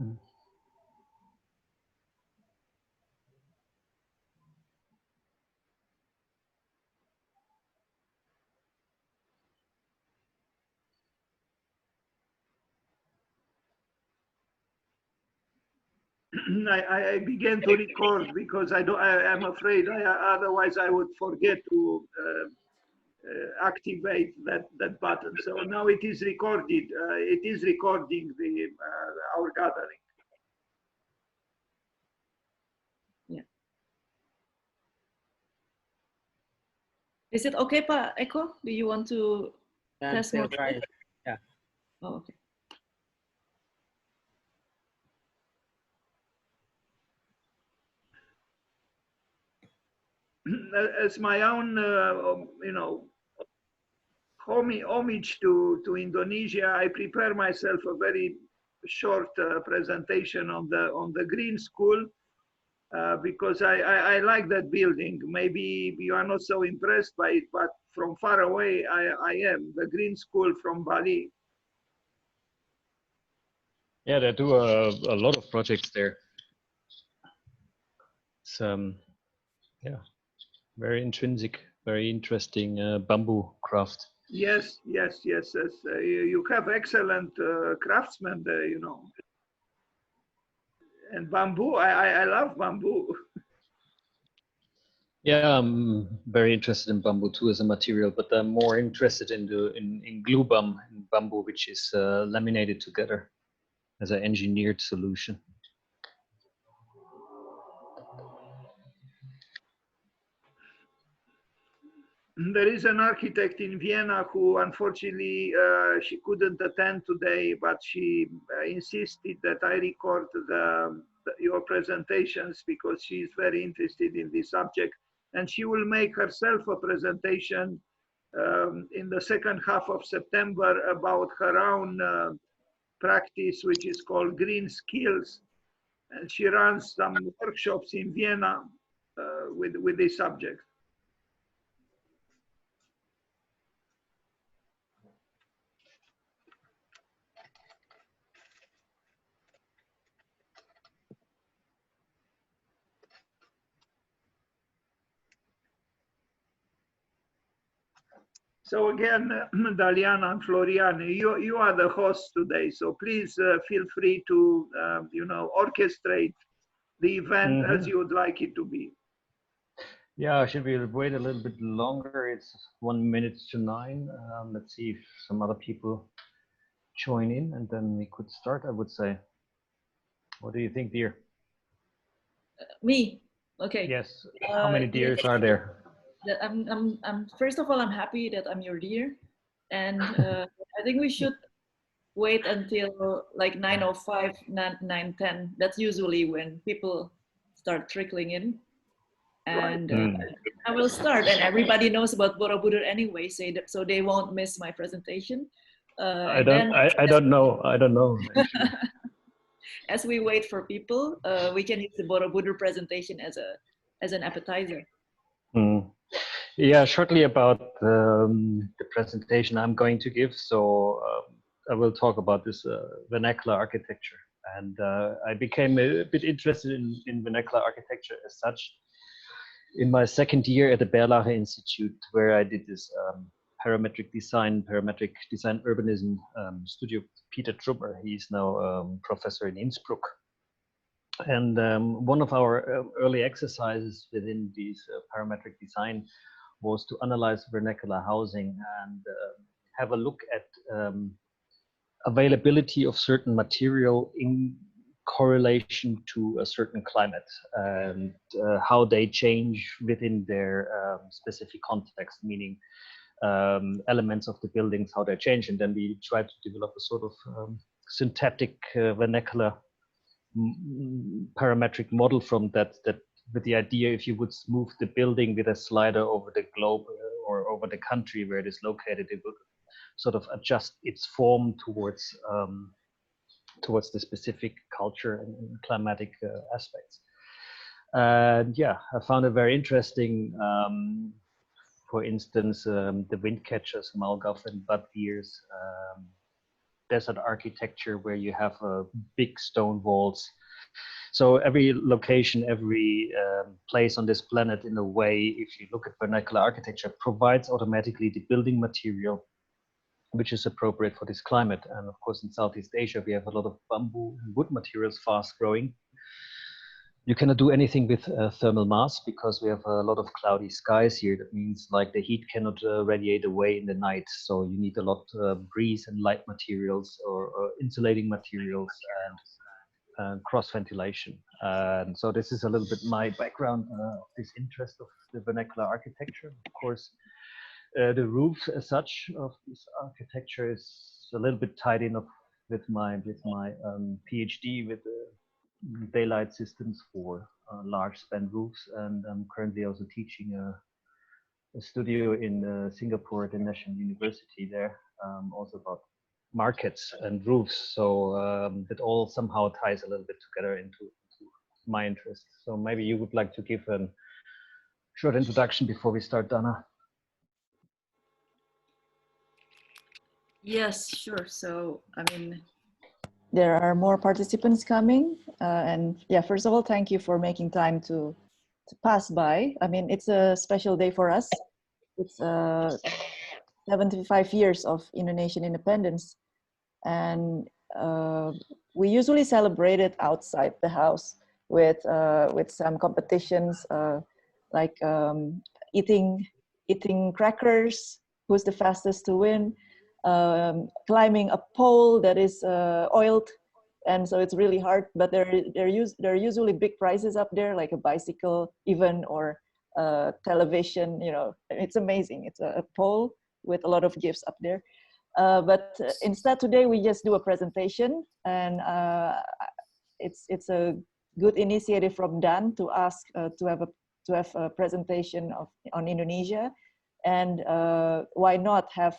Mm. I began to record because I'm afraid otherwise I would forget to activate that button. So now it is recorded. It is recording our gathering. Yeah. Is it okay, Pa Eko? Do you want to test more? Try. Yeah. Oh, okay. As my own, homage to Indonesia, I prepare myself a very short presentation on the Green School because I like that building. Maybe you are not so impressed by it, but from far away I am. The Green School from Bali. Yeah, they do a lot of projects there. It's yeah, very intrinsic, very interesting bamboo craft. Yes. You have excellent craftsmen there, And bamboo, I love bamboo. Yeah, I'm very interested in bamboo too as a material, but I'm more interested in glue in bamboo, which is laminated together as an engineered solution. There is an architect in Vienna who unfortunately she couldn't attend today, but she insisted that I record your presentations because she is very interested in this subject. And she will make herself a presentation in the second half of September about her own practice, which is called Green Skills. And she runs some workshops in Vienna with this subject. So again, Daliana and Florian, you are the hosts today. So please feel free to, orchestrate the event as you would like it to be. Yeah, should we wait a little bit longer? It's 1 minute to 9. Let's see if some other people join in, and then we could start, I would say. What do you think, dear? Me? Okay. Yes. How many deers are there? I'm first of all, I'm happy that I'm your dear, and I think we should wait until like 9:05, 9:10. That's usually when people start trickling in, and I will start. And everybody knows about Borobudur anyway, so they won't miss my presentation. I don't know. As we wait for people, we can use the Borobudur presentation as an appetizer. Yeah, shortly about the presentation I'm going to give. So I will talk about this vernacular architecture. And I became a bit interested in vernacular architecture as such in my second year at the Berlage Institute, where I did this parametric design urbanism studio. Peter Trubber, he's now professor in Innsbruck. And one of our early exercises within this parametric design was to analyze vernacular housing and have a look at availability of certain material in correlation to a certain climate and how they change within their specific context, meaning elements of the buildings, how they change. And then we try to develop a sort of syntactic vernacular parametric model from that with the idea if you would move the building with a slider over the globe or over the country where it is located, it would sort of adjust its form towards the specific culture and climatic aspects. And yeah, I found it very interesting. For instance, the wind catchers, Malgaf and Bad Beers, desert architecture where you have big stone walls. So every location, every place on this planet, in a way, if you look at vernacular architecture, provides automatically the building material which is appropriate for this climate. And of course, in Southeast Asia, we have a lot of bamboo and wood materials fast growing. You cannot do anything with thermal mass because we have a lot of cloudy skies here. That means like the heat cannot radiate away in the night. So you need a lot of breeze and light materials or insulating materials and cross ventilation. And so this is a little bit my background, this interest of the vernacular architecture. Of course, the roof as such of this architecture is a little bit tied in with my PhD with daylight systems for large span roofs, and I'm currently also teaching a studio in Singapore at the National University there, also about markets and roofs. So it all somehow ties a little bit together into my interest. So maybe you would like to give a short introduction before we start, Dana. Yes, sure. So, I mean, there are more participants coming. And yeah, first of all, thank you for making time to pass by. I mean, it's a special day for us. It's 75 years of Indonesian independence. And we usually celebrate it outside the house with some competitions, like eating crackers, who's the fastest to win, climbing a pole that is oiled, and so it's really hard. But there are usually big prizes up there, like a bicycle even, or television. You know, it's amazing. It's a pole with a lot of gifts up there. But instead today we just do a presentation, and it's a good initiative from Dan to ask to have a presentation on Indonesia, and why not have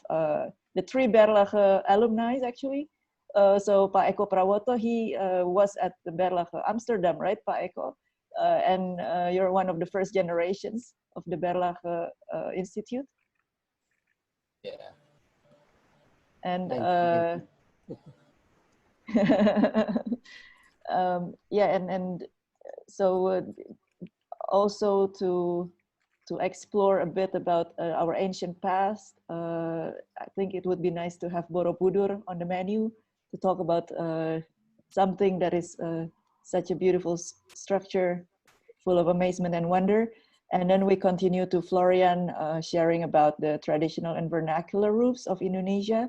the three Berlage alumni actually. So Pak Eko Prawoto, he was at the Berlage Amsterdam, right, Pak Eko? And you're one of the first generations of the Berlage Institute. Yeah. And yeah, and so also to explore a bit about our ancient past, I think it would be nice to have Borobudur on the menu to talk about something that is such a beautiful structure full of amazement and wonder. And then we continue to Florian sharing about the traditional and vernacular roofs of Indonesia.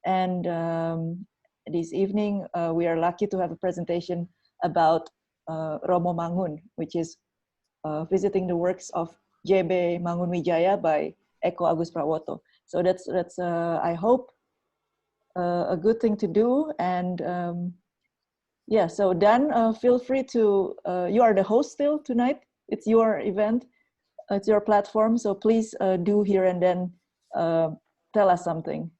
And this evening, we are lucky to have a presentation about Romo Mangun, which is visiting the works of JB Mangunwijaya by Eko Agus Prawoto. So that's I hope, a good thing to do. And yeah, so Dan, feel free to, you are the host still tonight. It's your event. It's your platform, so please do here and then tell us something.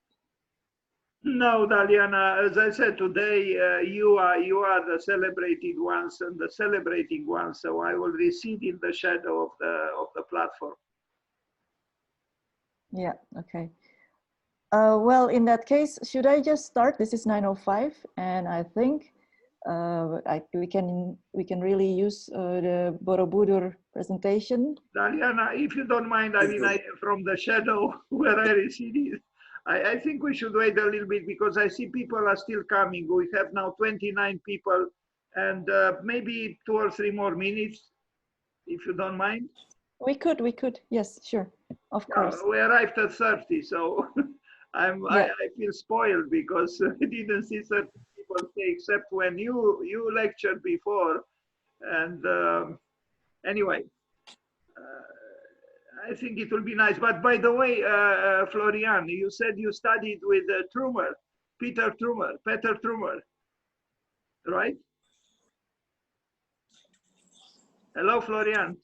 No, Daliana, as I said today, you are the celebrated ones and the celebrating ones, so I will recede in the shadow of the platform. Yeah, okay. Well, in that case, should I just start? This is 9:05, and I think we can really use the Borobudur presentation. Daliana, if you don't mind, I mean, from the shadow where I receded, I think we should wait a little bit because I see people are still coming. We have now 29 people, and maybe 2 or 3 more minutes, if you don't mind. We could, yes, sure, of course. We arrived at 30, so I feel spoiled because I didn't see 30 people stay, except when you lectured before. And anyway, I think it will be nice. But by the way, Florian, you said you studied with Peter Trummer, right? Hello, Florian.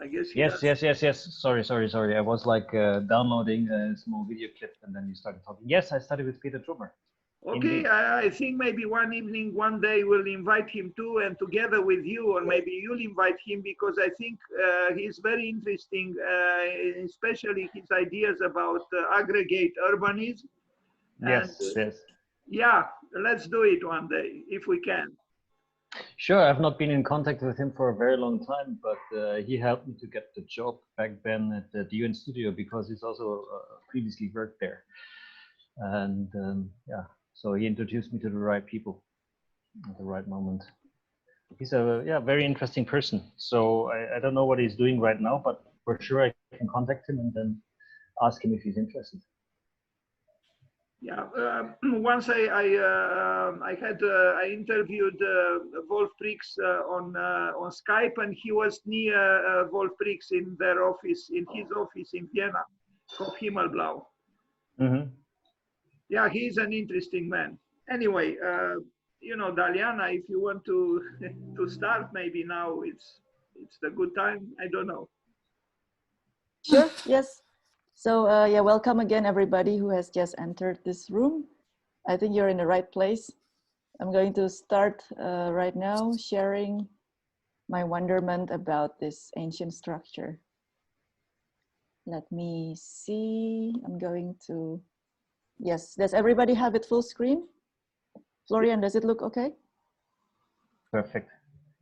I guess yes. Sorry. I was like downloading a small video clip, and then you started talking. Yes, I studied with Peter Trummer. Okay, I think maybe one evening, one day we'll invite him too, and together with you, or maybe you'll invite him, because I think he's very interesting, especially his ideas about aggregate urbanism, And Yes, yes. yeah, let's do it one day if we can. Sure, I've not been in contact with him for a very long time, but he helped me to get the job back then at the UN studio because he's also previously worked there. And yeah, so he introduced me to the right people at the right moment. He's a very interesting person. So I don't know what he's doing right now, but for sure I can contact him and then ask him if he's interested. Yeah, once I interviewed Wolf Prix on Skype, and he was near Wolf Prix in their office, in his office in Vienna, of Himmelblau. Mm-hmm. Yeah, he's an interesting man. Anyway, you know, Daliana, if you want to to start, maybe now it's the good time. I don't know. Sure, yes. So yeah, welcome again, everybody who has just entered this room. I think you're in the right place. I'm going to start right now sharing my wonderment about this ancient structure. Let me see, I'm going to, yes, does everybody have it full screen? Florian, does it look okay? Perfect.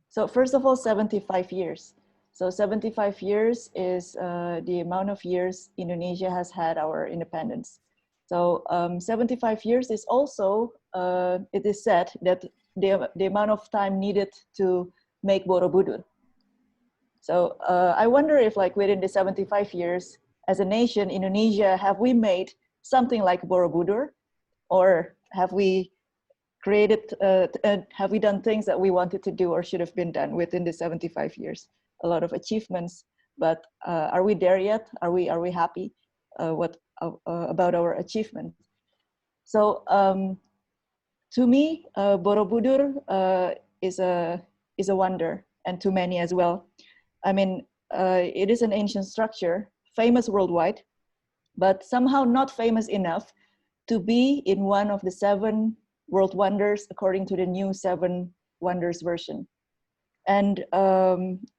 So first of all, 75 years. So 75 years is the amount of years Indonesia has had our independence. So 75 years is also, it is said that the amount of time needed to make Borobudur. So I wonder if like within the 75 years as a nation, Indonesia, have we made something like Borobudur? Or have we created, have we done things that we wanted to do or should have been done within the 75 years? A lot of achievements, but are we there yet? Are we happy about our achievement? So to me, Borobudur is a wonder, and to many as well. I mean, it is an ancient structure, famous worldwide, but somehow not famous enough to be in one of the 7 world wonders according to the new 7 wonders version. And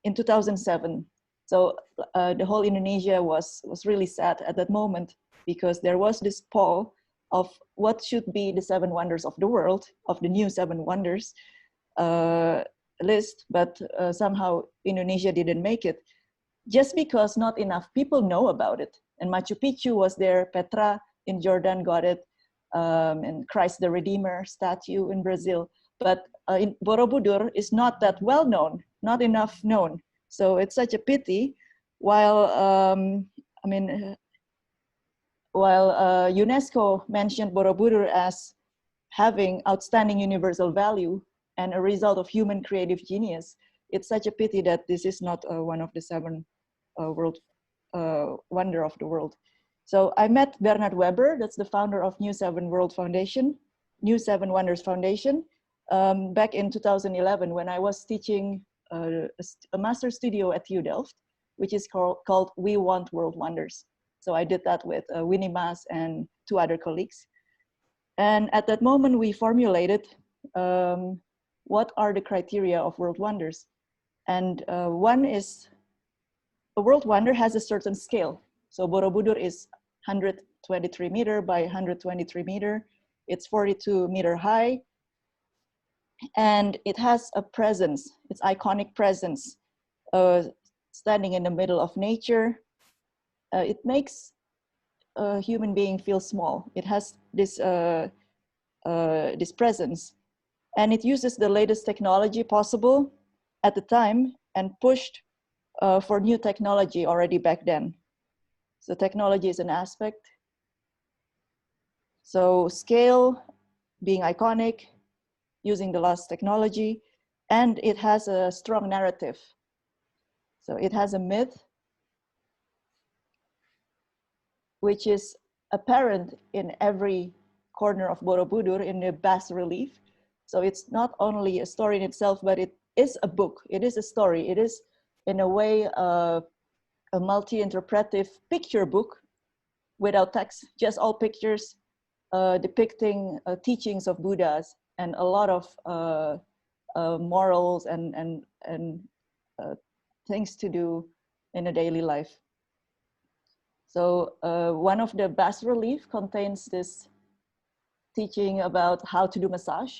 in 2007, so the whole Indonesia was really sad at that moment because there was this poll of what should be the 7 wonders of the world, of the new 7 wonders list, but somehow Indonesia didn't make it just because not enough people know about it. And Machu Picchu was there, Petra in Jordan got it, and Christ the Redeemer statue in Brazil. But in Borobudur is not that well known, not enough known. So it's such a pity. While UNESCO mentioned Borobudur as having outstanding universal value and a result of human creative genius, it's such a pity that this is not one of the 7 world wonder of the world. So I met Bernard Weber, that's the founder of New 7 World Foundation, New 7 Wonders Foundation, back in 2011 when I was teaching a master studio at TU Delft, which is called We Want World Wonders. So I did that with Winnie Maas and 2 other colleagues. And at that moment we formulated what are the criteria of world wonders. And one is, a world wonder has a certain scale. So Borobudur is 123 meter by 123 meter. It's 42 meter high. And it has a presence, its iconic presence, standing in the middle of nature. It makes a human being feel small. It has this, this presence. And it uses the latest technology possible at the time and pushed for new technology already back then. So technology is an aspect. So scale, being iconic, using the last technology, and it has a strong narrative. So it has a myth, which is apparent in every corner of Borobudur in the bas relief. So it's not only a story in itself, but it is a book. It is a story. It is, in a way, a multi-interpretive picture book without text, just all pictures depicting teachings of Buddhas and a lot of morals and things to do in a daily life. So one of the bas relief contains this teaching about how to do massage.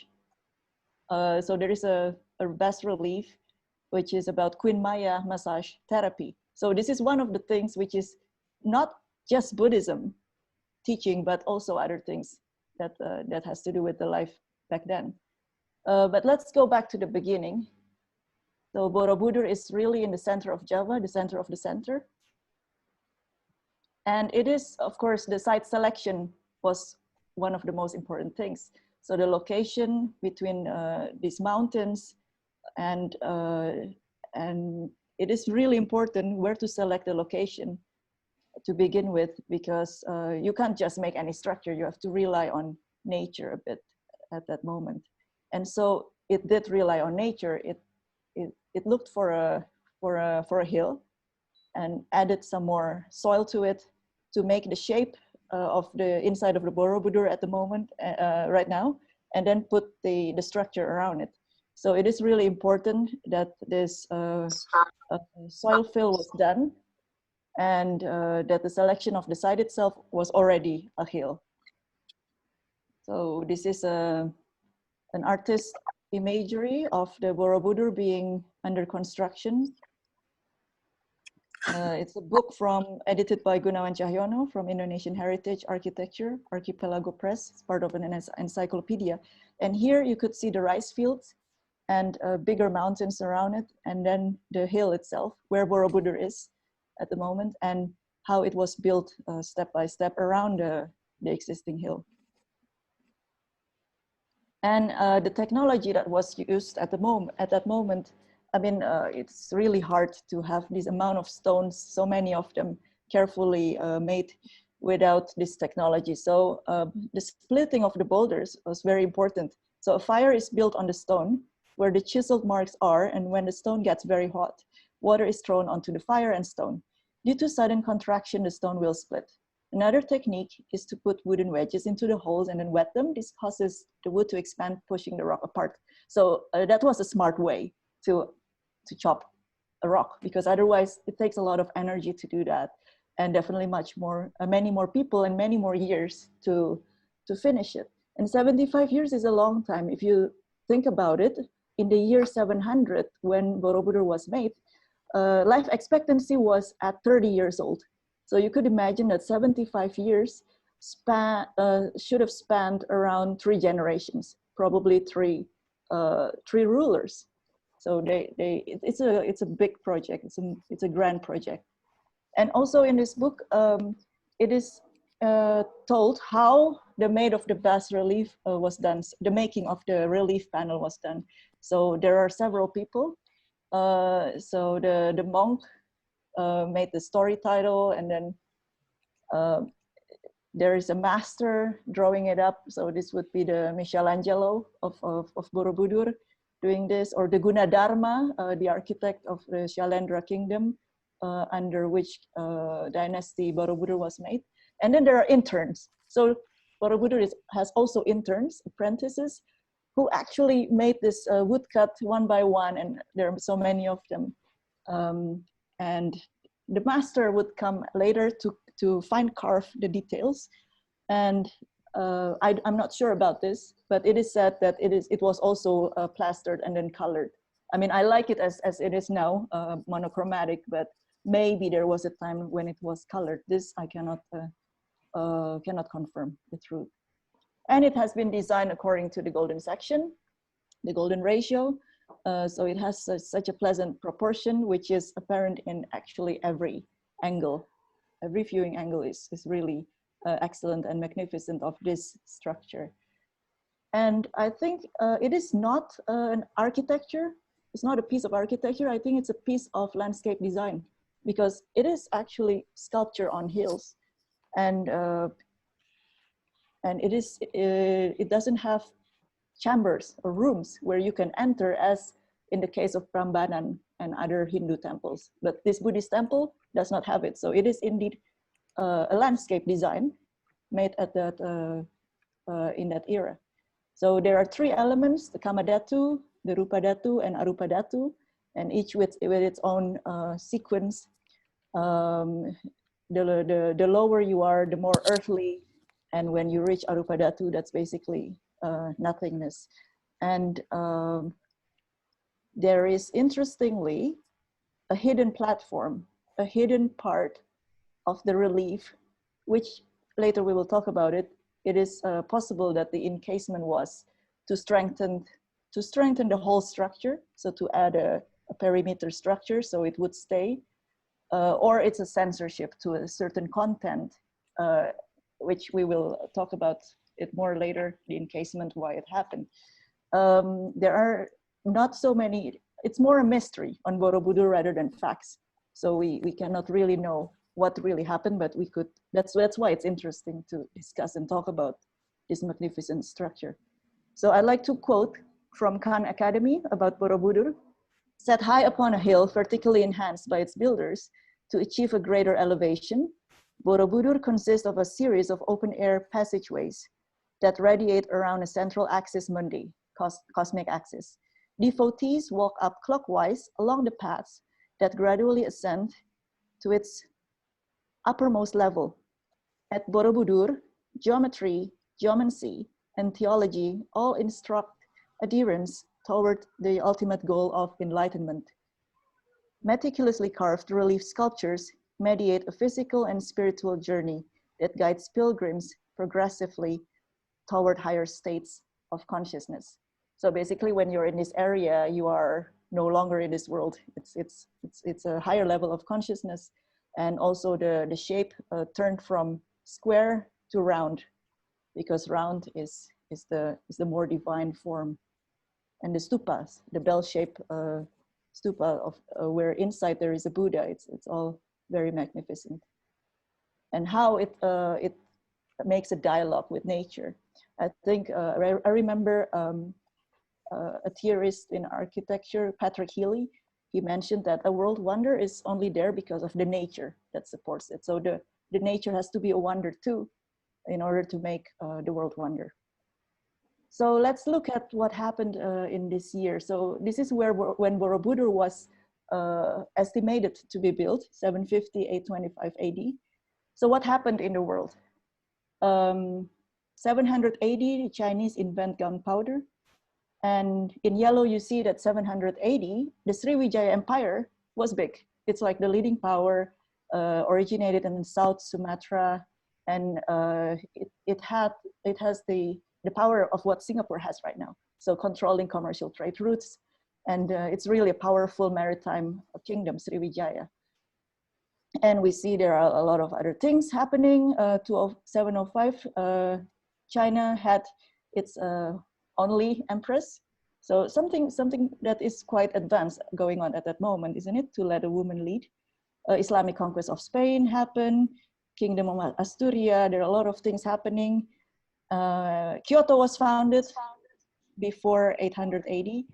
So there is a bas relief, which is about Queen Maya massage therapy. So this is one of the things which is not just Buddhism teaching, but also other things that, that has to do with the life back then. But let's go back to the beginning. So Borobudur is really in the center of Java, the center of the center. And it is, of course, the site selection was one of the most important things. So the location between these mountains, and it is really important where to select the location to begin with, because you can't just make any structure. You have to rely on nature a bit at that moment. And so it did rely on nature. It looked for a hill and added some more soil to it to make the shape of the inside of the Borobudur at the moment, right now, and then put the structure around it. So it is really important that this soil fill was done, and that the selection of the site itself was already a hill. So this is an artist imagery of the Borobudur being under construction. It's a book edited by Gunawan Cahyono from Indonesian Heritage Architecture, Archipelago Press. It's part of an encyclopedia. And here you could see the rice fields and bigger mountains around it, and then the hill itself, where Borobudur is at the moment, and how it was built step by step around the existing hill. And the technology that was used at that moment, I mean, it's really hard to have this amount of stones, so many of them carefully made without this technology. So the splitting of the boulders was very important. So a fire is built on the stone where the chiseled marks are, and when the stone gets very hot, water is thrown onto the fire and stone. Due to sudden contraction, the stone will split. Another technique is to put wooden wedges into the holes and then wet them. This causes the wood to expand, pushing the rock apart. So that was a smart way to chop a rock, because otherwise it takes a lot of energy to do that, and definitely many more people and many more years to finish it. And 75 years is a long time. If you think about it, in the year 700, when Borobudur was made, life expectancy was at 30 years old. So you could imagine that 75 years should have spanned around 3 generations, probably three rulers. So it's a big project. It's a grand project. And also in this book, it is told how the made of the bas relief was done. The making of the relief panel was done. So there are several people. So the monk made the story title, and then there is a master drawing it up. So this would be the Michelangelo of Borobudur doing this, or the Gunadarma, the architect of the Shylandra kingdom, under which dynasty Borobudur was made. And then there are interns. So Borobudur has also interns, apprentices, who actually made this woodcut one by one, and there are so many of them. And the master would come later to fine carve the details. And I'm not sure about this, but it is said that it was also plastered and then colored. I mean, I like it as it is now, monochromatic, but maybe there was a time when it was colored. This I cannot confirm the truth. And it has been designed according to the golden section, the golden ratio. So it has such a pleasant proportion, which is apparent in actually every angle. Every viewing angle is really excellent and magnificent of this structure. And I think it is not an architecture. It's not a piece of architecture. I think it's a piece of landscape design, because it is actually sculpture on hills. And it doesn't have chambers or rooms where you can enter, as in the case of Prambanan and other Hindu temples. But this Buddhist temple does not have it. So it is indeed a landscape design made at that in that era. So there are 3 elements: the Kamadhatu, the Rupadhatu, and Arupadhatu, and each with its own sequence. The lower you are, the more earthly And when you reach Arupadatu, that's basically nothingness. And there is, interestingly, a hidden platform, a hidden part of the relief, which later we will talk about it. It is possible that the encasement was to strengthen the whole structure, so to add a perimeter structure so it would stay, or it's a censorship to a certain content, which we will talk about it more later, the encasement, why it happened. There are not so many, it's more a mystery on Borobudur rather than facts. So we cannot really know what really happened, but we could, that's why it's interesting to discuss and talk about this magnificent structure. So I'd like to quote from Khan Academy about Borobudur. Set high upon a hill, vertically enhanced by its builders to achieve a greater elevation, Borobudur consists of a series of open-air passageways that radiate around a central axis mundi, cosmic axis. Devotees walk up clockwise along the paths that gradually ascend to its uppermost level. At Borobudur, geometry, geomancy, and theology all instruct adherence toward the ultimate goal of enlightenment. Meticulously carved relief sculptures mediate a physical and spiritual journey that guides pilgrims progressively toward higher states of consciousness. So basically, when you're in this area, you are no longer in this world. It's a higher level of consciousness, and also the shape turned from square to round, because round is the more divine form. And the stupas, the bell-shaped stupa of where inside there is a Buddha, it's all very magnificent. And how it makes a dialogue with nature. I think I remember a theorist in architecture, Patrick Healy. He mentioned that a world wonder is only there because of the nature that supports it. So the nature has to be a wonder too, in order to make the world wonder. So let's look at what happened in this year. So this is when Borobudur was estimated to be built, 750-825 AD. So what happened in the world? 780, the Chinese invent gunpowder. And in yellow, you see that 780, the Sriwijaya Empire was big. It's like the leading power, originated in South Sumatra, and it has the power of what Singapore has right now. So controlling commercial trade routes, and it's really a powerful maritime kingdom, Sriwijaya. And we see there are a lot of other things happening. 705, China had its only empress. So something that is quite advanced going on at that moment, isn't it? To let a woman lead. Islamic conquest of Spain happened, Kingdom of Asturia, there are a lot of things happening. Kyoto was founded before 880.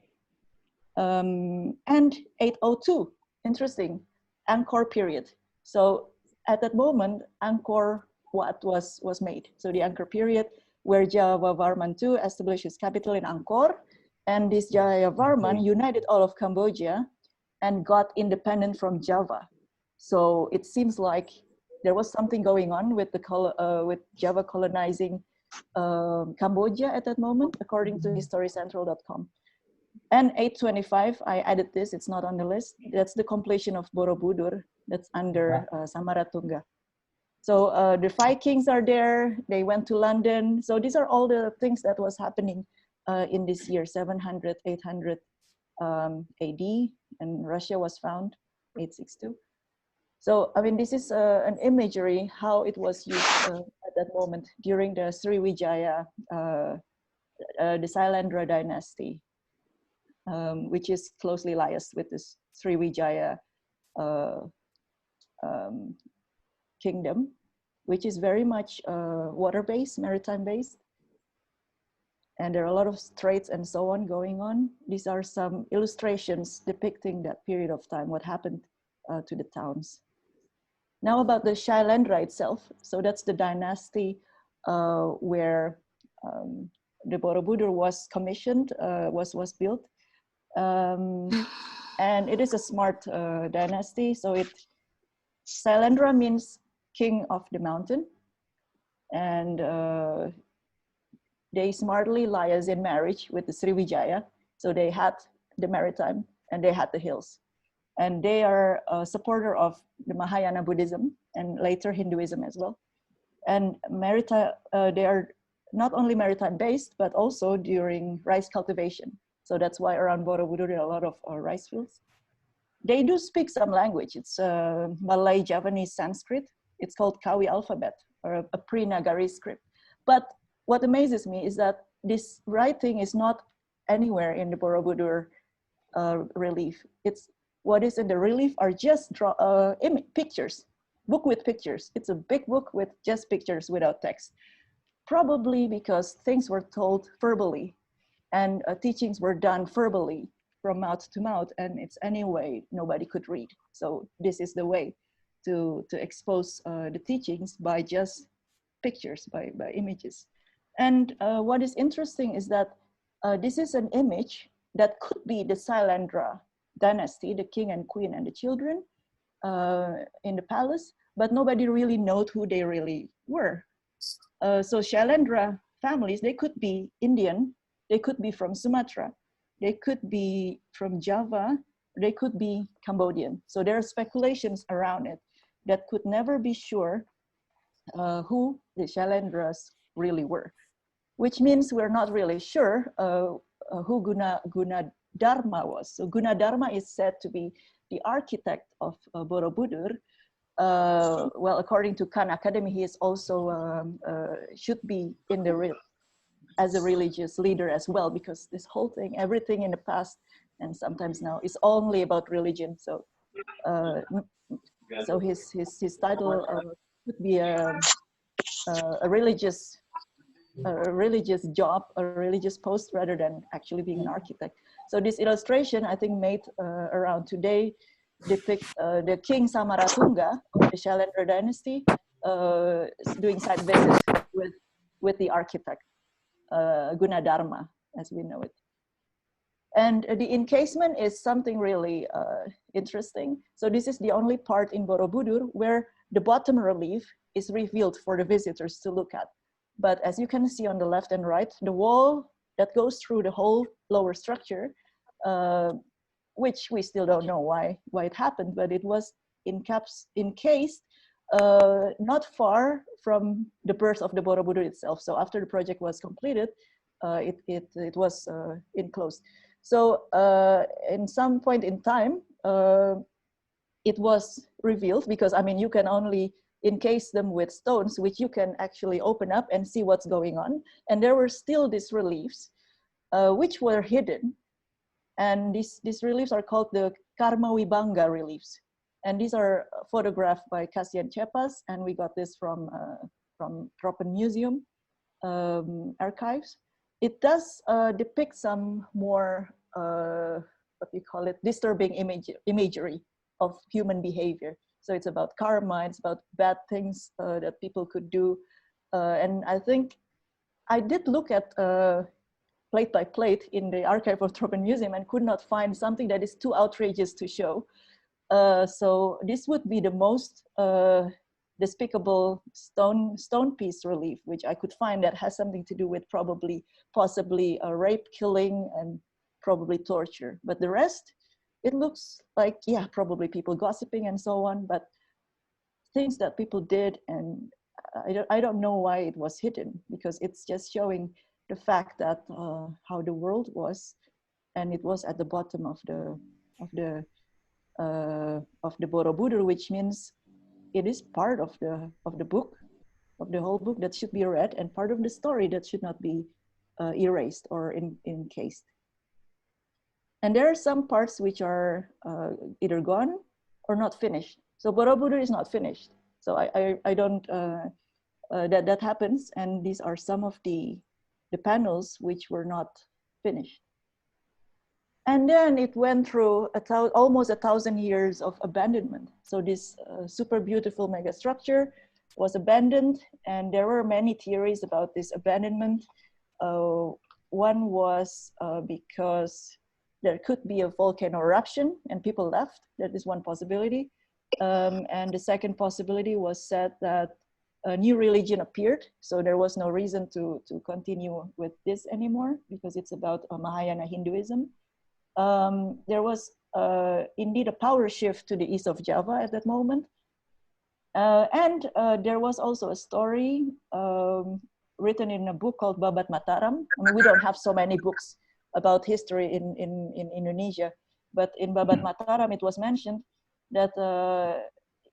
And 802, interesting, Angkor period. So at that moment, Angkor Wat was made. So the Angkor period, where Jayavarman II established his capital in Angkor, and this Jayavarman united all of Cambodia and got independent from Java. So it seems like there was something going on with with Java colonizing Cambodia at that moment, according to historycentral.com. And 825, I added this, it's not on the list. That's the completion of Borobudur, that's under Samaratunga. So the Vikings are there, they went to London. So these are all the things that was happening in this year, 700, 800 AD, and Russia was found, 862. So, I mean, this is an imagery, how it was used at that moment during the Sriwijaya, the Shylandra Dynasty, which is closely liased with this Sriwijaya kingdom, which is very much water-based, maritime-based. And there are a lot of straits and so on going on. These are some illustrations depicting that period of time, what happened to the towns. Now about the Shylandra itself. So that's the dynasty where the Borobudur was commissioned, was built. And it is a smart dynasty. So Shylandra means king of the mountain. and they smartly liaised in marriage with the Sriwijaya. So they had the maritime and they had the hills. And they are a supporter of the Mahayana Buddhism and later Hinduism as well. And maritime, they are not only maritime based, but also during rice cultivation. So that's why around Borobudur there are a lot of rice fields. They do speak some language. It's Malay, Javanese, Sanskrit. It's called Kawi alphabet, or a pre-Nagari script. But what amazes me is that this writing is not anywhere in the Borobudur relief. It's what is in the relief are just pictures, book with pictures. It's a big book with just pictures without text. Probably because things were told verbally and teachings were done verbally from mouth to mouth, and it's anyway nobody could read. So this is the way to expose the teachings by just pictures, by images. And what is interesting is that this is an image that could be the Shylandra Dynasty, the king and queen and the children in the palace, but nobody really knows who they really were. So Shylandra families, they could be Indian, they could be from Sumatra, they could be from Java, they could be Cambodian. So there are speculations around it that could never be sure who the Shylandras really were, which means we're not really sure who Gunadharma was. So Gunadharma is said to be the architect of Borobudur. Well, according to Khan Academy, he is also should be in the as a religious leader as well, because this whole thing, everything in the past and sometimes now, is only about religion. So, so his title could be a religious job, a religious post, rather than actually being an architect. So this illustration, I think, made around today, depicts the King Samaratunga of the Shylandra Dynasty doing site visits with the architect, Gunadharma, as we know it. And the encasement is something really interesting. So this is the only part in Borobudur where the bottom relief is revealed for the visitors to look at. But as you can see on the left and right, the wall that goes through the whole lower structure, which we still don't know why it happened, but it was encased not far from the birth of the Borobudur itself. So after the project was completed, it was enclosed. So in some point in time, it was revealed, because I mean, you can only encase them with stones, which you can actually open up and see what's going on. And there were still these reliefs, which were hidden. And these reliefs are called the Karma Wibanga reliefs. And these are photographed by Kasian Cepas, and we got this from Tropen Museum archives. It does depict some more, what you call it, disturbing imagery of human behavior. So it's about karma, it's about bad things that people could do. And I think I did look at plate by plate in the archive of Tropen Museum and could not find something that is too outrageous to show. So this would be the most despicable stone piece relief, which I could find that has something to do with possibly rape, killing, and probably torture. But the rest, it looks like, yeah, probably people gossiping and so on, but things that people did, and I don't know why it was hidden, because it's just showing the fact that how the world was, and it was at the bottom of the Borobudur, which means it is part of the book, of the whole book that should be read, and part of the story that should not be erased or encased. And there are some parts which are either gone or not finished. So Borobudur is not finished. So I don't, that happens. And these are some of the panels which were not finished. And then it went through almost 1,000 years of abandonment. So this super beautiful megastructure was abandoned, and there were many theories about this abandonment. One was because there could be a volcano eruption and people left. That is one possibility. And the second possibility was said that a new religion appeared. So there was no reason to continue with this anymore because it's about Mahayana Hinduism. There was indeed a power shift to the east of Java at that moment. And there was also a story written in a book called Babat Mataram. I mean, we don't have so many books about history in Indonesia, but in Babat Mataram it was mentioned that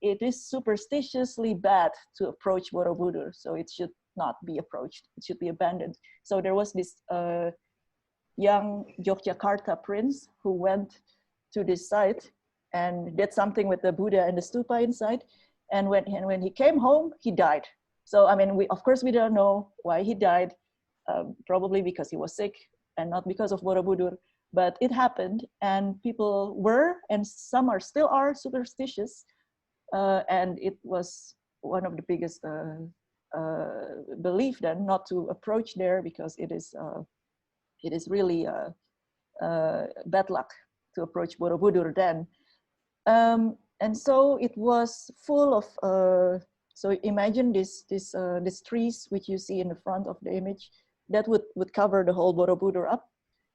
it is superstitiously bad to approach Borobudur, so it should not be approached. It should be abandoned. So there was this young Yogyakarta prince who went to this site and did something with the Buddha and the stupa inside. And when he came home, he died. So, I mean, of course, we don't know why he died, probably because he was sick and not because of Borobudur, but it happened and people were, and some still are superstitious. And it was one of the biggest belief then not to approach there because it is really bad luck to approach Borobudur then. And so it was full of, so imagine these trees which you see in the front of the image that would cover the whole Borobudur up.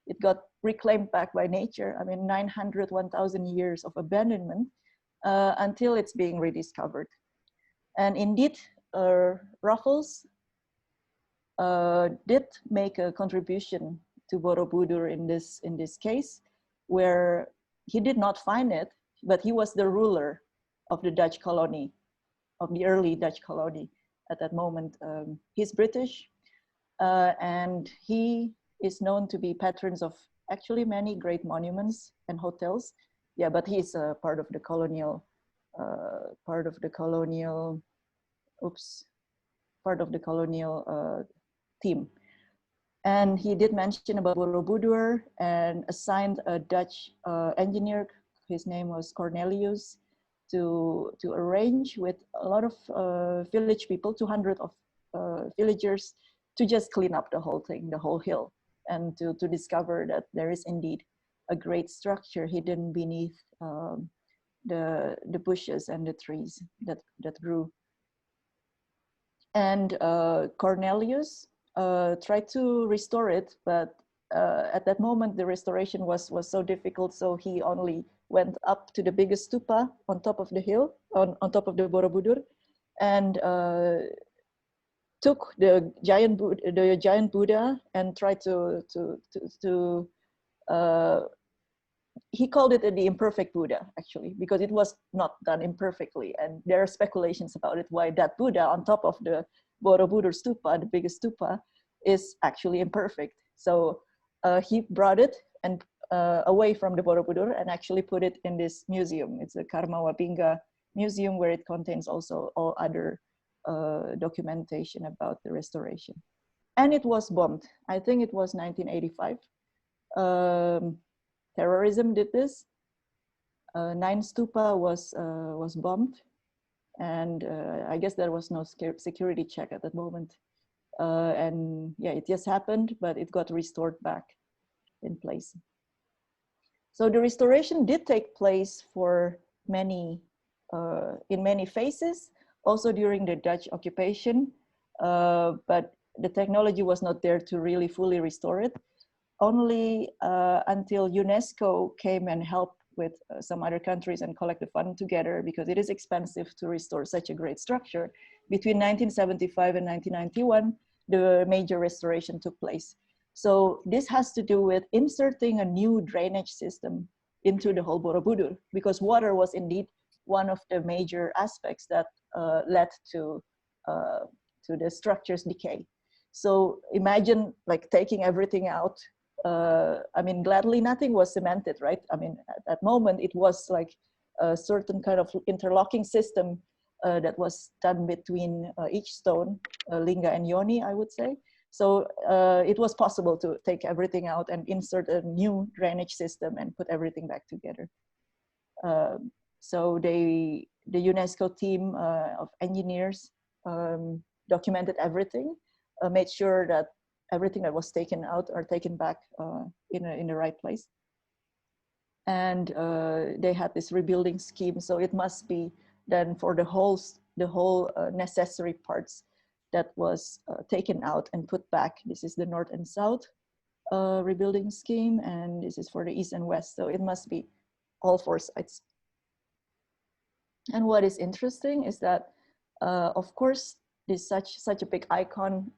It got reclaimed back by nature. I mean, 900, 1,000 years of abandonment until it's being rediscovered. And indeed, Raffles did make a contribution to Borobudur in this case, where he did not find it, but he was the ruler of the Dutch colony, of the early Dutch colony at that moment. He's British, and he is known to be patrons of actually many great monuments and hotels. Yeah, but he's part of the colonial team. And he did mention about Borobudur and assigned a Dutch engineer, his name was Cornelius, to arrange with a lot of village people, 200 of villagers, to just clean up the whole thing, the whole hill, and to discover that there is indeed a great structure hidden beneath the bushes and the trees that grew. And Cornelius tried to restore it, but at that moment the restoration was so difficult, so he only went up to the biggest stupa on top of the hill, on top of the Borobudur, and took the giant Buddha and tried to he called it the imperfect Buddha, actually, because it was not done imperfectly. And there are speculations about it, why that Buddha on top of the Borobudur stupa, the biggest stupa, is actually imperfect. So he brought it and away from the Borobudur and actually put it in this museum. It's a Karmawabinga museum where it contains also all other documentation about the restoration. And it was bombed. I think it was 1985. Terrorism did this. 9 stupa was bombed, and I guess there was no security check at that moment. And yeah, it just happened, but it got restored back in place. So the restoration did take place for many, in many phases, also during the Dutch occupation, but the technology was not there to really fully restore it. Only until UNESCO came and helped with some other countries and collect the fund together, because it is expensive to restore such a great structure. Between 1975 and 1991, the major restoration took place. So this has to do with inserting a new drainage system into the whole Borobudur, because water was indeed one of the major aspects that led to the structure's decay. So imagine like taking everything out. I mean, gladly nothing was cemented, right? I mean, at that moment, it was like a certain kind of interlocking system that was done between each stone, Lingga and Yoni, I would say. So it was possible to take everything out and insert a new drainage system and put everything back together. So the UNESCO team of engineers documented everything, made sure that everything that was taken out or taken back in the right place. And they had this rebuilding scheme. So it must be then for the whole the whole necessary parts that was taken out and put back. This is the north and south rebuilding scheme, and this is for the east and west. So it must be all 4 sides. And what is interesting is that, of course, this such a big icon.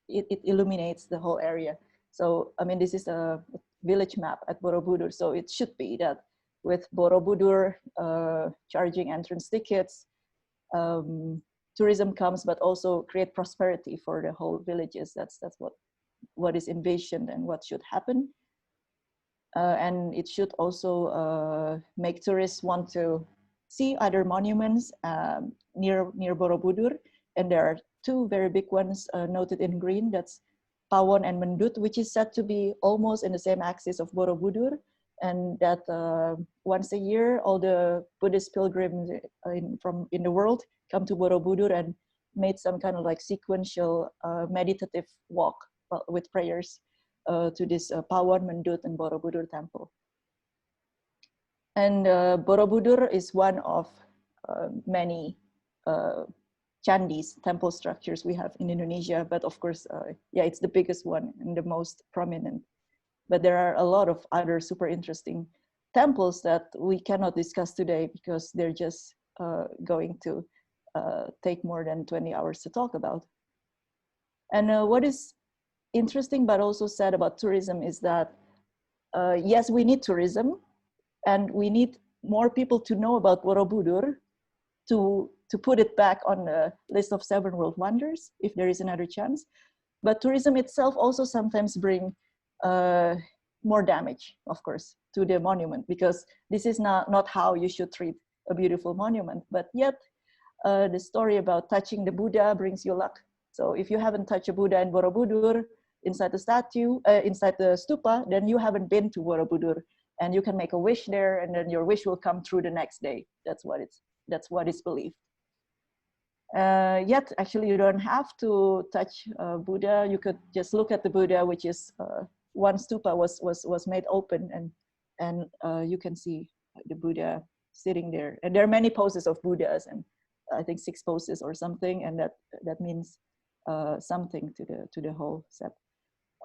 It illuminates the whole area. So I mean, this is a village map at Borobudur. So it should be that with Borobudur charging entrance tickets, tourism comes, but also create prosperity for the whole villages. That's what is envisioned and what should happen. And it should also make tourists want to see other monuments near Borobudur. And there are 2 very big ones noted in green. That's Pawon and Mendut, which is said to be almost in the same axis of Borobudur. And that once a year, all the Buddhist pilgrims in the world come to Borobudur and made some kind of like sequential meditative walk with prayers to this Pawon, Mendut, and Borobudur temple. And Borobudur is one of many candis, temple structures we have in Indonesia, but of course, yeah, it's the biggest one and the most prominent. But there are a lot of other super interesting temples that we cannot discuss today because they're just going to take more than 20 hours to talk about. And what is interesting but also sad about tourism is that, yes, we need tourism and we need more people to know about Borobudur to put it back on the list of 7 world wonders if there is another chance. But tourism itself also sometimes bring more damage, of course, to the monument, because this is not how you should treat a beautiful monument. But yet the story about touching the Buddha brings you luck. So if you haven't touched a Buddha in Borobudur, inside the statue, inside the stupa, then you haven't been to Borobudur, and you can make a wish there, and then your wish will come true the next day. That's what is believed. Yet, actually, you don't have to touch Buddha. You could just look at the Buddha, which is one stupa was made open, and you can see the Buddha sitting there. And there are many poses of Buddhas, and I think 6 poses or something, and that means something to the whole set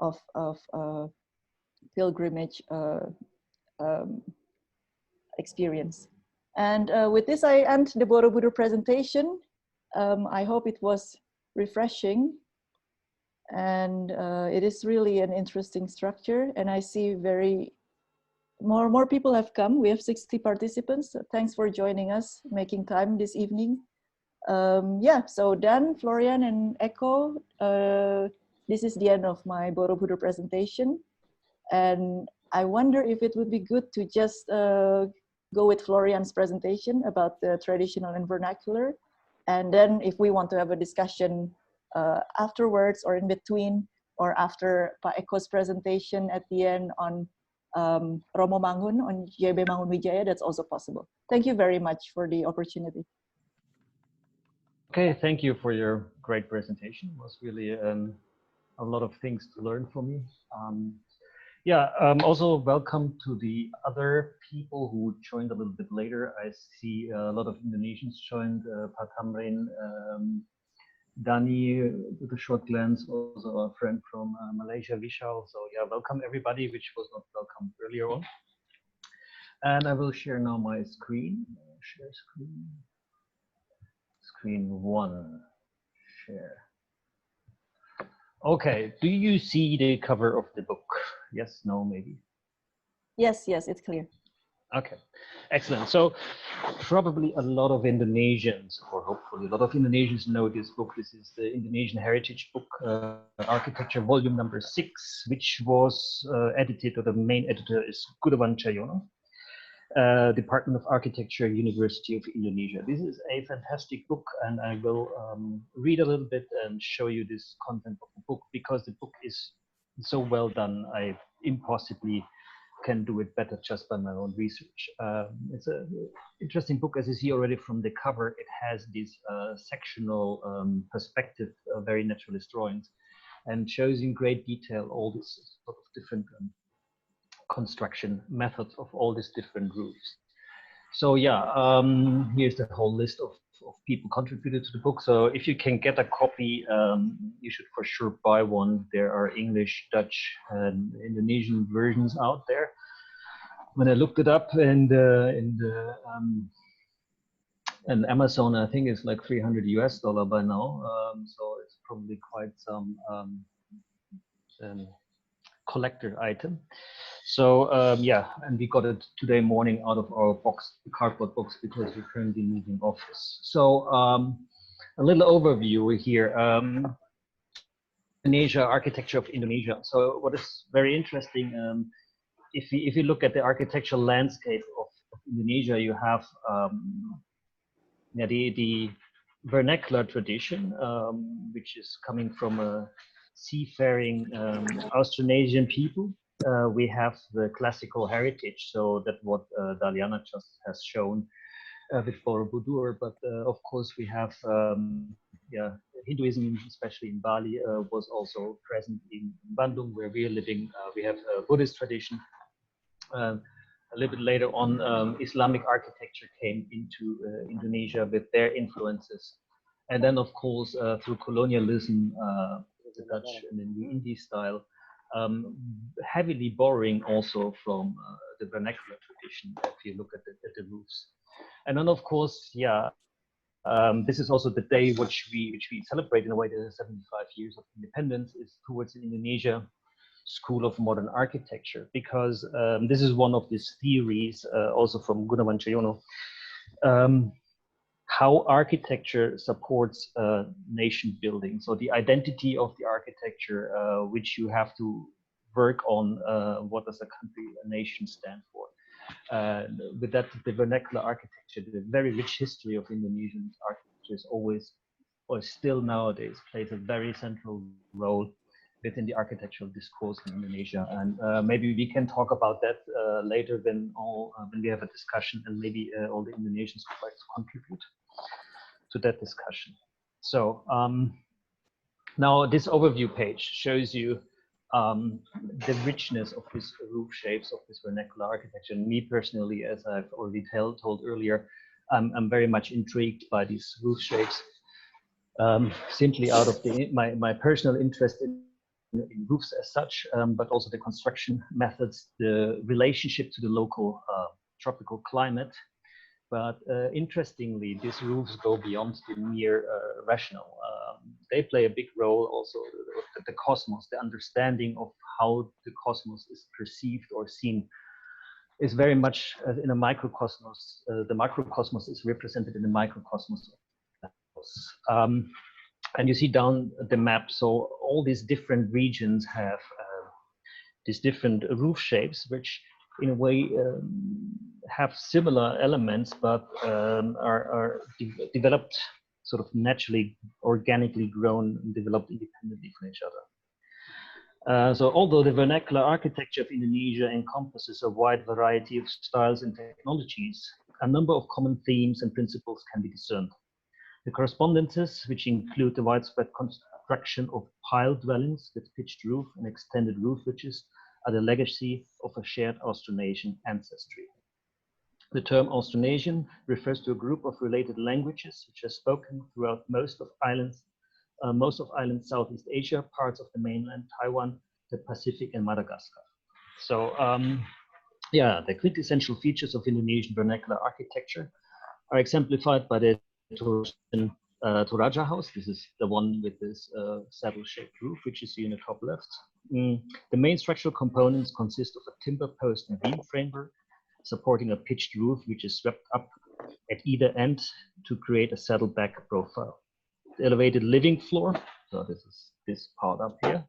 of pilgrimage experience. And with this, I end the Borobudur presentation. I hope it was refreshing, and it is really an interesting structure. And I see more people have come. We have 60 participants. So thanks for joining us, making time this evening. Yeah, so Dan, Florian, and Echo, this is the end of my Borobudur presentation. And I wonder if it would be good to just go with Florian's presentation about the traditional and vernacular. And then if we want to have a discussion afterwards or in between, or after Pak Eko's presentation at the end on Romo Mangun, on JB Mangun Wijaya, that's also possible. Thank you very much for the opportunity. Okay, thank you for your great presentation. It was really a lot of things to learn from me. Yeah, also welcome to the other people who joined a little bit later. I see a lot of Indonesians joined, Pak Tamrin, Dani with a short glance, also a friend from Malaysia, Vishal. So yeah, welcome everybody, which was not welcome earlier on. And I will share now my screen. Share screen. Screen 1. Share. Okay, do you see the cover of the book? Yes, no, maybe? Yes, it's clear. Okay, excellent. So probably a lot of Indonesians, or hopefully a lot of Indonesians know this book. This is the Indonesian Heritage Book, Architecture Volume number 6, which was edited, or the main editor is Gunawan Cahyono, Department of Architecture, University of Indonesia. This is a fantastic book, and I will read a little bit and show you this content of the book, because the book is so well done. I impossibly can do it better just by my own research. It's an interesting book, as you see already from the cover. It has this sectional perspective, very naturalist drawings, and shows in great detail all these sort of different construction methods of all these different roofs. So yeah, here's the whole list of people contributed to the book. So if you can get a copy, you should for sure buy one. There are English, Dutch, and Indonesian versions out there. When I looked it up in Amazon, I think it's like $300 by now. So it's probably quite some collector item. So yeah, and we got it today morning out of our box, the cardboard box, because we're currently moving office. So a little overview here. Indonesia, architecture of Indonesia. So what is very interesting, if you look at the architectural landscape of Indonesia, you have yeah, the vernacular tradition, which is coming from a seafaring Austronesian people. We have the classical heritage, so that what Daliana just has shown with Borobudur, but of course we have yeah, Hinduism, especially in Bali, was also present in Bandung, where we are living. We have a Buddhist tradition. A little bit later on, Islamic architecture came into Indonesia with their influences. And then, of course, through colonialism, the Dutch and then the Indie style, heavily borrowing also from the vernacular tradition, if you look at the roofs. And then, of course, yeah, this is also the day which we celebrate in a way, the 75 years of independence is towards Indonesia School of Modern Architecture, because this is one of these theories, also from Gunawan Chayono, how architecture supports nation building. So the identity of the architecture, which you have to work on, what does a country, a nation stand for? With that, the vernacular architecture, the very rich history of Indonesian architecture is always, or still nowadays, plays a very central role within the architectural discourse in Indonesia. And maybe we can talk about that later when we have a discussion, and maybe all the Indonesians would like to contribute to that discussion. So now this overview page shows you the richness of these roof shapes of this vernacular architecture. And me personally, as I've already told earlier, I'm very much intrigued by these roof shapes, simply out of my personal interest in roofs as such, but also the construction methods, the relationship to the local tropical climate. But interestingly, these roofs go beyond the mere rational. They play a big role also, the cosmos, the understanding of how the cosmos is perceived or seen is very much in a microcosmos. The macrocosmos is represented in the microcosmos of the house. And you see down the map, so all these different regions have these different roof shapes, which in a way have similar elements, but are developed sort of naturally, organically grown and developed independently from each other. So although the vernacular architecture of Indonesia encompasses a wide variety of styles and technologies, a number of common themes and principles can be discerned. The correspondences, which include the widespread construction of pile dwellings with pitched roof and extended roof ridges, are the legacy of a shared Austronesian ancestry. The term Austronesian refers to a group of related languages which are spoken throughout most of island Southeast Asia, parts of the mainland, Taiwan, the Pacific, and Madagascar. So yeah, the quintessential features of Indonesian vernacular architecture are exemplified by the Toraja house. This is the one with this saddle-shaped roof, which you see in the top left. The main structural components consist of a timber post and beam framework supporting a pitched roof, which is swept up at either end to create a saddleback profile. The elevated living floor, so this is this part up here,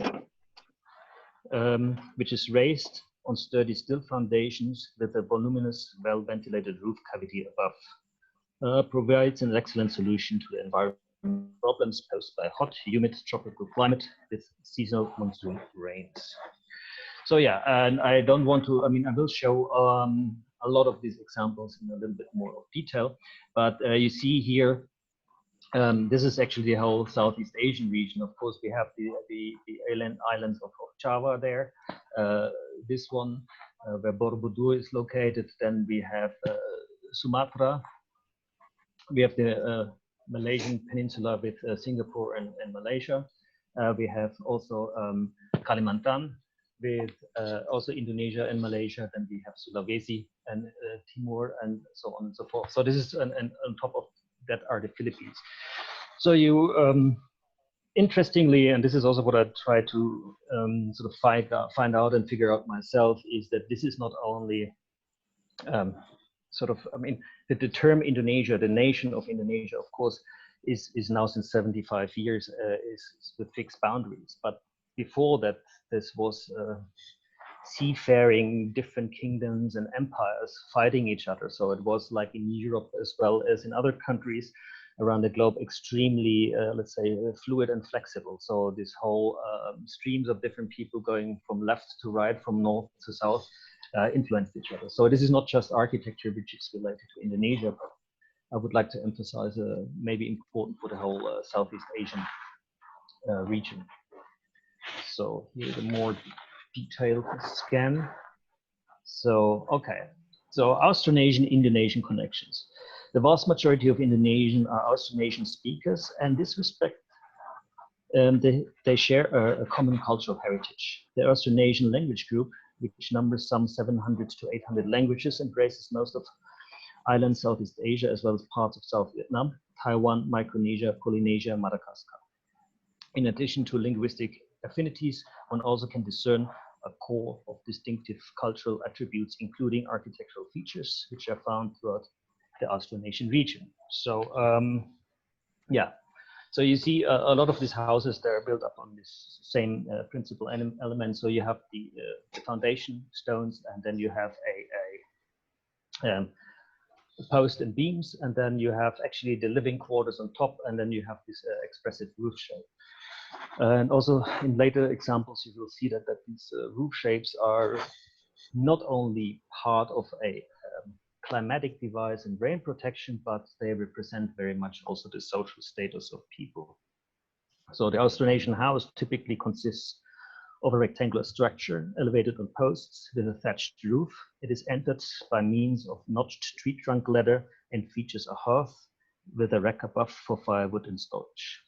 which is raised on sturdy steel foundations with a voluminous, well-ventilated roof cavity above. Provides an excellent solution to the environmental problems posed by hot, humid tropical climate with seasonal monsoon rains. So yeah, and I don't want to, I mean, I will show a lot of these examples in a little bit more of detail, but you see here, this is actually the whole Southeast Asian region. Of course, we have the islands of Java there. This one, where Borobudur is located. Then we have Sumatra. We have the Malaysian peninsula with Singapore and Malaysia. We have also Kalimantan with also Indonesia and Malaysia. Then we have Sulawesi and Timor and so on and so forth. So this is, and on top of that are the Philippines. So you, interestingly, and this is also what I try to sort of find out and figure out myself, is that this is not only sort of, I mean, the term Indonesia, the nation of Indonesia, of course, is now since 75 years is with fixed boundaries. But before that, this was seafaring different kingdoms and empires fighting each other. So it was like in Europe as well as in other countries around the globe, extremely, let's say, fluid and flexible. So this whole streams of different people going from left to right, from north to south, influenced each other. So this is not just architecture which is related to Indonesia, but I would like to emphasize maybe important for the whole Southeast Asian region. So here's a more detailed scan. So, okay. So Austronesian-Indonesian connections. The vast majority of Indonesian are Austronesian speakers, and in this respect, they share a common cultural heritage. The Austronesian language group, which numbers some 700 to 800 languages, embraces most of island Southeast Asia, as well as parts of South Vietnam, Taiwan, Micronesia, Polynesia, Madagascar. In addition to linguistic affinities, one also can discern a core of distinctive cultural attributes, including architectural features, which are found throughout the Austronesian region. So, yeah. So you see a lot of these houses, they're built up on this same principal element. So you have the foundation stones, and then you have a post and beams, and then you have actually the living quarters on top, and then you have this expressive roof shape. And also in later examples, you will see that these roof shapes are not only part of a climatic device and rain protection, but they represent very much also the social status of people. So the Austronesian house typically consists of a rectangular structure elevated on posts with a thatched roof. It is entered by means of notched tree trunk ladder and features a hearth with a rack above for firewood and storage.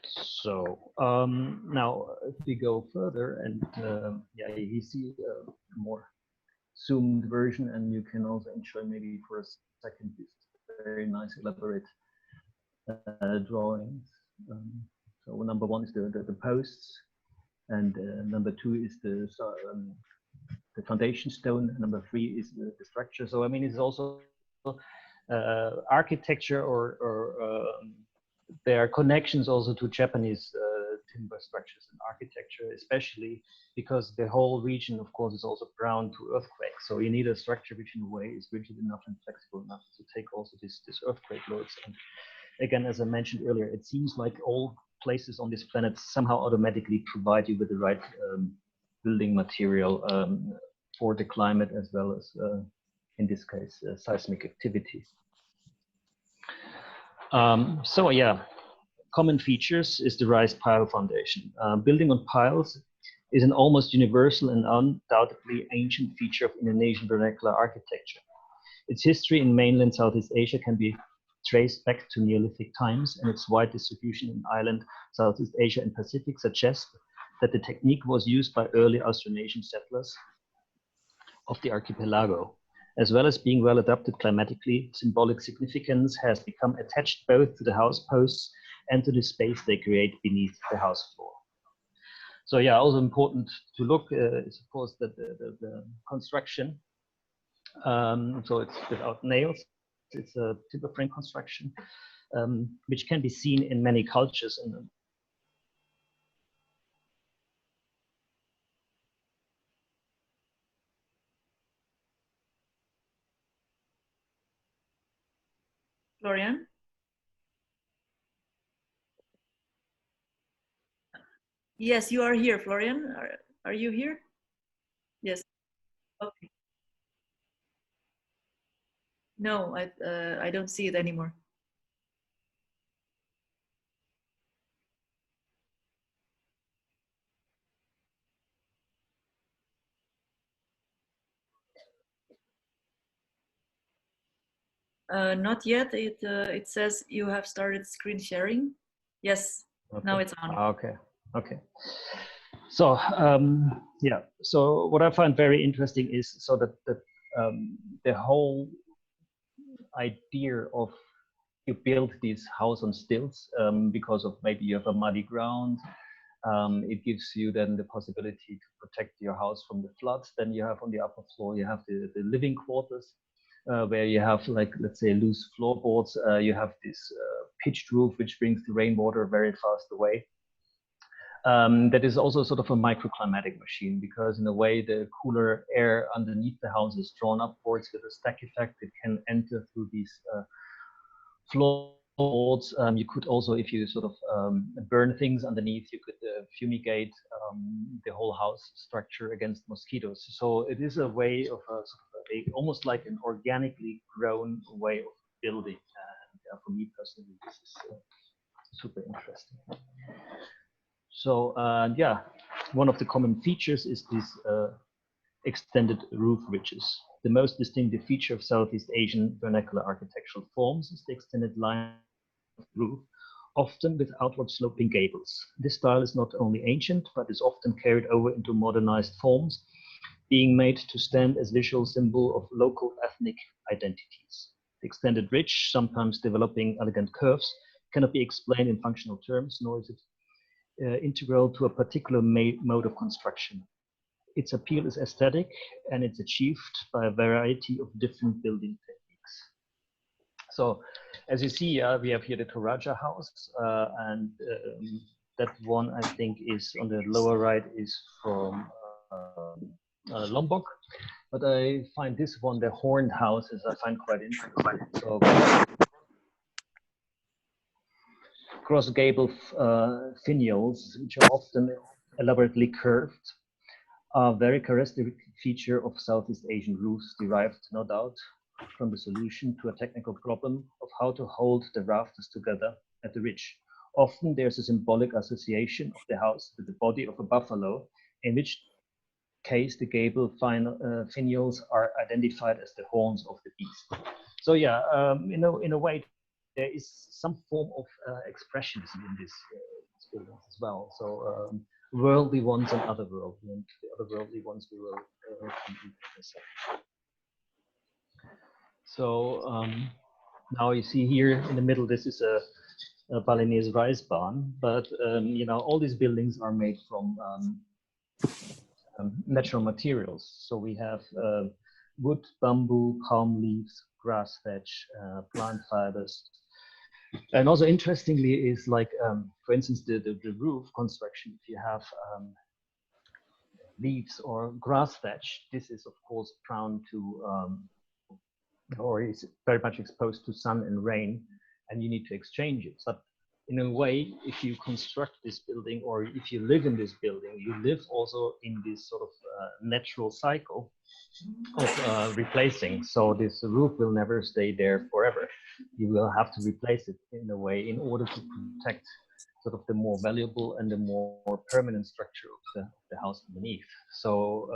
So now if we go further, and yeah, you see a more zoomed version, and you can also enjoy maybe for a second this very nice elaborate drawings. So number one is the posts, and number two is the foundation stone. Number three is the structure. So I mean, it's also architecture, or there are connections also to Japanese timber structures and architecture, especially because the whole region, of course, is also prone to earthquakes. So you need a structure which in a way is rigid enough and flexible enough to take also this earthquake loads. And again, as I mentioned earlier, it seems like all places on this planet somehow automatically provide you with the right building material for the climate, as well as, in this case, seismic activity. So yeah, common features is the rice pile foundation. Building on piles is an almost universal and undoubtedly ancient feature of Indonesian vernacular architecture. Its history in mainland Southeast Asia can be traced back to Neolithic times, and its wide distribution in island Southeast Asia and Pacific suggests that the technique was used by early Austronesian settlers of the archipelago. As well as being well adapted climatically, symbolic significance has become attached both to the house posts and to the space they create beneath the house floor. So yeah, also important to look is of course that the construction. So it's without nails. It's a timber frame construction, which can be seen in many cultures. And Florian? Yes, you are here, Florian. Are you here? Yes. Okay. No, I don't see it anymore. Not yet. It says you have started screen sharing. Yes, Okay. now it's on. Okay. Okay. So yeah. So what I find very interesting is so that the whole idea of you build this house on stilts because of maybe you have a muddy ground. It gives you then the possibility to protect your house from the floods. Then you have on the upper floor, you have the living quarters where you have, like, let's say, loose floorboards. You have this pitched roof, which brings the rainwater very fast away. That is also sort of a microclimatic machine, because in a way the cooler air underneath the house is drawn upwards with a stack effect. It can enter through these floorboards. You could also, if you sort of burn things underneath, you could fumigate the whole house structure against mosquitoes. So it is a way of almost like an organically grown way of building. And for me personally, this is super interesting. So yeah, one of the common features is these extended roof ridges. The most distinctive feature of Southeast Asian vernacular architectural forms is the extended line of the roof, often with outward sloping gables. This style is not only ancient, but is often carried over into modernized forms, being made to stand as visual symbol of local ethnic identities. The extended ridge, sometimes developing elegant curves, cannot be explained in functional terms, nor is it integral to a particular mode of construction. Its appeal is aesthetic, and it's achieved by a variety of different building techniques. So, as you see, we have here the Toraja house, and that one, I think, is on the lower right, is from Lombok. But I find this one, the horned houses, I find quite interesting. So, cross gable finials, which are often elaborately curved, are a very characteristic feature of Southeast Asian roofs, derived, no doubt, from the solution to a technical problem of how to hold the rafters together at the ridge. Often there's a symbolic association of the house with the body of a buffalo, in which case the gable finials are identified as the horns of the beast. So yeah, in a way, there is some form of expressionism in this buildings as well. So worldly ones and otherworldly, and the otherworldly ones we will come into in a second. So now you see here in the middle, this is a Balinese rice barn, but you know, all these buildings are made from natural materials. So we have wood, bamboo, palm leaves, grass thatch, plant fibers. And also interestingly is like, for instance, the roof construction, if you have leaves or grass thatch, this is of course prone to, or is very much exposed to sun and rain, and you need to exchange it. But in a way, if you construct this building or if you live in this building, you live also in this sort of natural cycle of replacing. So this roof will never stay there forever. You will have to replace it in a way in order to protect sort of the more valuable and the more permanent structure of the house underneath. So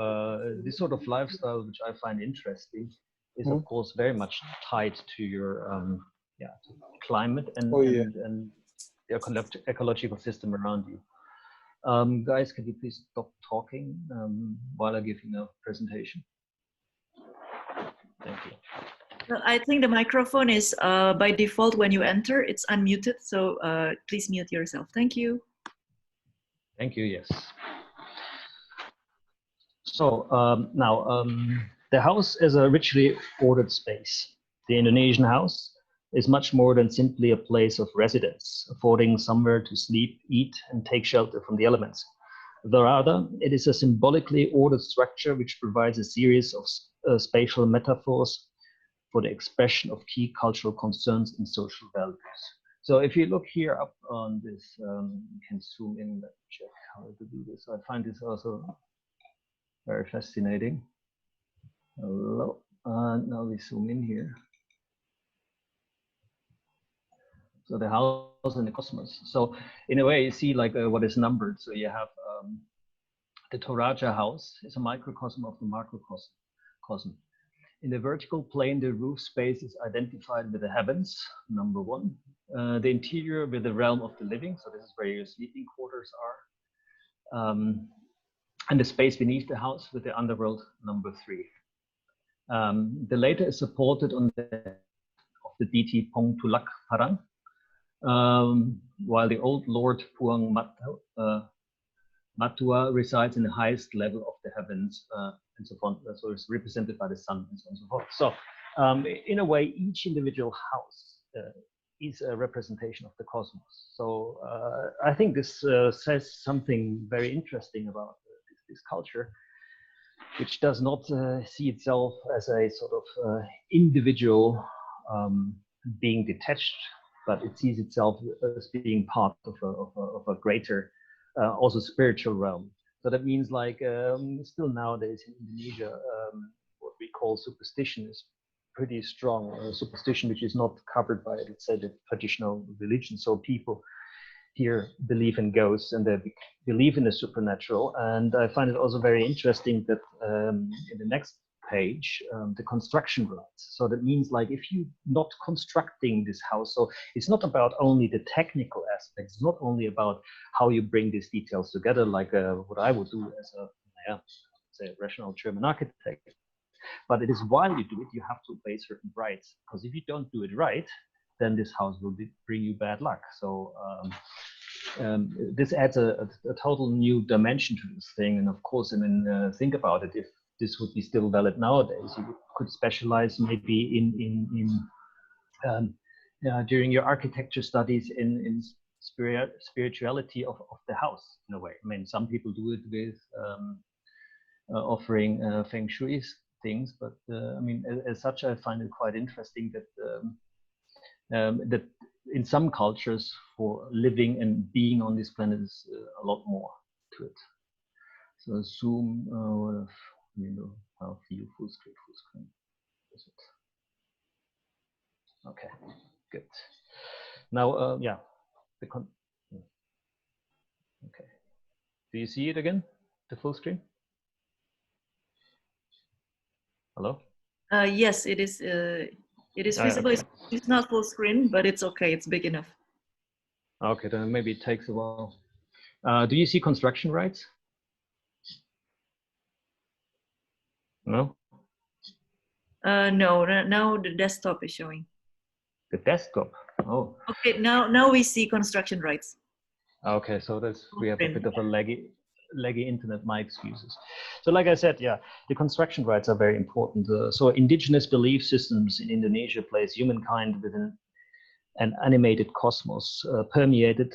this sort of lifestyle, which I find interesting, is of course very much tied to your to climate and, and the ecological system around you. Guys, can you please stop talking while I give you a presentation? Thank you. Well, I think the microphone is by default when you enter, it's unmuted. So please mute yourself. Thank you. Thank you, yes. So now the house is a richly ordered space. The Indonesian house is much more than simply a place of residence, affording somewhere to sleep, eat, and take shelter from the elements. Rather, it is a symbolically ordered structure which provides a series of spatial metaphors for the expression of key cultural concerns and social values. So if you look here up on this, you can zoom in and check how to do this. So I find this also very fascinating. Hello. Now we zoom in here. So the house and the cosmos. So in a way, you see like what is numbered. So you have the Toraja house is a microcosm of the macrocosm. In the vertical plane, the roof space is identified with the heavens, number one. The interior with the realm of the living, so this is where your sleeping quarters are. And the space beneath the house with the underworld, number three. The later is supported on the deity Pong Tulak Parang, while the old Lord Puang Matua resides in the highest level of the heavens, and so on. So it's represented by the sun and so on and so forth. So in a way, each individual house is a representation of the cosmos. So I think this says something very interesting about this culture, which does not see itself as a sort of individual being detached, but it sees itself as being part of a greater, also spiritual realm. So that means like still nowadays in Indonesia, what we call superstition is pretty strong. Superstition which is not covered by, let's say, the traditional religion. So people here believe in ghosts and they believe in the supernatural. And I find it also very interesting that in the next page, the construction rights. So that means like if you're not constructing this house, so it's not about only the technical aspects, it's not only about how you bring these details together, like what I would do as a, say, rational German architect. But it is while you do it, you have to obey certain rights. Because if you don't do it right, then this house will bring you bad luck. So this adds a total new dimension to this thing. And of course, I mean, think about it. If this would be still valid nowadays, you could specialize maybe during your architecture studies in spirituality of the house in a way. I mean, some people do it with offering feng shui things, but I mean, as such, I find it quite interesting that that in some cultures, for living and being on this planet is a lot more to it. So zoom, I'll view full screen. Is it? Okay, good. Now, yeah, okay. Do you see it again, the full screen? Hello? Yes, it is. It is visible. Okay. It's not full screen, but it's okay. It's big enough. Okay, then maybe it takes a while. Do you see construction rights? No? No, now the desktop is showing. The desktop? Oh. Okay, now we see construction rights. Okay, so we have a bit of a laggy internet, my excuses. So like I said, yeah, the construction rights are very important. So indigenous belief systems in Indonesia place humankind within an animated cosmos, permeated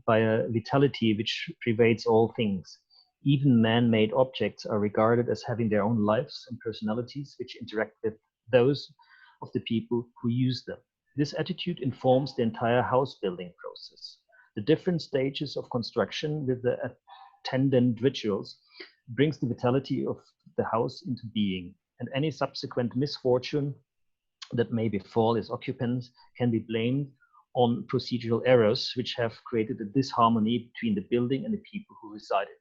by a vitality which pervades all things. Even man-made objects are regarded as having their own lives and personalities which interact with those of the people who use them. This attitude informs the entire house building process. The different stages of construction with the attendant rituals brings the vitality of the house into being, and any subsequent misfortune that may befall its occupants can be blamed on procedural errors which have created a disharmony between the building and the people who reside in it.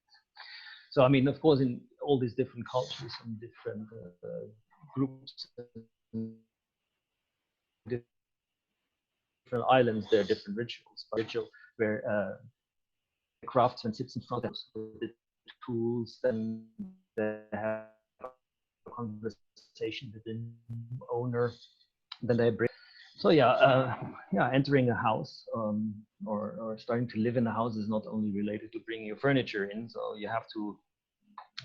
So, I mean, of course, in all these different cultures and different groups, different islands, there are different rituals. A ritual where the craftsman sits in front of the tools, and they have a conversation with the owner. Then they bring. So yeah, entering a house or starting to live in a house is not only related to bringing your furniture in. So you have to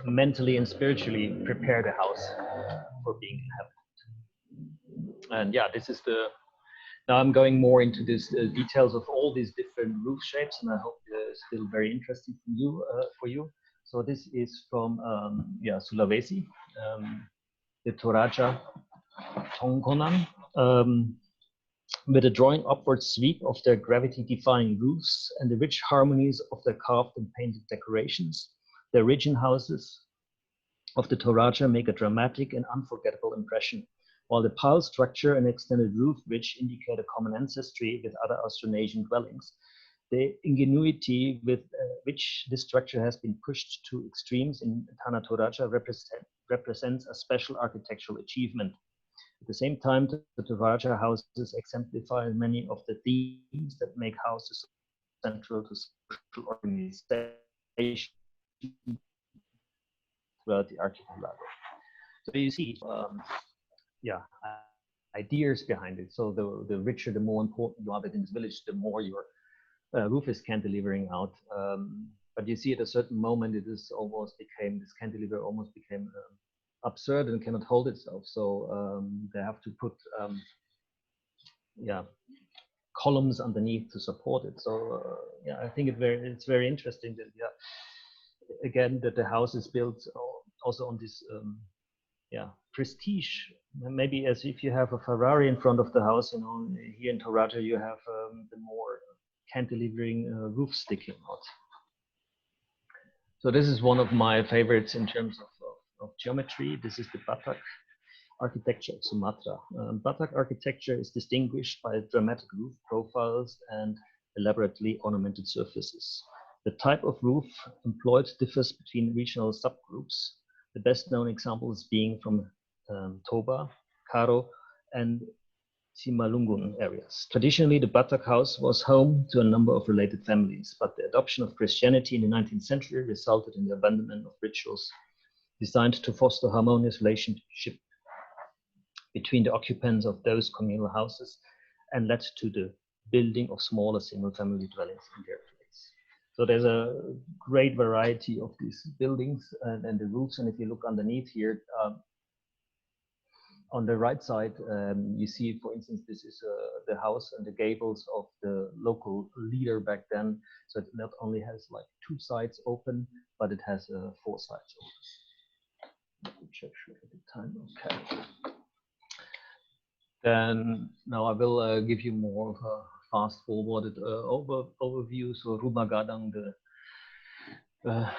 mentally and spiritually prepare the house for being inhabited. And yeah, this is the. Now I'm going more into this details of all these different roof shapes, and I hope it's still very interesting for you. So this is from Sulawesi, the Toraja Tongkonan, with a drawing upward sweep of their gravity-defying roofs and the rich harmonies of their carved and painted decorations. The origin houses of the Toraja make a dramatic and unforgettable impression, while the pile structure and extended roof ridge indicate a common ancestry with other Austronesian dwellings. The ingenuity with which this structure has been pushed to extremes in Tanah Toraja represents a special architectural achievement. At the same time, the Toraja houses exemplify many of the themes that make houses central to social organization throughout the archipelago. So you see, yeah, ideas behind it. So the richer, the more important you are within this village, the more your roof is cantilevering out. But you see, at a certain moment, it is almost became, this cantilever almost became absurd and cannot hold itself. So they have to put, yeah, columns underneath to support it. So yeah, I think it's very interesting that, yeah, again, that the house is built also on this, yeah, prestige. Maybe as if you have a Ferrari in front of the house, you know, here in Toraja you have the more cantilevering roof sticking out. So this is one of my favorites in terms of geometry. This is the Batak architecture of Sumatra. Batak architecture is distinguished by dramatic roof profiles and elaborately ornamented surfaces. The type of roof employed differs between regional subgroups. The best known examples being from Toba, Karo, and Simalungun areas. Traditionally, the Batak house was home to a number of related families, but the adoption of Christianity in the 19th century resulted in the abandonment of rituals designed to foster harmonious relationship between the occupants of those communal houses and led to the building of smaller single-family dwellings in their place. So there's a great variety of these buildings and the roofs, and if you look underneath here, on the right side, you see, for instance, this is the house and the gables of the local leader back then. So it not only has like 2 sides open, but it has 4 sides open. Let me check at the time. Okay. Then now I will give you more of a fast-forwarded overview. So Rumah Gadang, the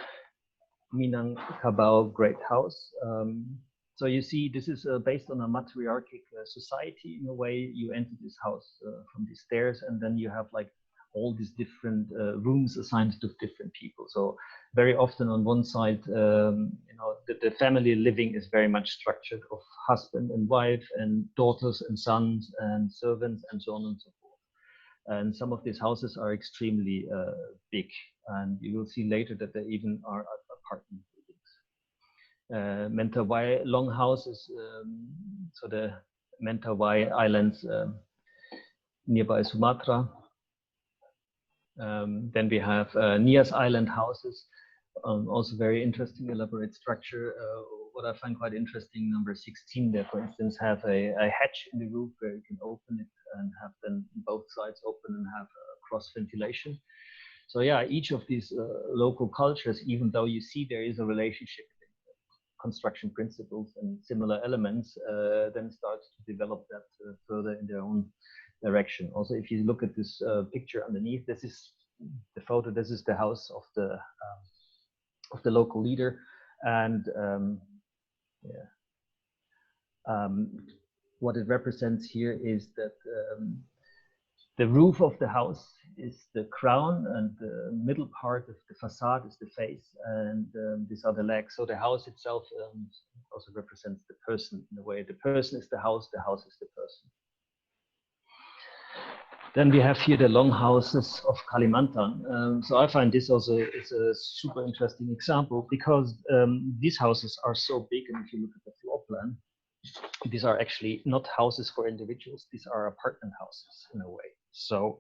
Minangkabau Great House. So you see, this is based on a matriarchic society. In a way, you enter this house from the stairs, and then you have like all these different rooms assigned to different people. So very often on one side, you know, the family living is very much structured of husband and wife and daughters and sons and servants and so on and so forth. And some of these houses are extremely big, and you will see later that there even are apartment buildings. Mentawai longhouses, so the Mentawai Islands nearby Sumatra. Then we have Nias Island houses, also very interesting elaborate structure. What I find quite interesting, number 16 there, for instance, have a hatch in the roof where you can open it and have then both sides open and have cross ventilation. So yeah, each of these local cultures, even though you see there is a relationship construction principles and similar elements, then start to develop that further in their own direction. Also, if you look at this picture underneath, this is the photo. This is the house of the local leader, and what it represents here is that the roof of the house is the crown, and the middle part of the facade is the face, and these are the legs. So the house itself also represents the person in a way. The person is the house is the person. Then we have here the longhouses of Kalimantan. So I find this also is a super interesting example because these houses are so big, and if you look at the floor plan, these are actually not houses for individuals. These are apartment houses in a way. So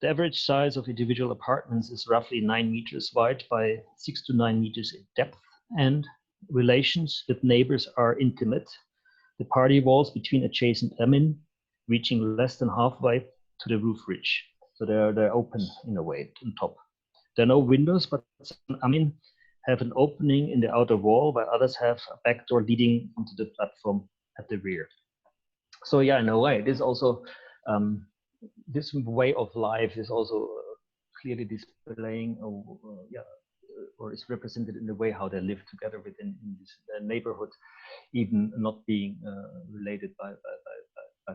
the average size of individual apartments is roughly 9 meters wide by 6 to 9 meters in depth, and relations with neighbors are intimate. The party walls between adjacent amin reaching less than halfway to the roof ridge. So they're open in a way on top. There are no windows, but some amin have an opening in the outer wall, while others have a back door leading onto the platform at the rear. So yeah, in a way, this also this way of life is also clearly displaying, or is represented in the way how they live together within this neighborhood, even not being related by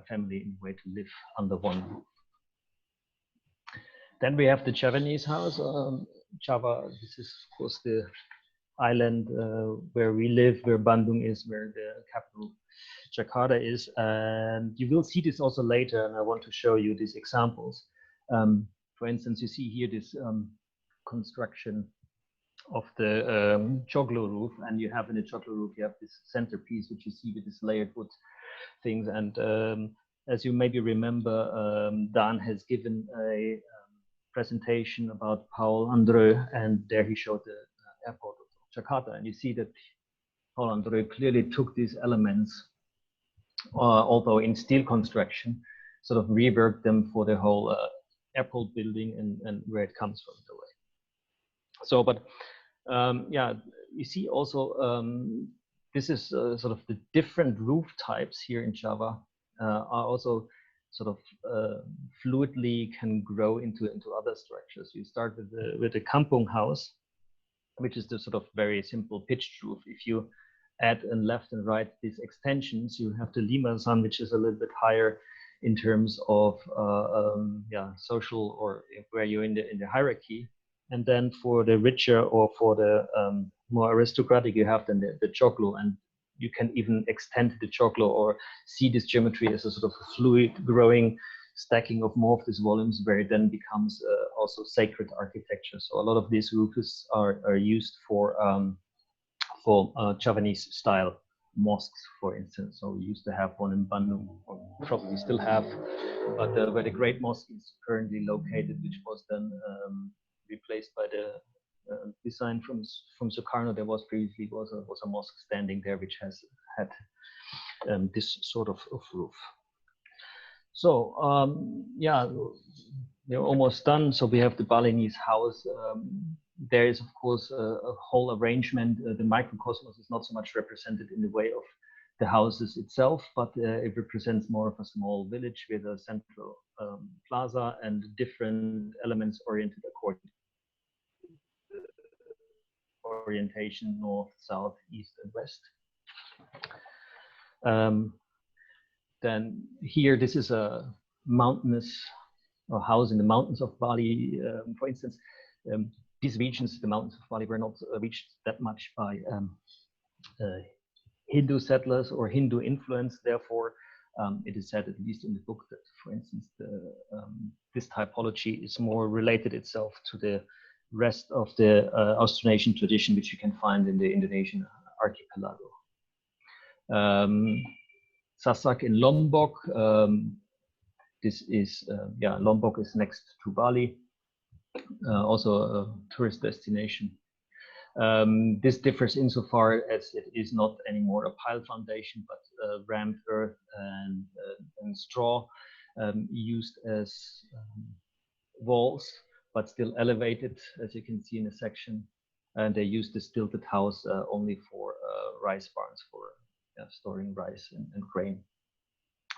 family in a way to live under one roof. Then we have the Javanese house. Java, this is of course the island where we live, where Bandung is, where the capital Jakarta is. And you will see this also later, and I want to show you these examples. For instance, you see here this construction of the Joglo roof, and you have in the Joglo roof, you have this centerpiece, which you see with this layered wood things. And as you maybe remember, Dan has given a presentation about Paul Andreu, and there he showed the airport of Jakarta, and you see that Paul Andreu clearly took these elements, although in steel construction, sort of reworked them for the whole airport building and where it comes from the way. So, but yeah, you see also this is sort of the different roof types here in Java are also sort of fluidly can grow into other structures. You start with the kampung house, which is the sort of very simple pitched roof. If you add and left and right these extensions, you have the limasan, which is a little bit higher in terms of yeah, social, or where you're in the hierarchy. And then for the richer or for the more aristocratic, you have then the joglo, and you can even extend the joglo or see this geometry as a sort of a fluid growing stacking of more of these volumes, where it then becomes also sacred architecture. So a lot of these roofs are used for Javanese style mosques, for instance. So we used to have one in Bandung, or probably still have, but where the Great Mosque is currently located, which was then replaced by the design from Sukarno. There was previously was a mosque standing there, which has had this sort of roof. So yeah, we're almost done. So we have the Balinese house. There is, of course, a whole arrangement. The microcosmos is not so much represented in the way of the houses itself, but it represents more of a small village with a central plaza and different elements oriented according to orientation: north, south, east, and west. Then here, this is a mountainous house in the mountains of Bali. For instance, these regions, the mountains of Bali, were not reached that much by Hindu settlers or Hindu influence. Therefore, it is said, at least in the book, that, for instance, this typology is more related itself to the rest of the Austronesian tradition, which you can find in the Indonesian archipelago. Sasak in Lombok. This is, yeah, Lombok is next to Bali, also a tourist destination. This differs insofar as it is not anymore a pile foundation, but rammed earth and straw used as walls, but still elevated, as you can see in a section. And they use the stilted house only for rice barns, for storing rice and grain.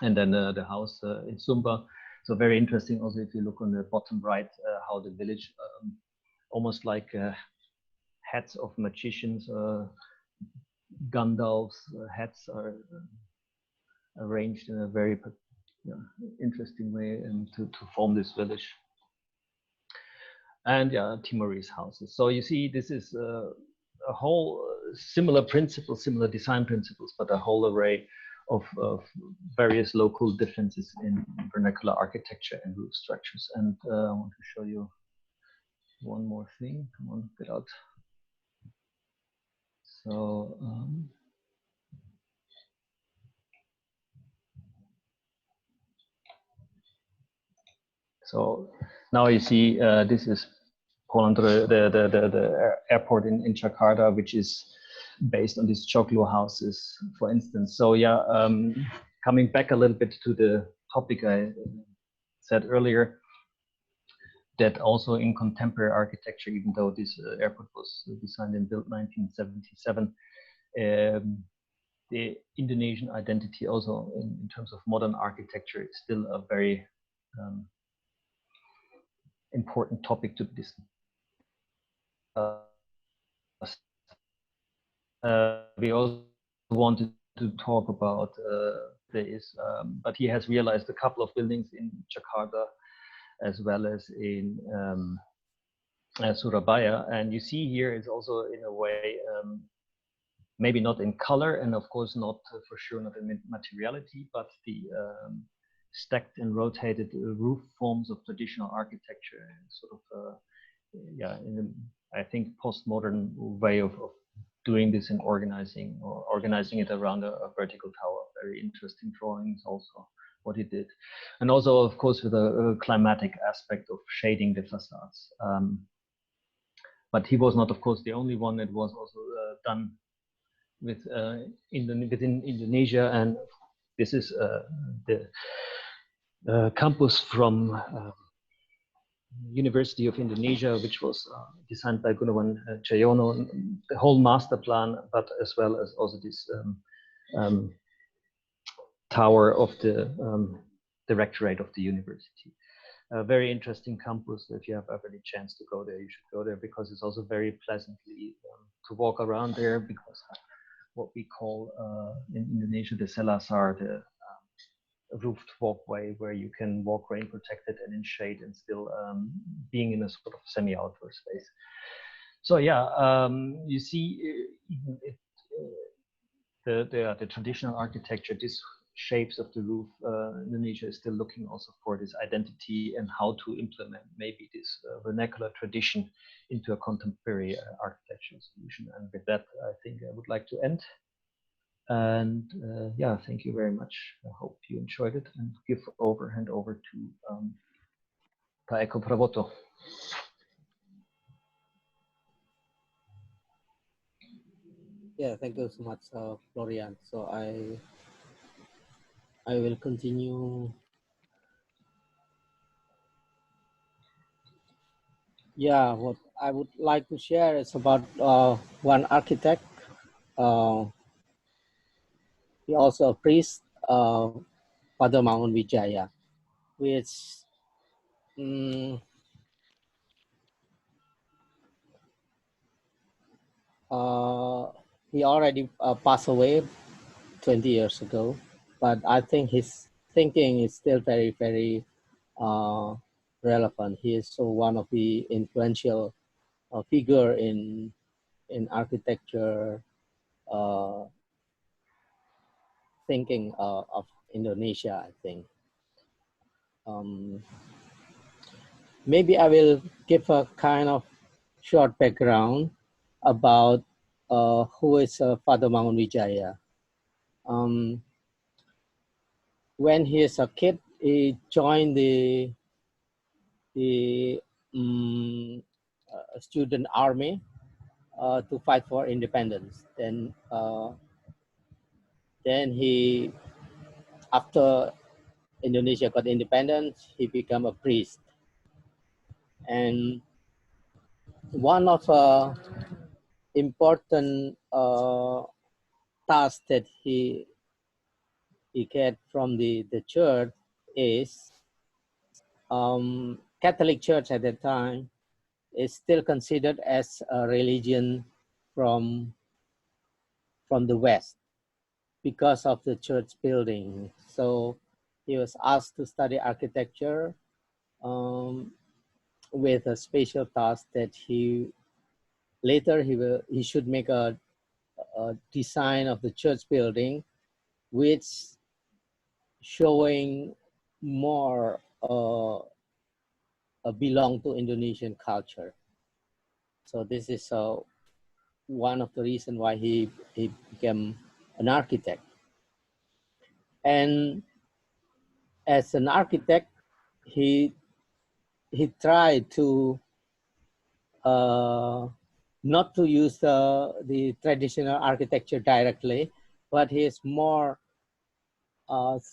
And then the house in Sumba. So very interesting also, if you look on the bottom right, how the village, almost like hats of magicians, Gandalf's hats are arranged in a very interesting way and to form this village. And yeah, Timorese houses. So you see, this is a whole similar principles, similar design principles, but a whole array of various local differences in vernacular architecture and roof structures. And I want to show you one more thing. Come on, get out. So so now you see this is Polandre, the airport in Jakarta, which is based on these Joglo houses, for instance. So yeah, coming back a little bit to the topic I said earlier, that also in contemporary architecture, even though this airport was designed and built 1977, the Indonesian identity also in terms of modern architecture is still a very important topic to this. We also wanted to talk about this, but he has realized a couple of buildings in Jakarta, as well as in Surabaya. And you see here is also in a way, maybe not in color, and of course not for sure not in materiality, but the stacked and rotated roof forms of traditional architecture, sort of, yeah, in a, I think, postmodern way of doing this and organizing it around a vertical tower. Very interesting drawings also, what he did. And also, of course, with a climatic aspect of shading the facades. But he was not, of course, the only one. It was also done with within Indonesia, and this is the campus from University of Indonesia, which was designed by Gunawan Jayono, the whole master plan, but as well as also this tower of the directorate of the university. A very interesting campus. If you have ever the chance to go there, you should go there, because it's also very pleasantly to walk around there, because what we call in Indonesia the Selasar, the roofed walkway where you can walk rain protected and in shade and still being in a sort of semi-outdoor space. So yeah, you see the traditional architecture, this shapes of the roof, Indonesia is still looking also for this identity and how to implement maybe this vernacular tradition into a contemporary architectural solution. And with that, I think I would like to end. And yeah, thank you very much. I hope you enjoyed it, and hand over to Pak Eko Praboto. Yeah, thank you so much, Florian. So I will continue. Yeah, what I would like to share is about one architect. He also a priest, Father Mangun Wijaya, which he already passed away 20 years ago, but I think his thinking is still very, very relevant. He is so one of the influential figure in architecture thinking of Indonesia, I think. Maybe I will give a kind of short background about who is Father Mangun Wijaya. When he is a kid, he joined the student army to fight for independence. Then he, after Indonesia got independence, he became a priest. And one of important tasks that he get from the church is Catholic Church at that time is still considered as a religion from the West because of the church building. So he was asked to study architecture with a special task that he should make a design of the church building which showing more belong to Indonesian culture. So this is one of the reasons why he became an architect. And as an architect, he tried to not to use the traditional architecture directly, but he is more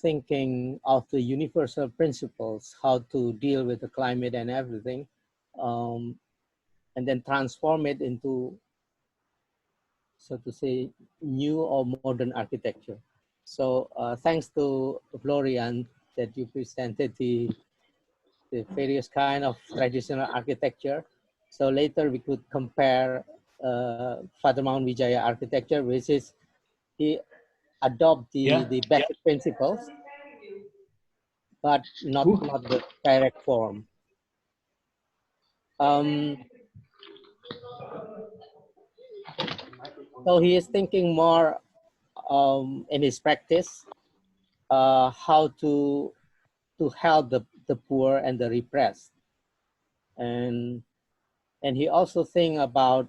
thinking of the universal principles, how to deal with the climate and everything, and then transform it into, so to say, new or modern architecture. So thanks to Florian that you presented the various kind of traditional architecture. So later we could compare Father Mangun Wijaya architecture, which is he adopt the basic principles, but not the direct form. So he is thinking more in his practice how to help the poor and the repressed, and he also think about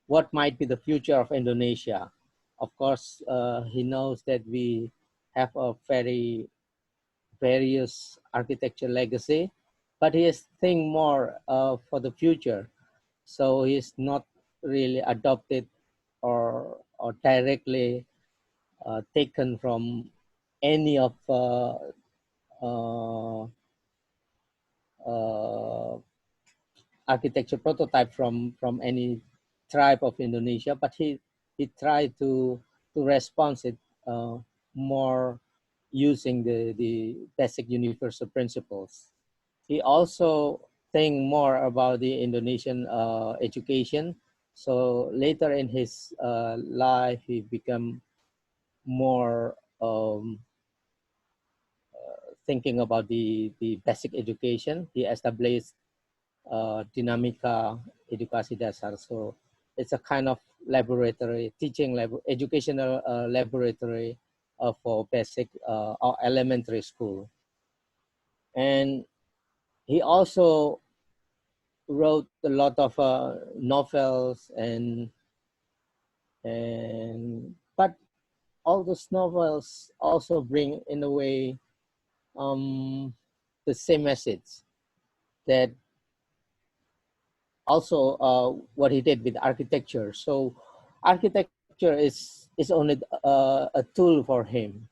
what might be the future of Indonesia. Of course, he knows that we have a very various architecture legacy, but he is think more for the future. So he's not really adopted or directly taken from any of uh, uh, architecture prototype from any tribe of Indonesia, but he tried to respond it more using the basic universal principles. He also think more about the Indonesian education. So later in his life, he become more thinking about the basic education. He established Dinamika Edukasi Dasar. So it's a kind of laboratory, teaching lab, educational laboratory for basic or elementary school. And he also wrote a lot of novels but all those novels also bring in a way the same message, that also what he did with architecture. So architecture is only a tool for him,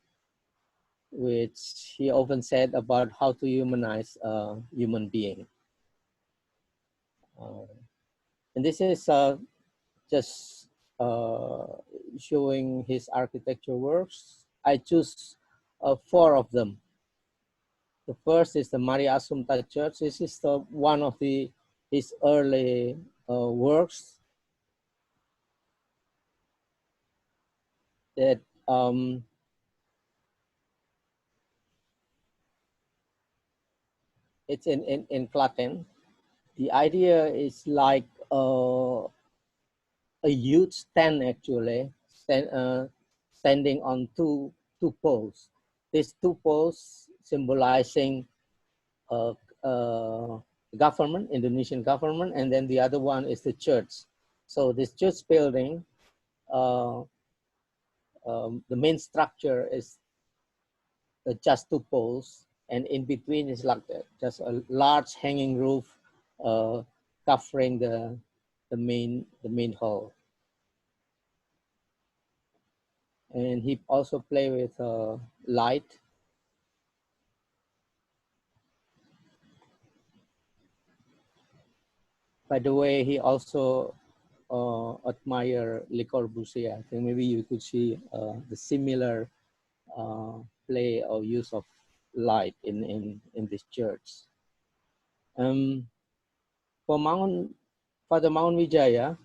which he often said about how to humanize a human being. And this is just showing his architecture works. I choose 4 of them. The first is the Maria Assumpta Church. This is one of his early works that it's in Klaten. The idea is like a huge tent actually, standing on two poles. These 2 poles symbolizing government, Indonesian government, and then the other one is the church. So this church building, the main structure is just 2 poles, and in between is like just a large hanging roof covering the main hall. And he also play with light. By the way, he also admire Le Corbusier. I think maybe you could see the similar play or use of light in this church. For Father Mangun Wijaya,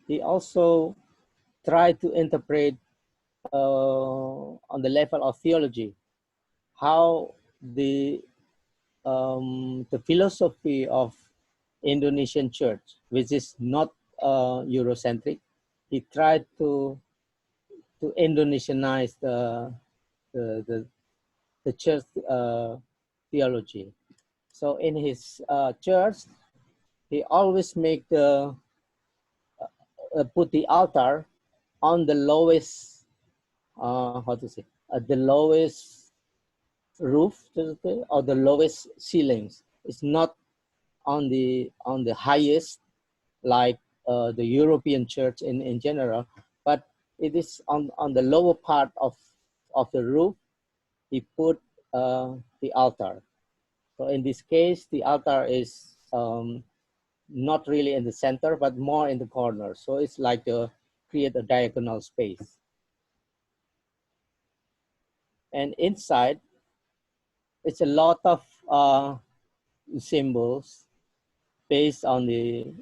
he also tried to interpret on the level of theology how the philosophy of Indonesian church, which is not Eurocentric, he tried to Indonesianize the church theology. So in his church, he always make put the altar on the lowest, the lowest roof or the lowest ceilings. It's not on the highest like the European church in general, but it is on the lower part of the roof. He put the altar. So in this case, the altar is not really in the center, but more in the corner. So it's like create a diagonal space. And inside, it's a lot of symbols based on the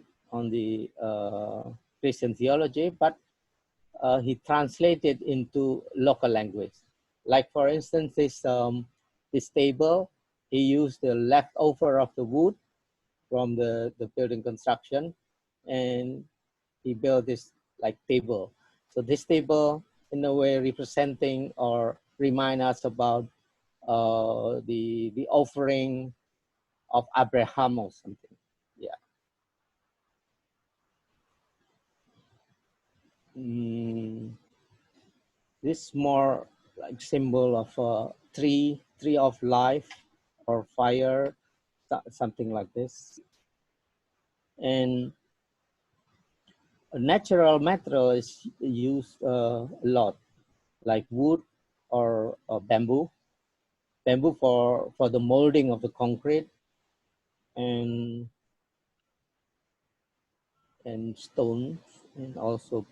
Christian theology, but he translated into local language. Like for instance, this table, he used the leftover of the wood from the building construction, and he built this like table. So this table, in a way, representing or remind us about the offering of Abraham or something. Yeah. This more like symbol of a tree of life or fire, something like this. And a natural material is used a lot, like wood or bamboo. Bamboo for the molding of the concrete, and stones, and also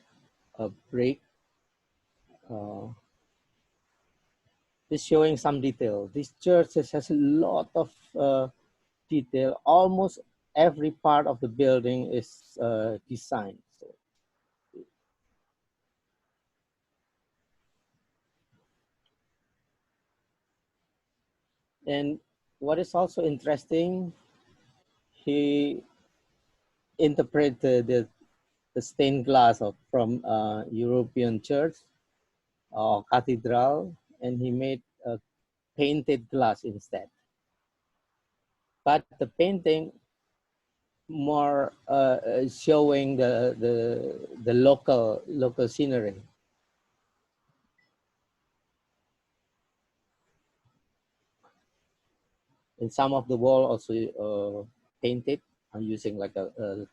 a brick. This showing some detail. This church has a lot of detail. Almost every part of the building is designed. So, and what is also interesting, he interpreted the stained glass from European church or cathedral, and he made a painted glass instead. But the painting more showing the local scenery. And some of the wall also painted using like a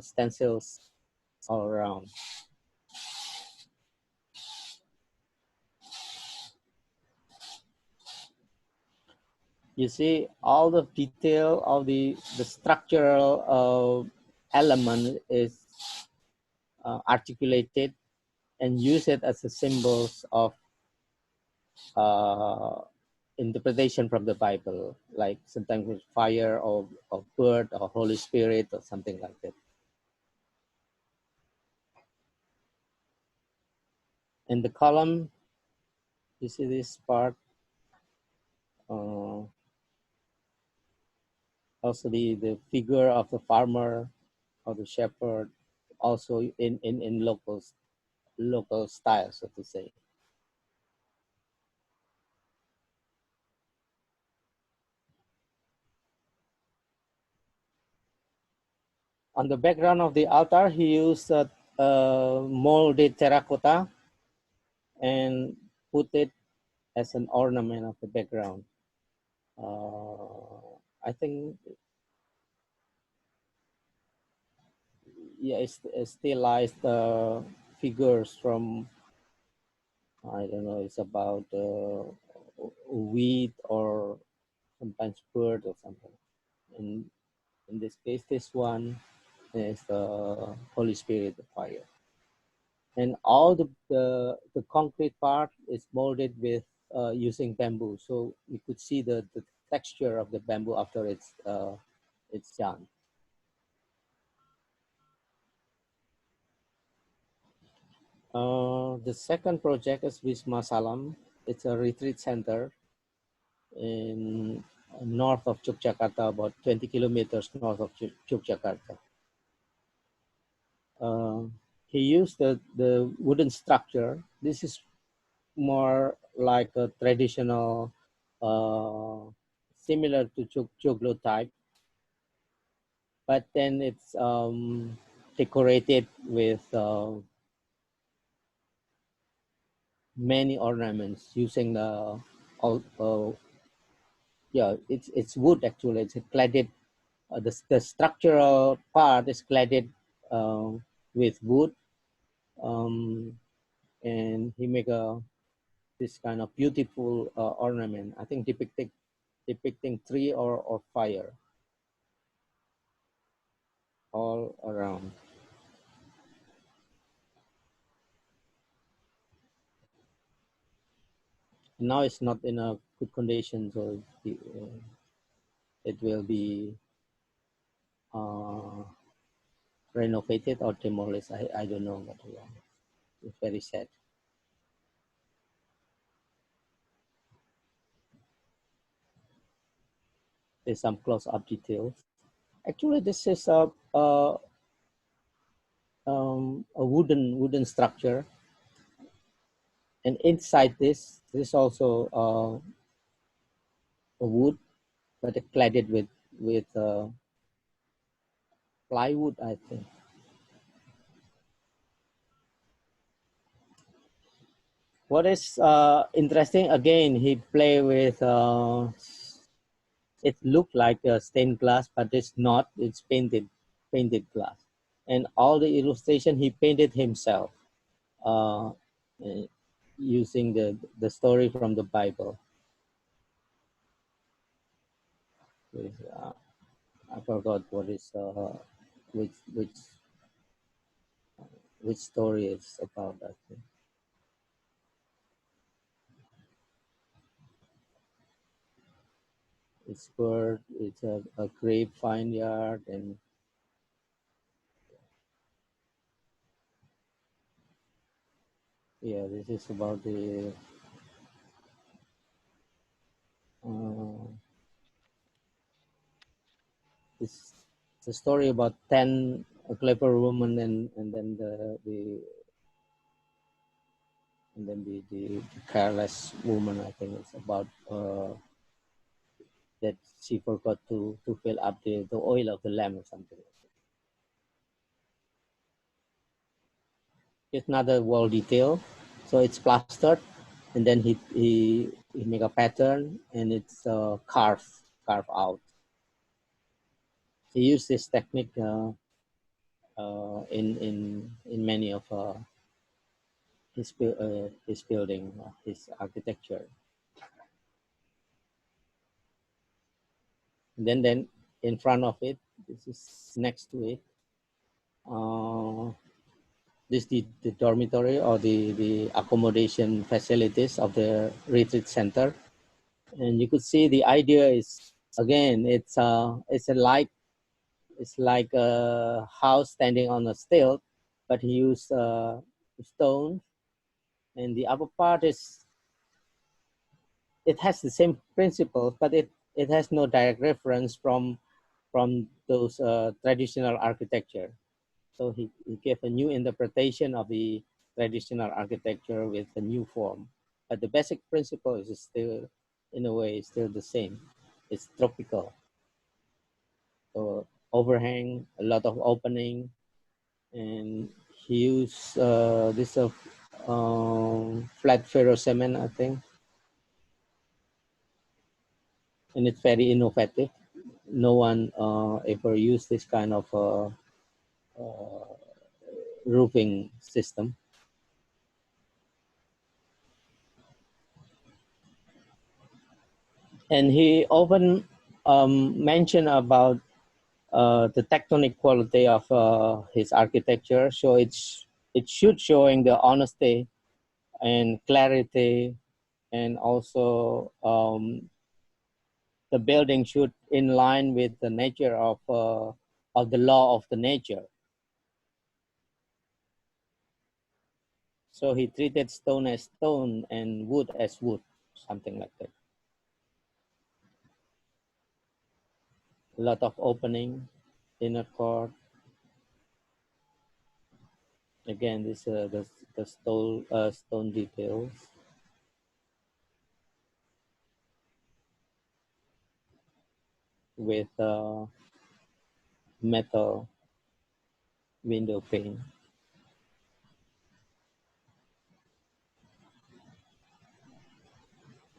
stencils all around. You see all the detail of the structural element is articulated and use it as a symbols of interpretation from the Bible, like sometimes with fire or bird or Holy Spirit or something like that. And the column, you see this part, also the figure of the farmer or the shepherd, also in local style, so to say. On the background of the altar, he used molded terracotta and put it as an ornament of the background. I think, yeah, it stylized figures from, I don't know, it's about wheat or sometimes bird or something. And in this case, this one is the Holy Spirit, the fire. And all the concrete part is molded with using bamboo. So you could see the texture of the bamboo after it's done. The second project is Wisma Salam. It's a retreat center in north of Yogyakarta, about 20 kilometers north of Yogyakarta. He used the wooden structure. This is more like a traditional, similar to Joglo type, but then it's decorated with many ornaments using the yeah, it's wood actually. It's cladded. The structural part is cladded with wood, and he make this kind of beautiful ornament. I think depicting tree or fire all around. Now it's not in a good condition, so it will be renovated or demolished. I don't know, but yeah, it's very sad. There's some close-up details. Actually, this is a wooden structure, and inside this is also a wood, but it cladded with plywood, I think. What is interesting, again, he play with, it looked like a stained glass, but it's not, it's painted glass. And all the illustration he painted himself, using the story from the Bible. I forgot what is, which story is about, I think. It's bird, it's a grape vineyard, and yeah, this is about the it's a story about 10 clever women and then the careless woman. I think it's about that she forgot to fill up the oil of the lamp or something. It's another wall detail, so it's plastered, and then he make a pattern, and it's carved out. He used this technique in many of his building, his architecture. And then in front of it, this is next to it. This is the dormitory or the accommodation facilities of the retreat center, and you could see the idea is, again, it's like a house standing on a stilt, but he used stone, and the upper part is, it has the same principles, but it has no direct reference from those traditional architecture. So he gave a new interpretation of the traditional architecture with a new form. But the basic principle is still, in a way, still the same. It's tropical. So overhang, a lot of opening, and he used this flat ferro cement, I think. And it's very innovative. No one ever used this kind of roofing system. And he often mentioned about the tectonic quality of his architecture. So it should showing the honesty and clarity, and also the building should in line with the nature of the law of the nature. So he treated stone as stone and wood as wood, something like that. A lot of opening, inner court. Again, this the stone details. With metal window pane.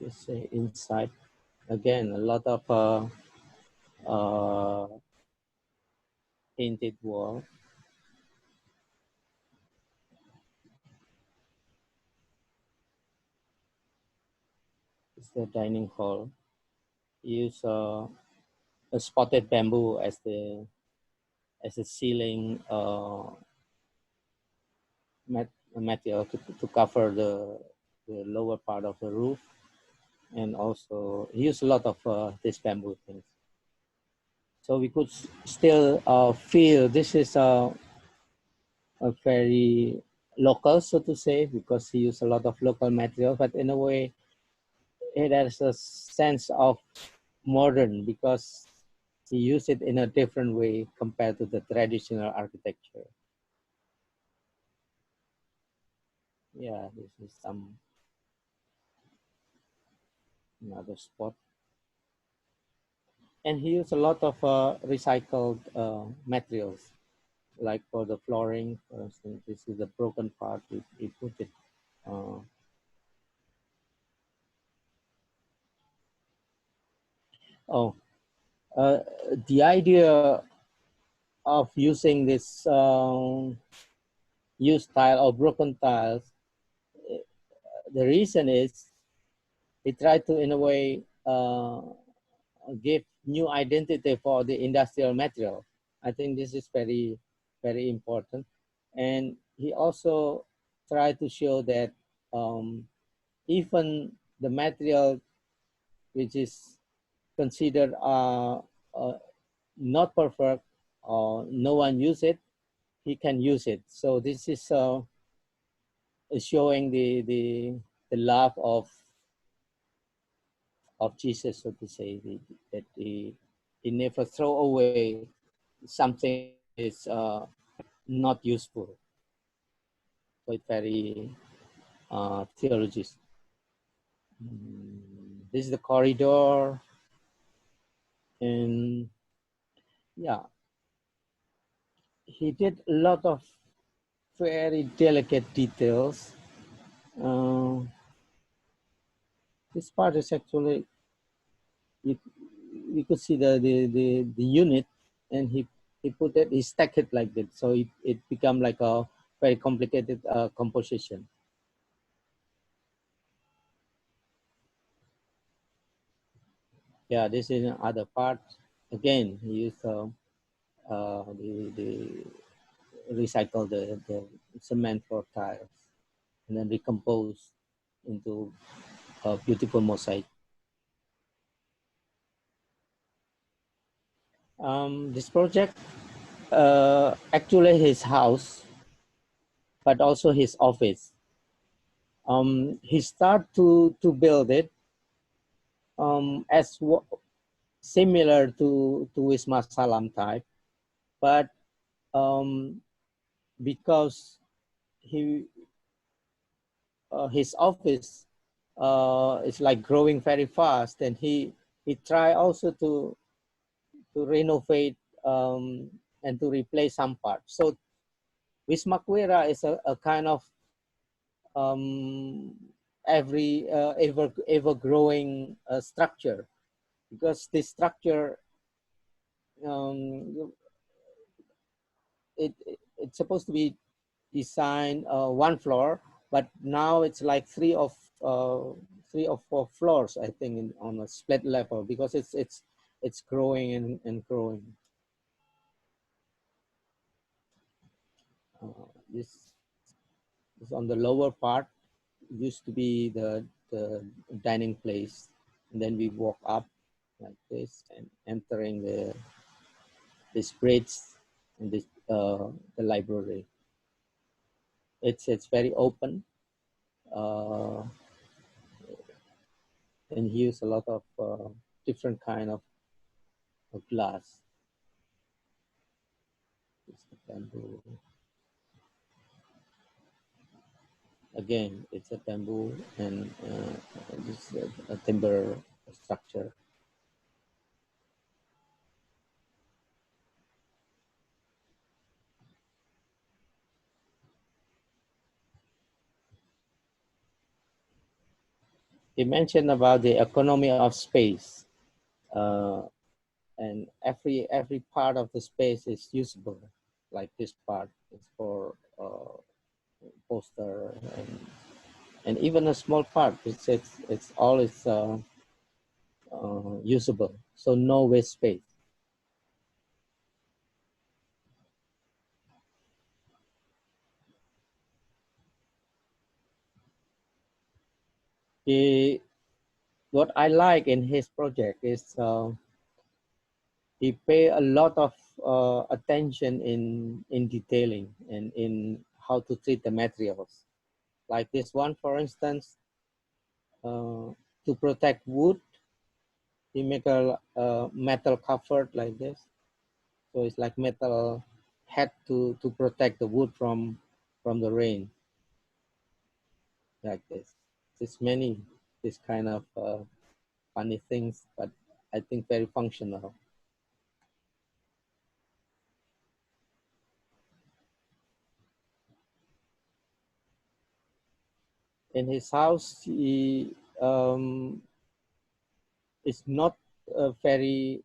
Just say inside, again, a lot of painted wall. It's the dining hall. Use a spotted bamboo as the ceiling material to cover the lower part of the roof, and also use a lot of this bamboo things. So we could still feel this is a very local, so to say, because he used a lot of local material, but in a way it has a sense of modern because he used it in a different way compared to the traditional architecture. Yeah, this is some another spot. And he used a lot of recycled materials, like for the flooring, for instance. This is the broken part. He put it. Uh, oh, uh, the idea of using this used tile or broken tiles, the reason is he tried to, in a way, give new identity for the industrial material. I think this is very, very important. And he also tried to show that even the material which is considered not perfect or no one use it, he can use it. So this is showing the love of Jesus, so to say, that he never throw away something which is not useful. So it's very theologist. This is the corridor, and yeah, he did a lot of very delicate details. This part is actually, you could see the unit, and he put it, he stacked it like that, so it become like a very complicated composition. Yeah, this is another part. Again, he used the recycle the cement for tiles and then recompose into a beautiful mosaic. This project, actually his house, but also his office. He started to build it as similar to Wisma Salam type, but because his office is like growing very fast, and he tried also to renovate and to replace some parts. So Wisma Kuira is a kind of ever growing structure, because this structure it's supposed to be designed one floor, but now it's like three or four floors, I think, on a split level, because it's growing and growing. This is on the lower part. It used to be the dining place, and then we walk up like this and entering this bridge and this the library. It's very open, and he used a lot of different kind of glass. Bamboo. Again, it's a bamboo and this is a timber structure. He mentioned about the economy of space, and every part of the space is usable. Like this part is for poster, and even a small part, it's all usable. So no waste space. What I like in his project is he pay a lot of attention in detailing and in how to treat the materials. Like this one, for instance, to protect wood, he make a metal cover like this. So it's like metal hat to protect the wood from the rain. like this. There's many this kind of funny things, but I think very functional. In his house, he is not very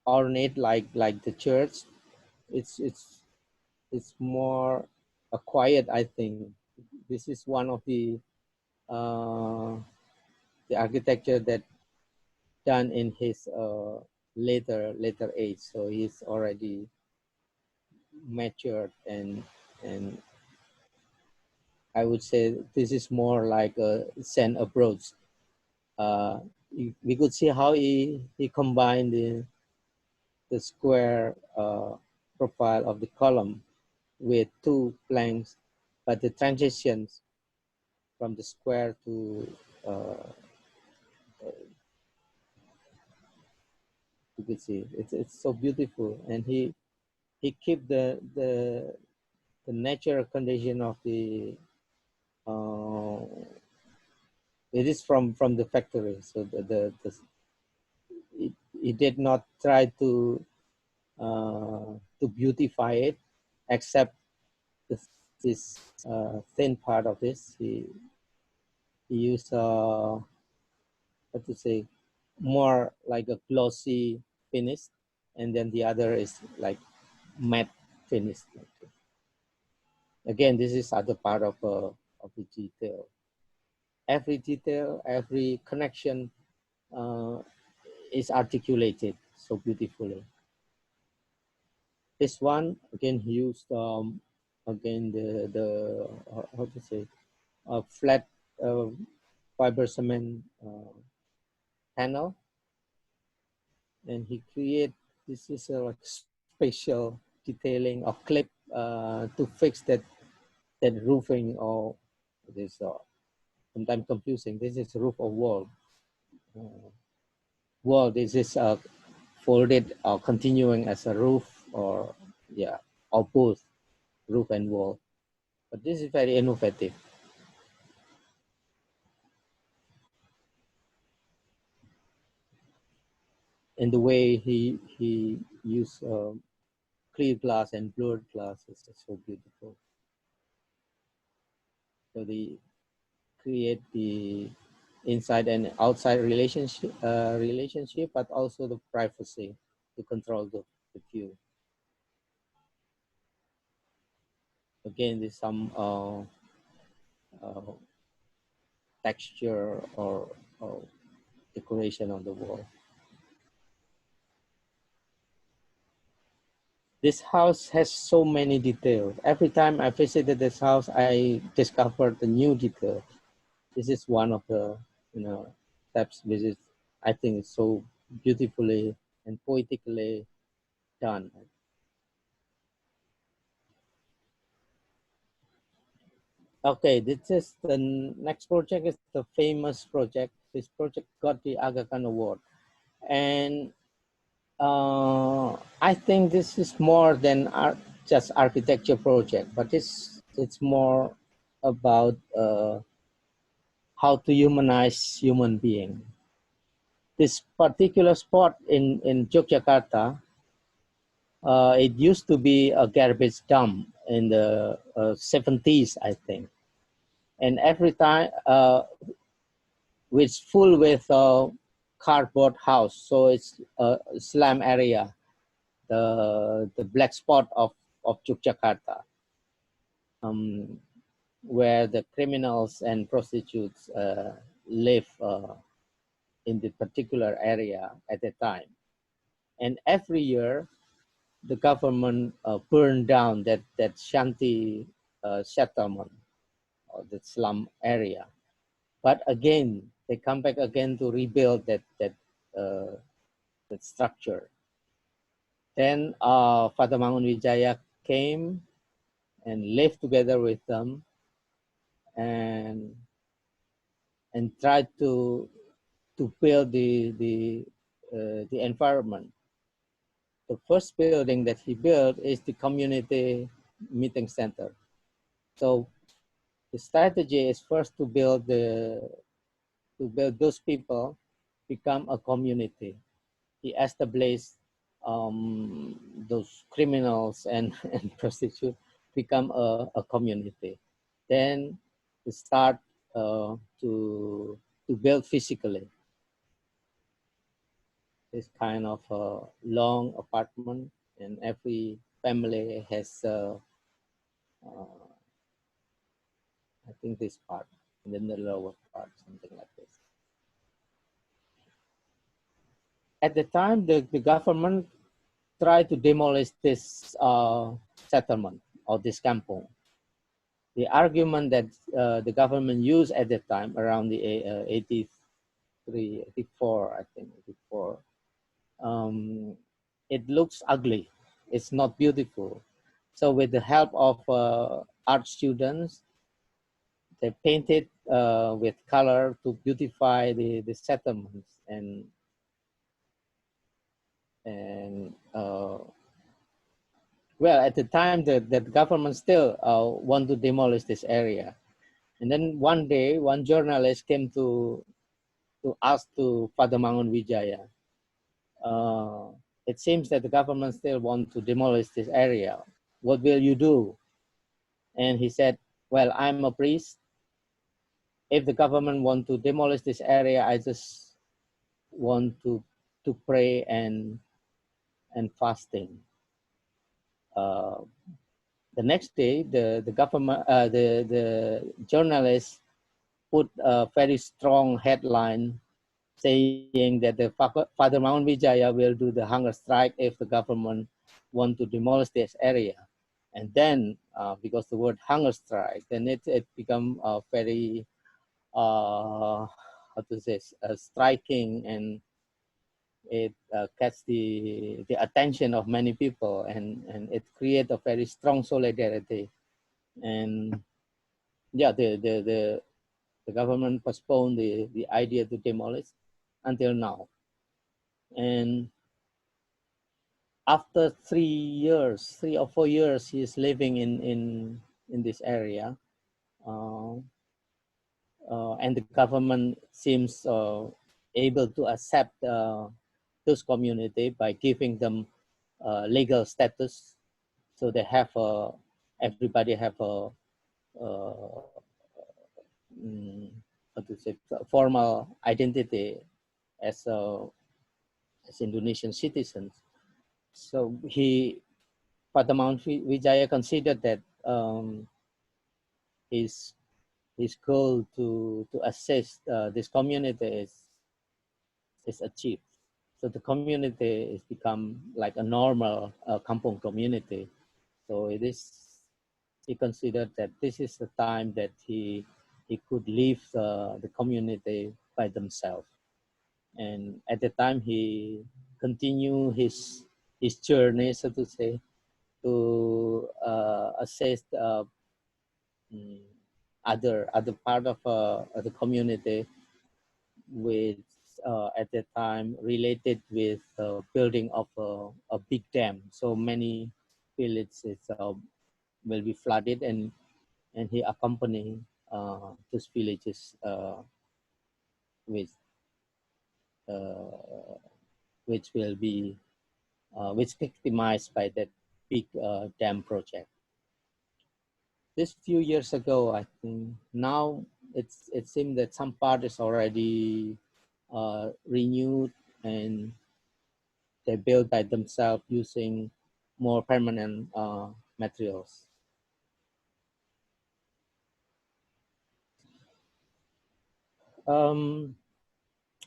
ornate like the church. It's more quiet, I think. This is one of the architecture that done in his later age. So he's already matured, and I would say this is more like a Zen approach. We could see how he combined the square profile of the column with two planks, but the transitions from the square to you could see it's so beautiful, and he keep the natural condition of the it is from the factory, so he did not try to beautify it, except this thin part of this. He used what to say, more like a glossy finish, and then the other is like matte finish. Again, this is other part of the detail. Every detail, every connection is articulated so beautifully. This one again used again the how to say flat fiber cement panel, and he create this is a like special detailing of clip to fix that roofing, or this sometimes confusing. This is roof or wall. Wall. This is folded or continuing as a roof, or yeah, or both roof and wall. But this is very innovative. And the way he used clear glass and blurred glass is so beautiful. So they create the inside and outside relationship, but also the privacy to control the view. Again, there's some texture or decoration on the wall. This house has so many details. Every time I visited this house, I discovered a new detail. This is one of the steps visits. I think it's so beautifully and poetically done. Okay, this is the next project. Is the famous project. This project got the Aga Khan Award, and I think this is more than just architecture project, but it's more about how to humanize human being. This particular spot in Yogyakarta, it used to be a garbage dump in the 70s, I think. And every time, it's full with cardboard house. So it's a slum area, the black spot of Yogyakarta, where the criminals and prostitutes live in the particular area at the time. And every year, the government burned down that shanty settlement, or the slum area. But again, they come back again to rebuild that structure. Then Father Mangunwijaya came and lived together with them, and tried to build the environment. The first building that he built is the community meeting center. So the strategy is first to build those people become a community. He established those criminals and, and prostitutes become a community. Then we start to build physically. This kind of long apartment, and every family has I think this part, and then the lower part, something like this. At the time, the government tried to demolish this settlement or this kampung. The argument that the government used at the time, around the 83, 84, I think, 84, it looks ugly. It's not beautiful. So with the help of art students, they painted with color to beautify the settlements, and well, at the time, the government still want to demolish this area. And then one day, one journalist came to ask to Father Mangun Wijaya. It seems that the government still want to demolish this area. What will you do? And he said, well, I'm a priest. If the government want to demolish this area, I just want to pray and fasting. The next day, the government, the journalist put a very strong headline saying that the Father Mangun Wijaya will do the hunger strike if the government want to demolish this area. And then, because the word hunger strike, then it become very, how to say, striking, and it catch the attention of many people, and it create a very strong solidarity. And yeah, the government postponed the idea to demolish until now. And after 3 or 4 years, he is living in this area, and the government seems able to accept those community by giving them legal status. So they have everybody have a how to say, formal identity as Indonesian citizens. So Father Mangun Wijaya considered that his goal to assist this community is achieved. So the community has become like a normal kampung community. So he considered that this is the time that he could leave the community by themselves. And at the time, he continued his journey, so to say, to assist other part of the community, with at that time related with building of a big dam. So many villages will be flooded, and he accompanied those villages with which will be victimized by that big dam project. This few years ago, I think now it seems that some part is already renewed, and they build by themselves using more permanent materials.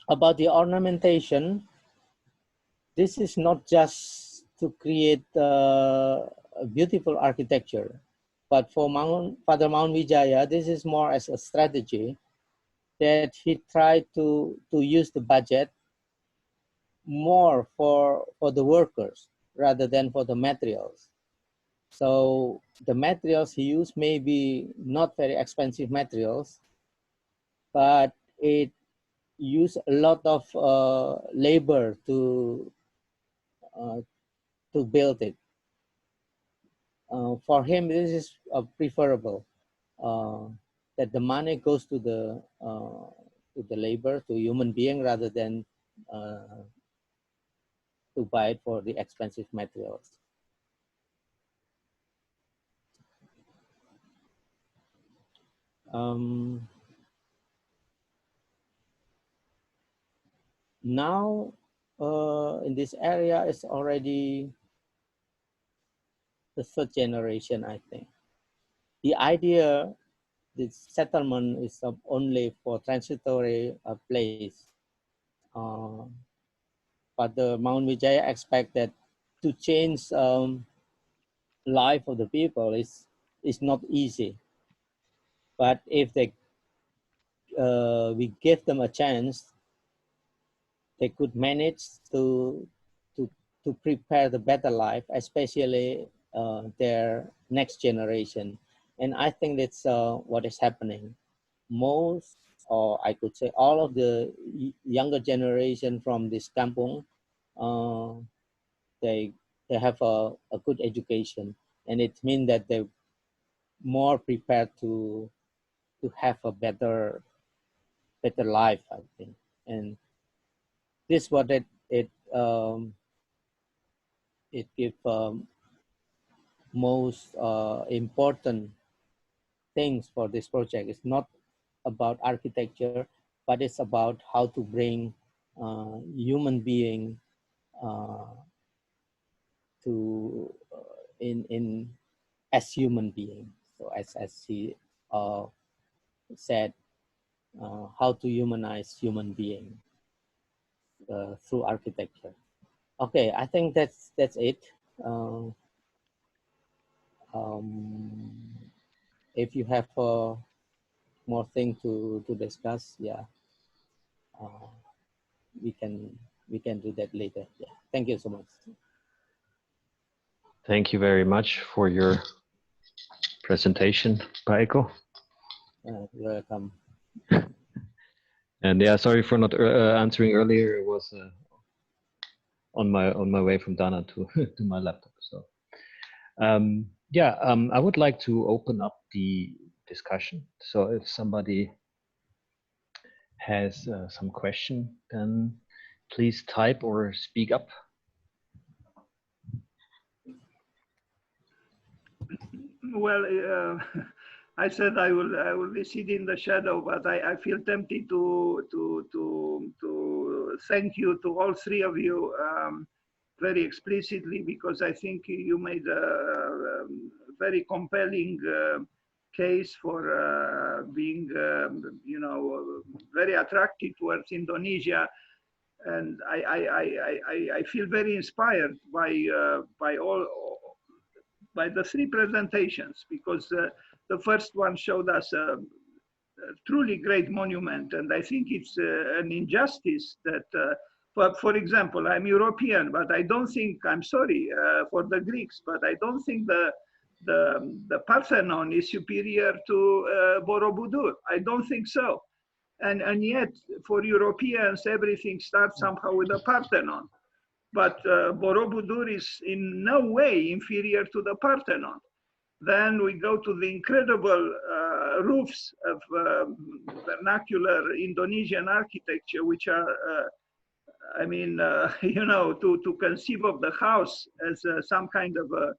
About the ornamentation, this is not just to create a beautiful architecture, but for Father Mangun Wijaya, this is more as a strategy that he tried to use the budget more for the workers rather than for the materials. So the materials he used may be not very expensive materials, but it used a lot of labor to build it. For him, this is preferable. that the money goes to the labor, to human being, rather than to buy it for the expensive materials. Now, in this area, it's already the third generation, I think. The idea, this settlement is only for transitory place. But the Mount Vijaya expect that to change life of the people is not easy. But if they we give them a chance, they could manage to prepare the better life, especially their next generation. And I think that's what is happening. Most, or I could say all of the younger generation from this kampung, they have a good education, and it means that they're more prepared to have a better life, I think. And this is what it gives most important things for this project. It's not about architecture, but it's about how to bring human being to in as human being. So as he said, how to humanize human being through architecture. Okay, I think that's it. If you have more thing to discuss, yeah, we can do that later. Yeah, thank you so much. Thank you very much for your presentation, Paiko. You're welcome. And yeah, sorry for not answering earlier. It was on my way from Dana to to my laptop. So yeah, I would like to open up the discussion. So if somebody has some question, then please type or speak up. Well, I said I will be sitting in the shadow, but I feel tempted to thank you to all three of you very explicitly, because I think you made a very compelling case for being, you know, very attractive towards Indonesia. And I feel very inspired by the three presentations, because the first one showed us a truly great monument, and I think it's an injustice that, for example, I'm European, but I don't think, I'm sorry for the Greeks, but I don't think the Parthenon is superior to Borobudur. I don't think so. And yet, for Europeans, everything starts somehow with the Parthenon. But Borobudur is in no way inferior to the Parthenon. Then we go to the incredible roofs of vernacular Indonesian architecture, which are, I mean, you know, to conceive of the house as some kind of a,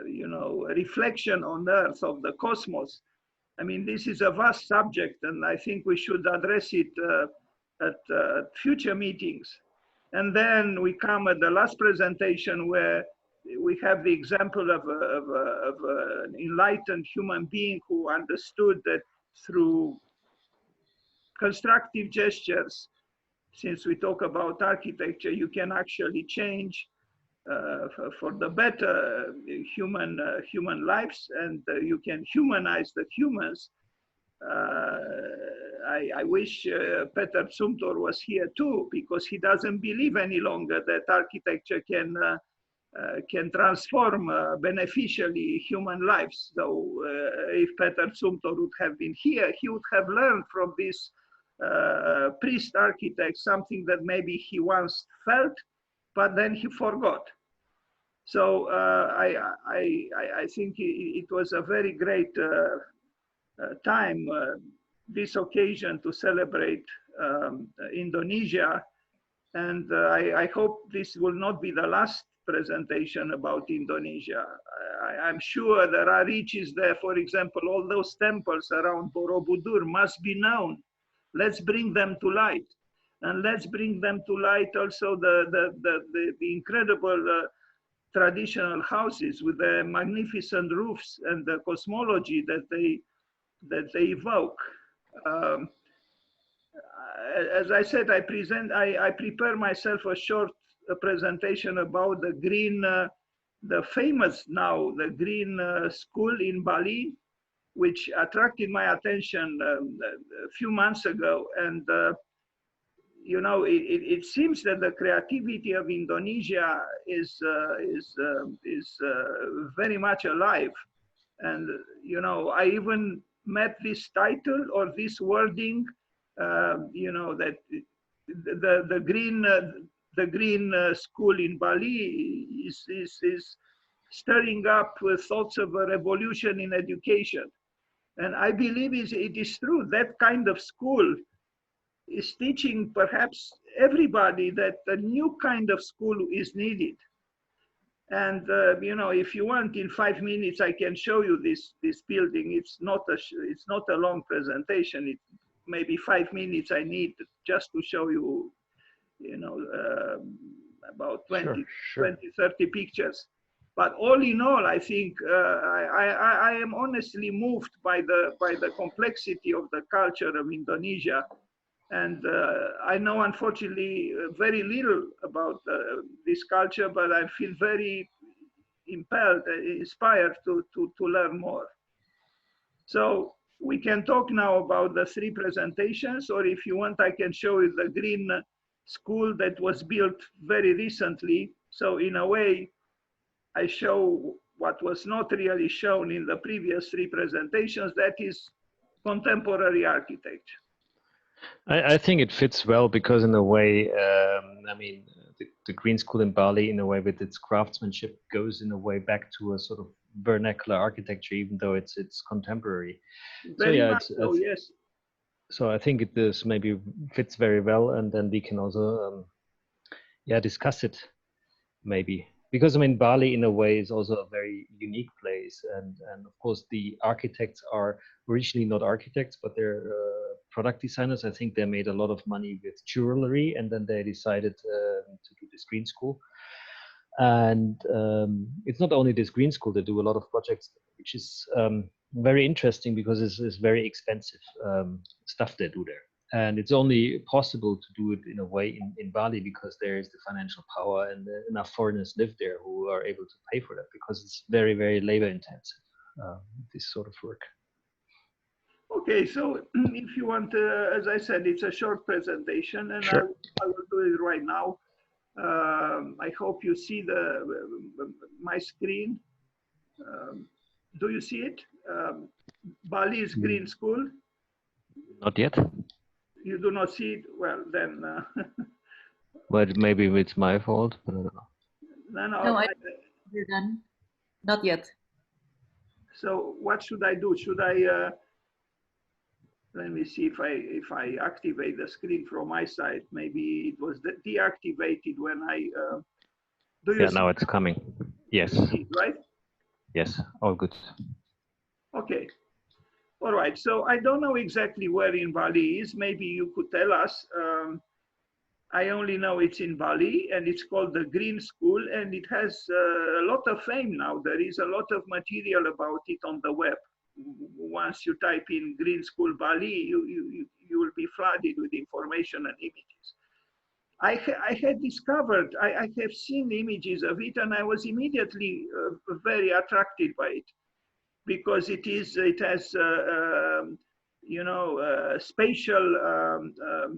you know, reflection on earth of the cosmos. I mean, this is a vast subject, and I think we should address it at future meetings. And then we come at the last presentation, where we have the example of an enlightened human being who understood that through constructive gestures, since we talk about architecture, you can actually change for the better human lives, and you can humanize the humans. I wish Peter Zumthor was here too, because he doesn't believe any longer that architecture can transform beneficially human lives. So if Peter Zumthor would have been here, he would have learned from this priest architect something that maybe he once felt, but then he forgot. So I think it was a very great time, this occasion to celebrate Indonesia. And I hope this will not be the last presentation about Indonesia. I'm sure there are riches there. For example, all those temples around Borobudur must be known. Let's bring them to light. And let's bring them to light also the incredible traditional houses with their magnificent roofs and the cosmology that they evoke. Um, as I said, I prepare myself a short presentation about the green, the famous now, the green school in Bali, which attracted my attention a few months ago. And you know, it seems that the creativity of Indonesia is very much alive. And you know, I even met this title or this wording, you know, that the green school in Bali is stirring up thoughts of a revolution in education. And I believe it is true. That kind of school is teaching perhaps everybody that a new kind of school is needed. And you know, if you want, in 5 minutes, I can show you this building. It's not a long presentation. It maybe 5 minutes I need just to show you, you know, about 20, 30 pictures. But all in all, I think I am honestly moved by the complexity of the culture of Indonesia. And I know, unfortunately, very little about this culture, but I feel very impelled, inspired to learn more. So we can talk now about the 3 presentations, or if you want, I can show you the green school that was built very recently. So in a way, I show what was not really shown in the previous 3 presentations, that is contemporary architecture. I think it fits well because in a way, I mean, the Green School in Bali, in a way, with its craftsmanship, goes in a way back to a sort of vernacular architecture, even though it's contemporary. Very much so, yes. So I think this maybe fits very well, and then we can also, discuss it maybe. Because I mean, Bali in a way is also a very unique place, and of course the architects are originally not architects, but they're product designers. I think they made a lot of money with jewelry, and then they decided to do this green school. And it's not only this green school; they do a lot of projects, which is very interesting because it's very expensive stuff they do there. And it's only possible to do it in a way in Bali because there is the financial power and enough foreigners live there who are able to pay for that, because it's very, very labor intensive, this sort of work. Okay, so if you want, as I said, it's a short presentation, and sure. I will do it right now. I hope you see my screen. Do you see it? Bali's Green School? Not yet. You do not see it? Well, then... But maybe it's my fault. I don't know. No, you're done. Not yet. So what should I do? Should I... let me see if I activate the screen from my side. Maybe it was deactivated when I... now it's coming. Yes. Right? Yes, all good. Okay. All right, so I don't know exactly where in Bali is. Maybe you could tell us. I only know it's in Bali, and it's called the Green School, and it has a lot of fame now. There is a lot of material about it on the web. Once you type in Green School Bali, you will be flooded with information and images. I had discovered, I have seen images of it, and I was immediately very attracted by it, because it has you know, spatial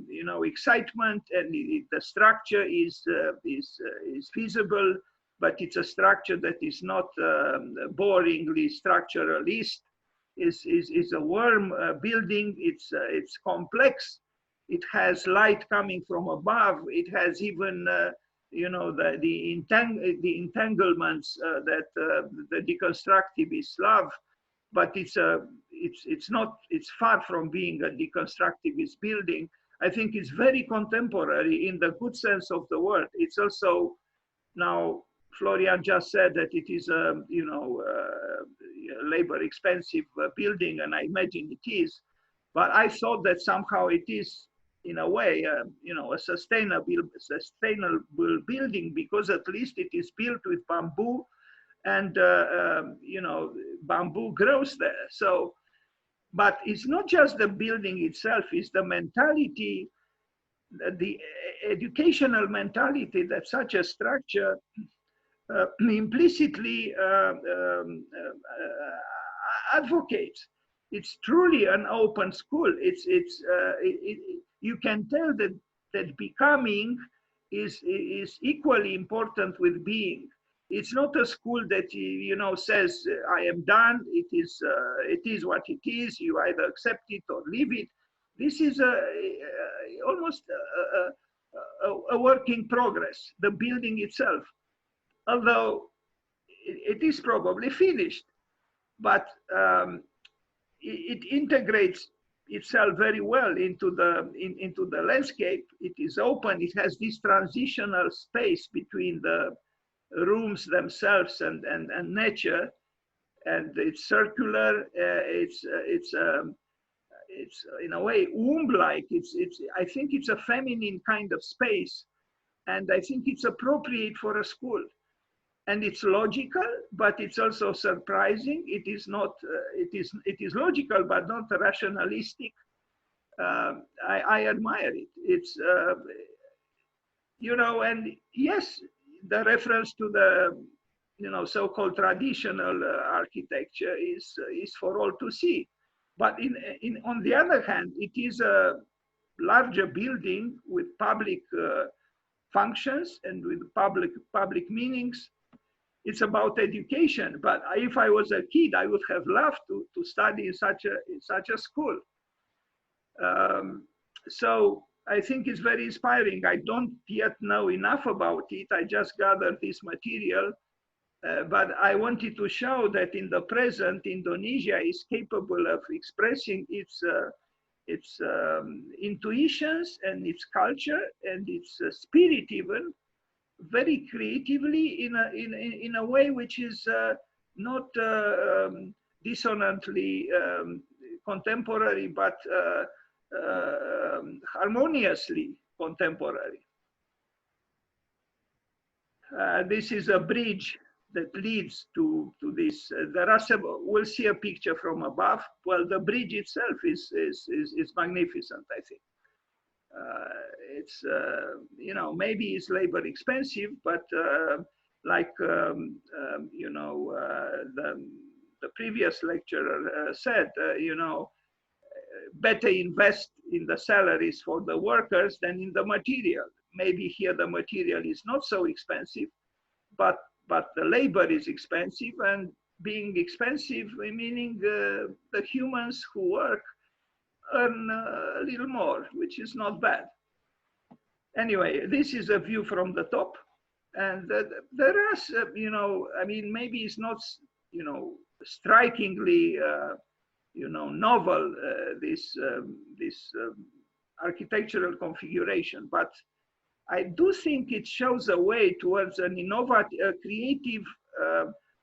you know, excitement, and the structure is feasible, but it's a structure that is not boringly structuralist. Is a warm building. It's complex. It has light coming from above. It has even you know, the entanglements that the deconstructivists love. But it's it's far from being a deconstructivist building. I think it's very contemporary in the good sense of the word. It's also, now Florian just said that it is a, you know, labor expensive building, and I imagine it is, but I thought that somehow it is in a way, you know, a sustainable building, because at least it is built with bamboo, and you know, bamboo grows there. So, but it's not just the building itself, it's the mentality, the educational mentality that such a structure implicitly advocates. It's truly an open school. You can tell that becoming is equally important with being. It's not a school that, you know, says, I am done, it is what it is, you either accept it or leave it. This is almost a work in progress, the building itself, although it is probably finished, but it integrates itself very well into the landscape. It is open, it has this transitional space between the rooms themselves and nature, and it's circular. It's in a way womb-like. I think it's a feminine kind of space, and I think it's appropriate for a school. And it's logical, but it's also surprising. It is not. It is logical, but not rationalistic. I admire it. It's you know, and yes, the reference to the, you know, so-called traditional architecture is for all to see. But on the other hand, it is a larger building with public functions and with public meanings. It's about education. But if I was a kid, I would have loved to study in such a school. So I think it's very inspiring. I don't yet know enough about it. I just gathered this material, but I wanted to show that in the present, Indonesia is capable of expressing its intuitions and its culture and its spirit even very creatively in a way which is not dissonantly contemporary, but harmoniously contemporary. This is a bridge that leads to this. There are several. We'll see a picture from above. Well, the bridge itself is magnificent, I think. It's you know, maybe it's labor expensive, but like you know, the previous lecturer said, you know, better invest in the salaries for the workers than in the material. Maybe here the material is not so expensive, but the labor is expensive, and being expensive, meaning the humans who work earn a little more, which is not bad. Anyway, this is a view from the top, and there is, you know, I mean, maybe it's not, you know, strikingly, you know, novel, this architectural configuration, but I do think it shows a way towards an innovative, creative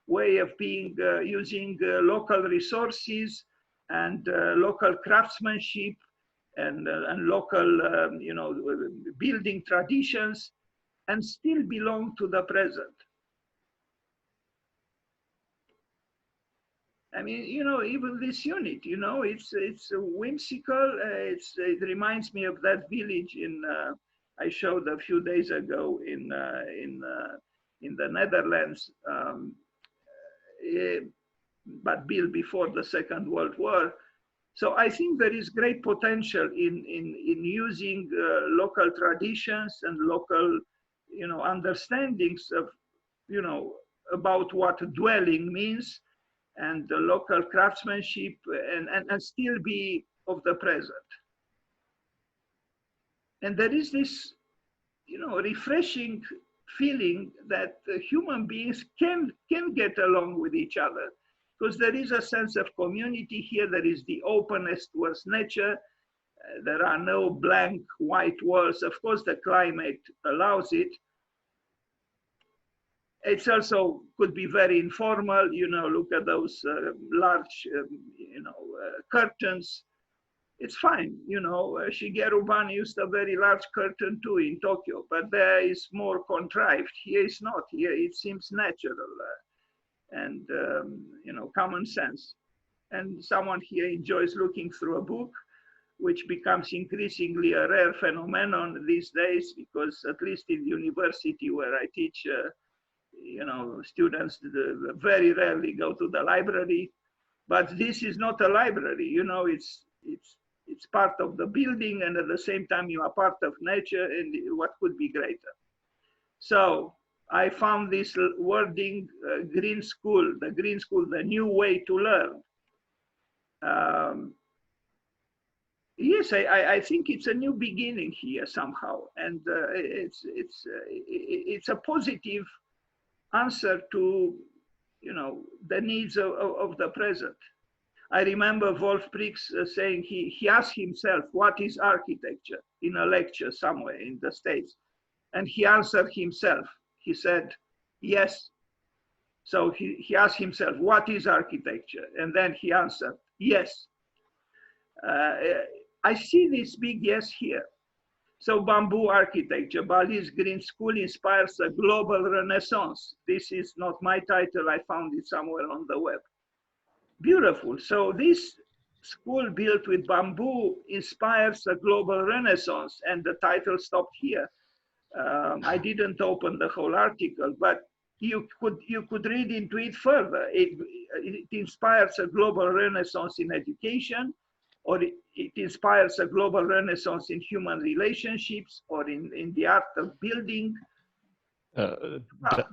way of being, using local resources and local craftsmanship and local, you know, building traditions, and still belong to the present. I mean, you know, even this unit, you know, it's whimsical. It reminds me of that village in I showed a few days ago in the Netherlands, but built before the Second World War. So I think there is great potential in using local traditions and local, you know, understandings of, you know, about what dwelling means, and the local craftsmanship, and still be of the present. And there is this, you know, refreshing feeling that human beings can get along with each other. because there is a sense of community here. There is the openness towards nature. There are no blank white walls. Of course, the climate allows it. It's also could be very informal. You know, look at those large, curtains. It's fine. You know, Shigeru used a very large curtain too in Tokyo, but there is more contrived. Here it's not. Here it seems natural and common sense. And someone here enjoys looking through a book, which becomes increasingly a rare phenomenon these days, because at least in the university where I teach, students very rarely go to the library. But this is not a library. You know, it's part of the building, and at the same time you are part of nature, and what could be greater? So I found this wording, green school, the new way to learn. Yes, I think it's a new beginning here somehow, and it's a positive answer to the needs of the present. I remember Wolf Prix saying he asked himself, what is architecture, in a lecture somewhere in the States, and he answered himself. He said, yes. So he asked himself, what is architecture? And then he answered, yes. I see this big yes here. So bamboo architecture, Bali's Green School inspires a global renaissance. This is not my title, I found it somewhere on the web. Beautiful. So this school built with bamboo inspires a global renaissance, and the title stopped here. I didn't open the whole article, but you could read into it further. It inspires a global renaissance in education, or it inspires a global renaissance in human relationships, or in the art of building.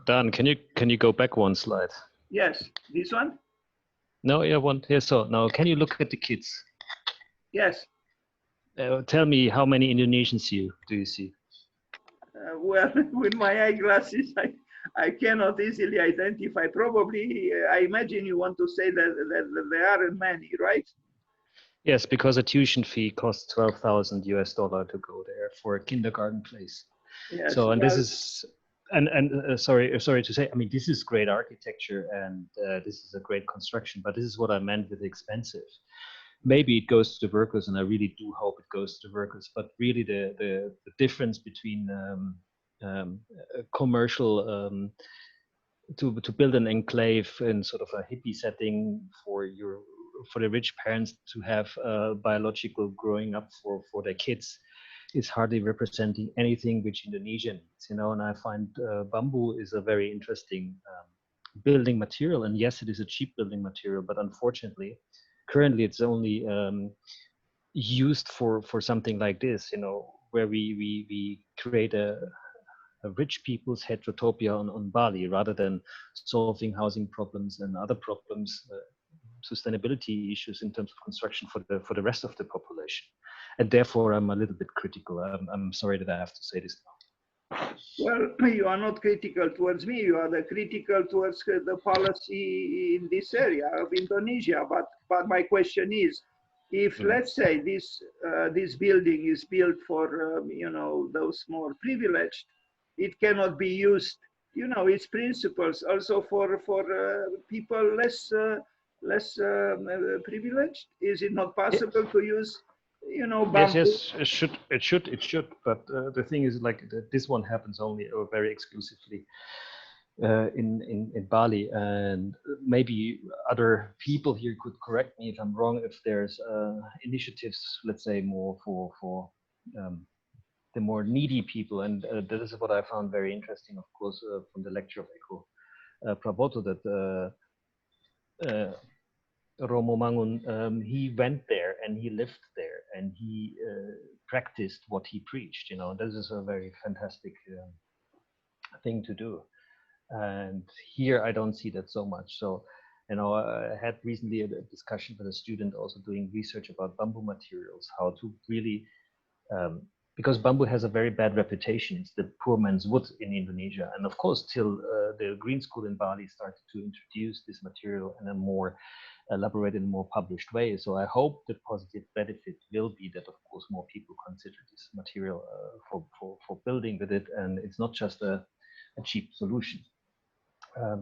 Dan, can you go back one slide? Yes, this one? No, yeah, one here. So now, can you look at the kids? Yes. Tell me, how many Indonesians do you see? Well, with my eyeglasses, I cannot easily identify. Probably, I imagine you want to say that there aren't many, right? Yes, because a tuition fee costs $12,000 to go there for a kindergarten place. Yes, so, and well, this is, sorry to say, I mean, this is great architecture, and this is a great construction, but this is what I meant with expensive. Maybe it goes to the workers, and I really do hope it goes to the workers, but really the difference between commercial, to build an enclave in sort of a hippie setting for the rich parents to have biological growing up for their kids is hardly representing anything which Indonesia needs, and I find bamboo is a very interesting building material, and yes, it is a cheap building material, but unfortunately currently it's only used for something like this, where we create a rich people's heterotopia on Bali, rather than solving housing problems and other problems, sustainability issues in terms of construction for the rest of the population. And therefore I'm a little bit critical. I'm sorry that I have to say this now. Well, you are not critical towards me, you are the critical towards the policy in this area of Indonesia. But my question is, if let's say this building is built for those more privileged, it cannot be used, its principles also for people less privileged. Is it not possible to use bamboo? Yes, it should. But the thing is, like, this one happens only very exclusively in Bali, and maybe other people here could correct me if I'm wrong. If there's initiatives, let's say, more for the more needy people, and that is what I found very interesting, of course, from the lecture of Eko Prabowo, that Romo Mangun, he went there and he lived there and he practiced what he preached. This is a very fantastic thing to do. And here I don't see that so much. So, I had recently a discussion with a student also doing research about bamboo materials, how to really because bamboo has a very bad reputation. It's the poor man's wood in Indonesia. And of course, till the Green School in Bali started to introduce this material in a more elaborated and more published way. So I hope the positive benefit will be that, of course, more people consider this material for building with it. And it's not just a cheap solution.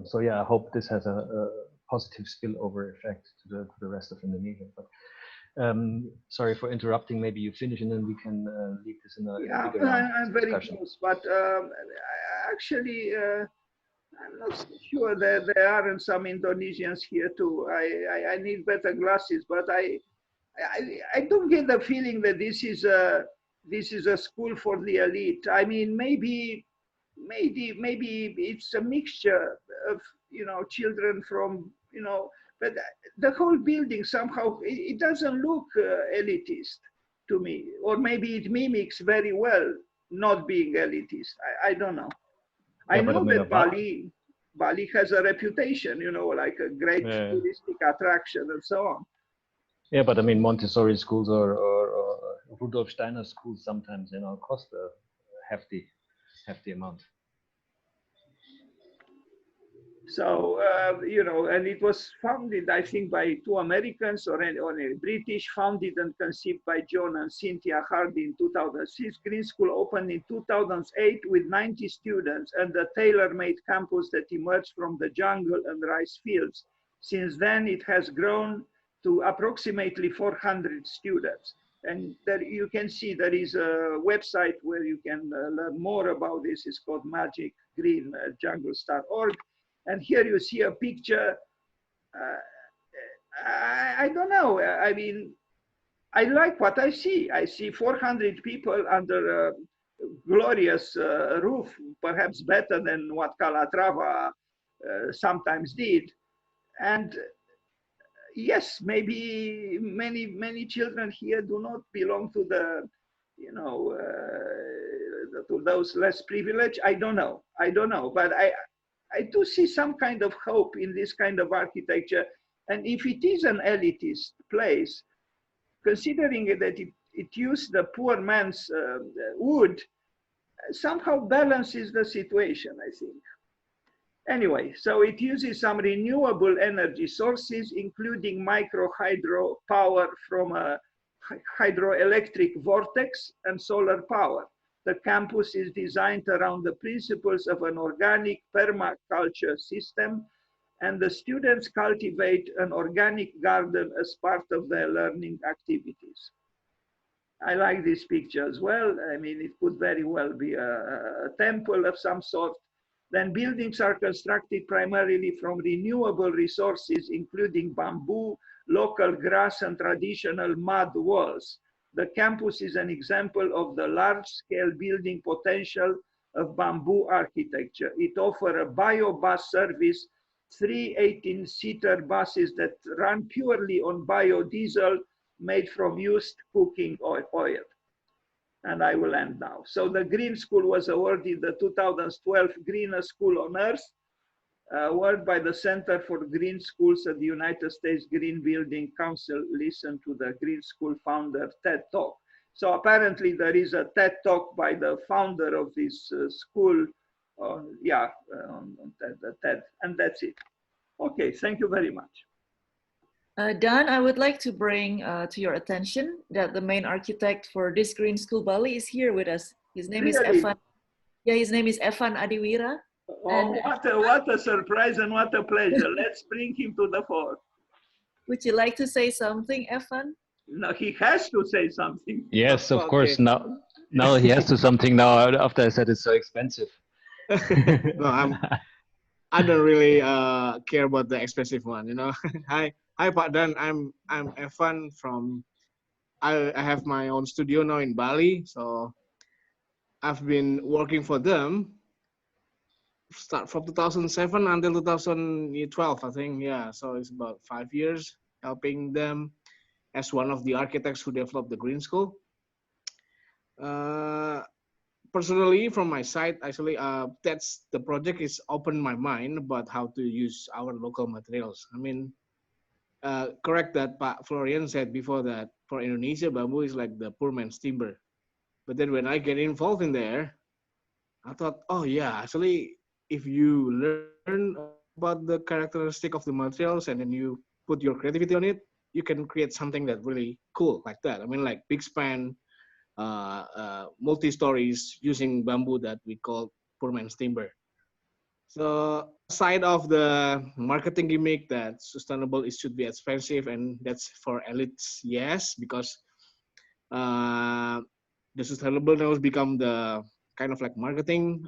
So yeah, I hope this has a positive spillover effect to the rest of Indonesia. But sorry for interrupting. Maybe you finish and then we can leave this in a bigger round I'm very discussion. close, but actually, I'm not so sure that there aren't some Indonesians here too. I need better glasses, but I don't get the feeling that this is a school for the elite. I mean, maybe it's a mixture of children from but the whole building somehow it doesn't look elitist to me, or maybe it mimics very well not being elitist. I don't know. I know that Bali has a reputation, like a great touristic attraction and so on. Yeah, but I mean, Montessori schools or Rudolf Steiner schools sometimes, cost a hefty amount. So, and it was founded, I think, by two Americans or a British, founded and conceived by John and Cynthia Hardy in 2006. Green School opened in 2008 with 90 students and the tailor-made campus that emerged from the jungle and rice fields. Since then, it has grown to approximately 400 students. And there you can see there is a website where you can learn more about this. It's called magicgreenjunglestar.org. And here you see a picture. I don't know. I mean, I like what I see. I see 400 people under a glorious roof, perhaps better than what Calatrava sometimes did. And yes, maybe many children here do not belong to the, to those less privileged. I don't know, but I do see some kind of hope in this kind of architecture. And if it is an elitist place, considering that it used the poor man's wood, somehow balances the situation, I think. Anyway, so it uses some renewable energy sources, including micro hydro power from a hydroelectric vortex and solar power. The campus is designed around the principles of an organic permaculture system, and the students cultivate an organic garden as part of their learning activities. I like this picture as well. I mean, it could very well be a temple of some sort. Then buildings are constructed primarily from renewable resources, including bamboo, local grass, and traditional mud walls. The campus is an example of the large-scale building potential of bamboo architecture. It offers a bio-bus service, 3 18-seater buses that run purely on biodiesel made from used cooking oil. And I will end now. So the Green School was awarded the 2012 Greenest School on Earth award by the Center for Green Schools at the United States Green Building Council. Listen to the Green School founder TED Talk. So apparently there is a TED Talk by the founder of this school. TED, and that's it. Okay, thank you very much. Dan, I would like to bring to your attention that the main architect for this Green School Bali is here with us. His name is Evan. Yeah, his name is Evan Adiwira. Oh, and what a surprise and what a pleasure. Let's bring him to the fore. Would you like to say something, Evan? No, he has to say something. Yes, of course. Now he has to something now after I said it's so expensive. No, I don't really care about the expensive one, Hi, Pak Dan. I'm Evan from. I have my own studio now in Bali, so I've been working for them. Start from 2007 until 2012, I think. Yeah, so it's about 5 years helping them as one of the architects who developed the Green School. Personally, from my side, actually, that's the project is opened my mind about how to use our local materials. I mean, correct that Pak Florian said before that for Indonesia, bamboo is like the poor man's timber. But then when I get involved in there, I thought, oh yeah, actually, if you learn about the characteristic of the materials and then you put your creativity on it, you can create something that really cool like that. I mean, like big span, multi-stories using bamboo that we call poor man's timber. So aside of the marketing gimmick that sustainable, it should be expensive and that's for elites, yes, because uh, the sustainable now has become the kind of like marketing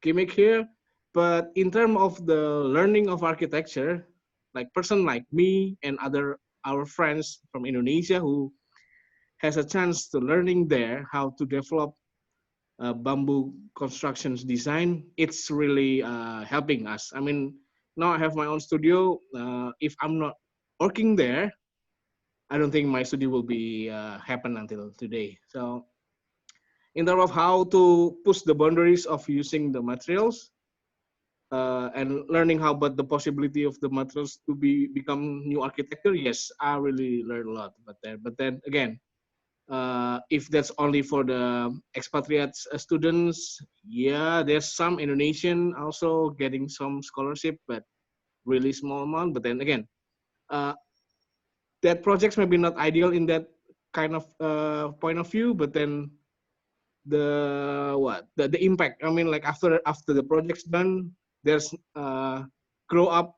gimmick here. But in terms of the learning of architecture, like person like me and other our friends from Indonesia who has a chance to learning there how to develop bamboo constructions design, it's really helping us. I mean, now I have my own studio. If I'm not working there, I don't think my studio will be happen until today. So in terms of how to push the boundaries of using the materials and learning how about the possibility of the materials to become new architecture, yes, I really learned a lot about that. But then again, if that's only for the expatriates students, yeah, there's some Indonesian also getting some scholarship, but really small amount. But then again, uh, that projects maybe not ideal in that kind of point of view. But then the impact. I mean, like after the project's done, there's grow up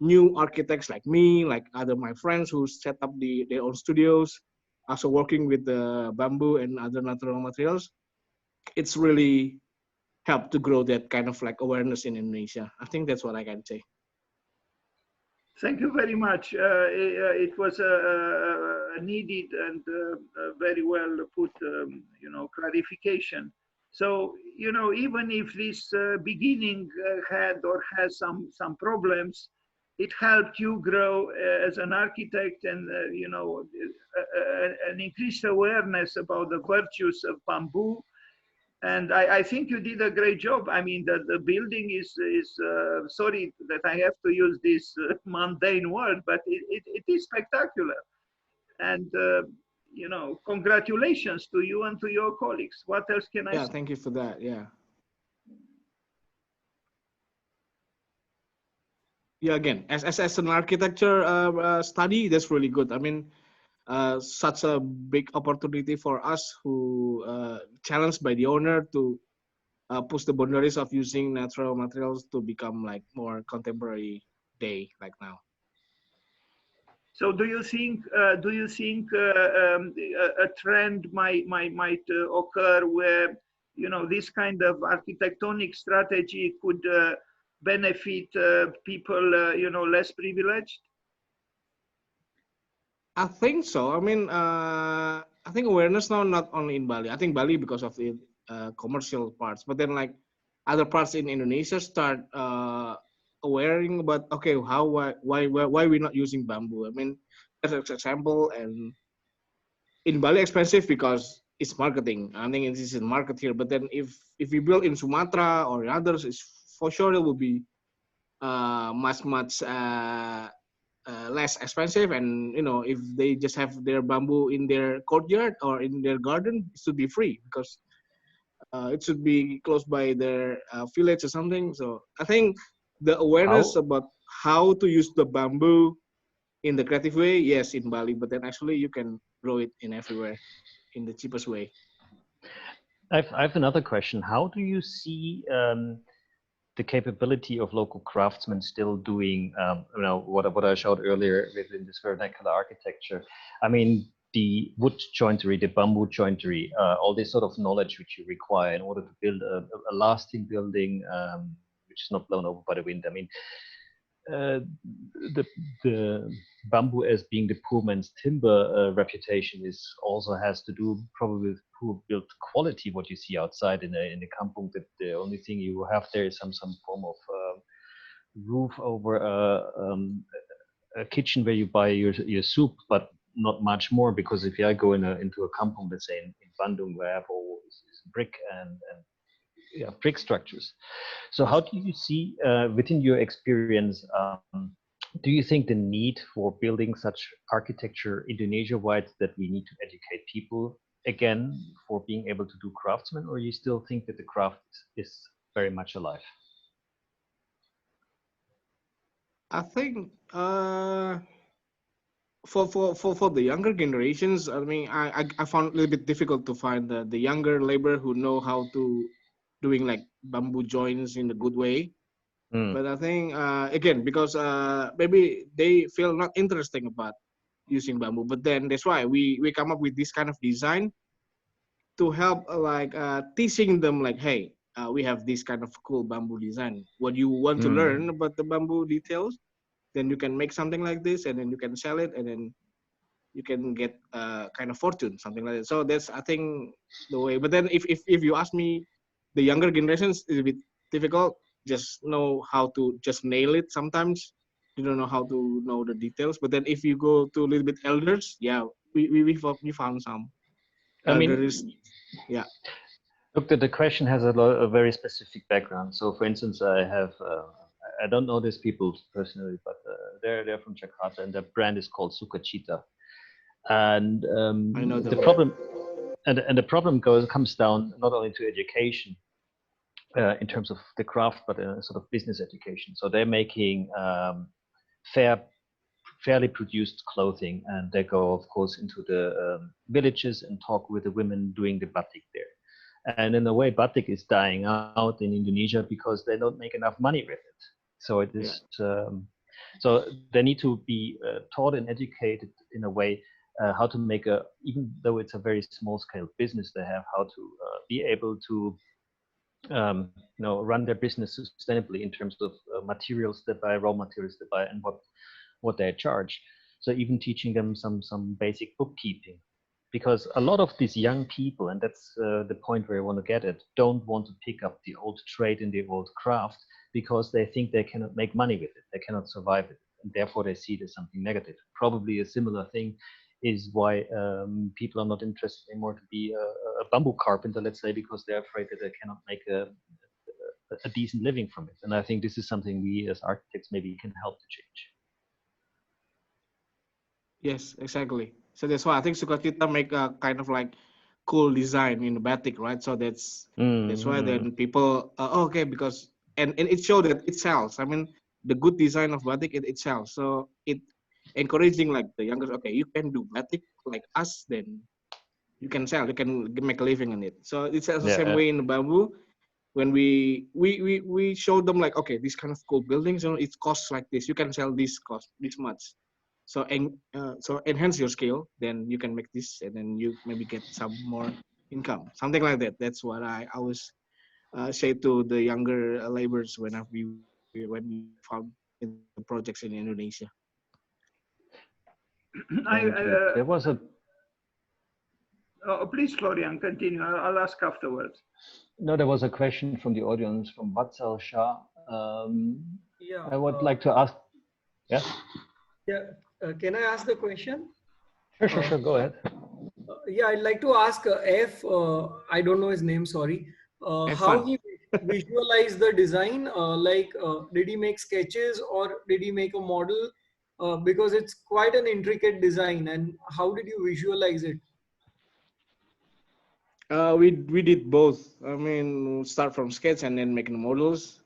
new architects like me, like other my friends who set up their own studios, also working with the bamboo and other natural materials. It's really helped to grow that kind of like awareness in Indonesia. I think that's what I can say. Thank you very much. It was a needed and very well put, clarification. So, even if this beginning had or has some problems, it helped you grow as an architect and, an increased awareness about the virtues of bamboo. And I think you did a great job. I mean, the building is sorry that I have to use this mundane word, but it is spectacular. And, congratulations to you and to your colleagues. What else can I Yeah, say? thank you for that. Yeah. Yeah, again, as an architecture study, that's really good. I mean, such a big opportunity for us who challenged by the owner to push the boundaries of using natural materials to become like more contemporary day like now. So do you think a trend might occur where this kind of architectonic strategy could benefit people less privileged? I think so. I mean, I think awareness now not only in Bali. I think Bali because of the commercial parts, but then like other parts in Indonesia start awareing about okay, why we're not using bamboo. I mean, as an example, and in Bali expensive because it's marketing. I think it is a market here. But then if we build in Sumatra or in others, it's for sure it will be much less expensive. And if they just have their bamboo in their courtyard or in their garden, it should be free because it should be close by their village or something. So I think the awareness How about how to use the bamboo in the creative way, yes, in Bali, but then actually you can grow it in everywhere in the cheapest way. I have another question. How do you see the capability of local craftsmen still doing, what I showed earlier within this vernacular architecture? I mean, the wood jointery, the bamboo jointery, all this sort of knowledge which you require in order to build a lasting building, which is not blown over by the wind. I mean, uh, the bamboo as being the poor man's timber reputation is also has to do probably with poor built quality. What you see outside in a kampung, that the only thing you have there is some form of roof over a kitchen where you buy your soup, but not much more. Because if I go into a kampung, let's say in Bandung, where I have all is brick and yeah, brick structures. So how do you see within your experience, do you think the need for building such architecture Indonesia-wide that we need to educate people again for being able to do craftsmen, or you still think that the craft is very much alive? I think for the younger generations, I mean, I found it a little bit difficult to find the younger labor who know how to doing like bamboo joints in a good way. But I think again, because maybe they feel not interesting about using bamboo, but then that's why we come up with this kind of design to help teaching them like, hey, we have this kind of cool bamboo design. What you want to learn about the bamboo details, then you can make something like this, and then you can sell it, and then you can get kind of fortune, something like that. So that's, I think, the way. But then if you ask me, the younger generations is a bit difficult. Just know how to just nail it. Sometimes you don't know how to know the details. But then if you go to a little bit elders, yeah, we found some I mean, elders. Yeah. look, the question has a very specific background. So, for instance, I have I don't know these people personally, but they're from Jakarta, and their brand is called Sukacita. And I know the them. problem, and the problem comes down not only to education in terms of the craft, but sort of business education. So they're making fairly produced clothing, and they go, of course, into the villages and talk with the women doing the batik there. And in a way, batik is dying out in Indonesia because they don't make enough money with it. So it is. So they need to be taught and educated in a way how to make even though it's a very small scale business, they have how to be able to run their business sustainably in terms of materials they buy, raw materials they buy, and what they charge. So even teaching them some basic bookkeeping, because a lot of these young people, and that's the point where I want to get at, don't want to pick up the old trade and the old craft because they think they cannot make money with it, they cannot survive it, and therefore they see it as something negative. Probably a similar thing is why people are not interested anymore to be a bamboo carpenter, let's say, because they're afraid that they cannot make a decent living from it. And I think this is something we as architects maybe can help to change. Yes, exactly. So that's why I think Sukacita make a kind of like cool design in the batik, right? So that's why then people okay, because and it showed that it sells. I mean, the good design of batik, it sells. So it encouraging like the younger, okay, you can do batik like us, then you can sell, you can make a living in it. So it's also the same way in the bamboo. When we show them like, okay, this kind of cool buildings, it costs like this, you can sell this cost this much. So so enhance your skill, then you can make this, and then you maybe get some more income, something like that. That's what I always say to the younger laborers when we found in the projects in Indonesia. There was a. Oh, please, Florian, continue. I'll ask afterwards. No, there was a question from the audience from Vatsal Shah. Yeah. I would like to ask. Yeah. Yeah. Can I ask the question? Sure. Go ahead. Yeah, I'd like to ask F. I don't know his name. Sorry. How he visualized the design? Did he make sketches or did he make a model? Because it's quite an intricate design. And how did you visualize it? We did both. I mean, start from sketch and then making models.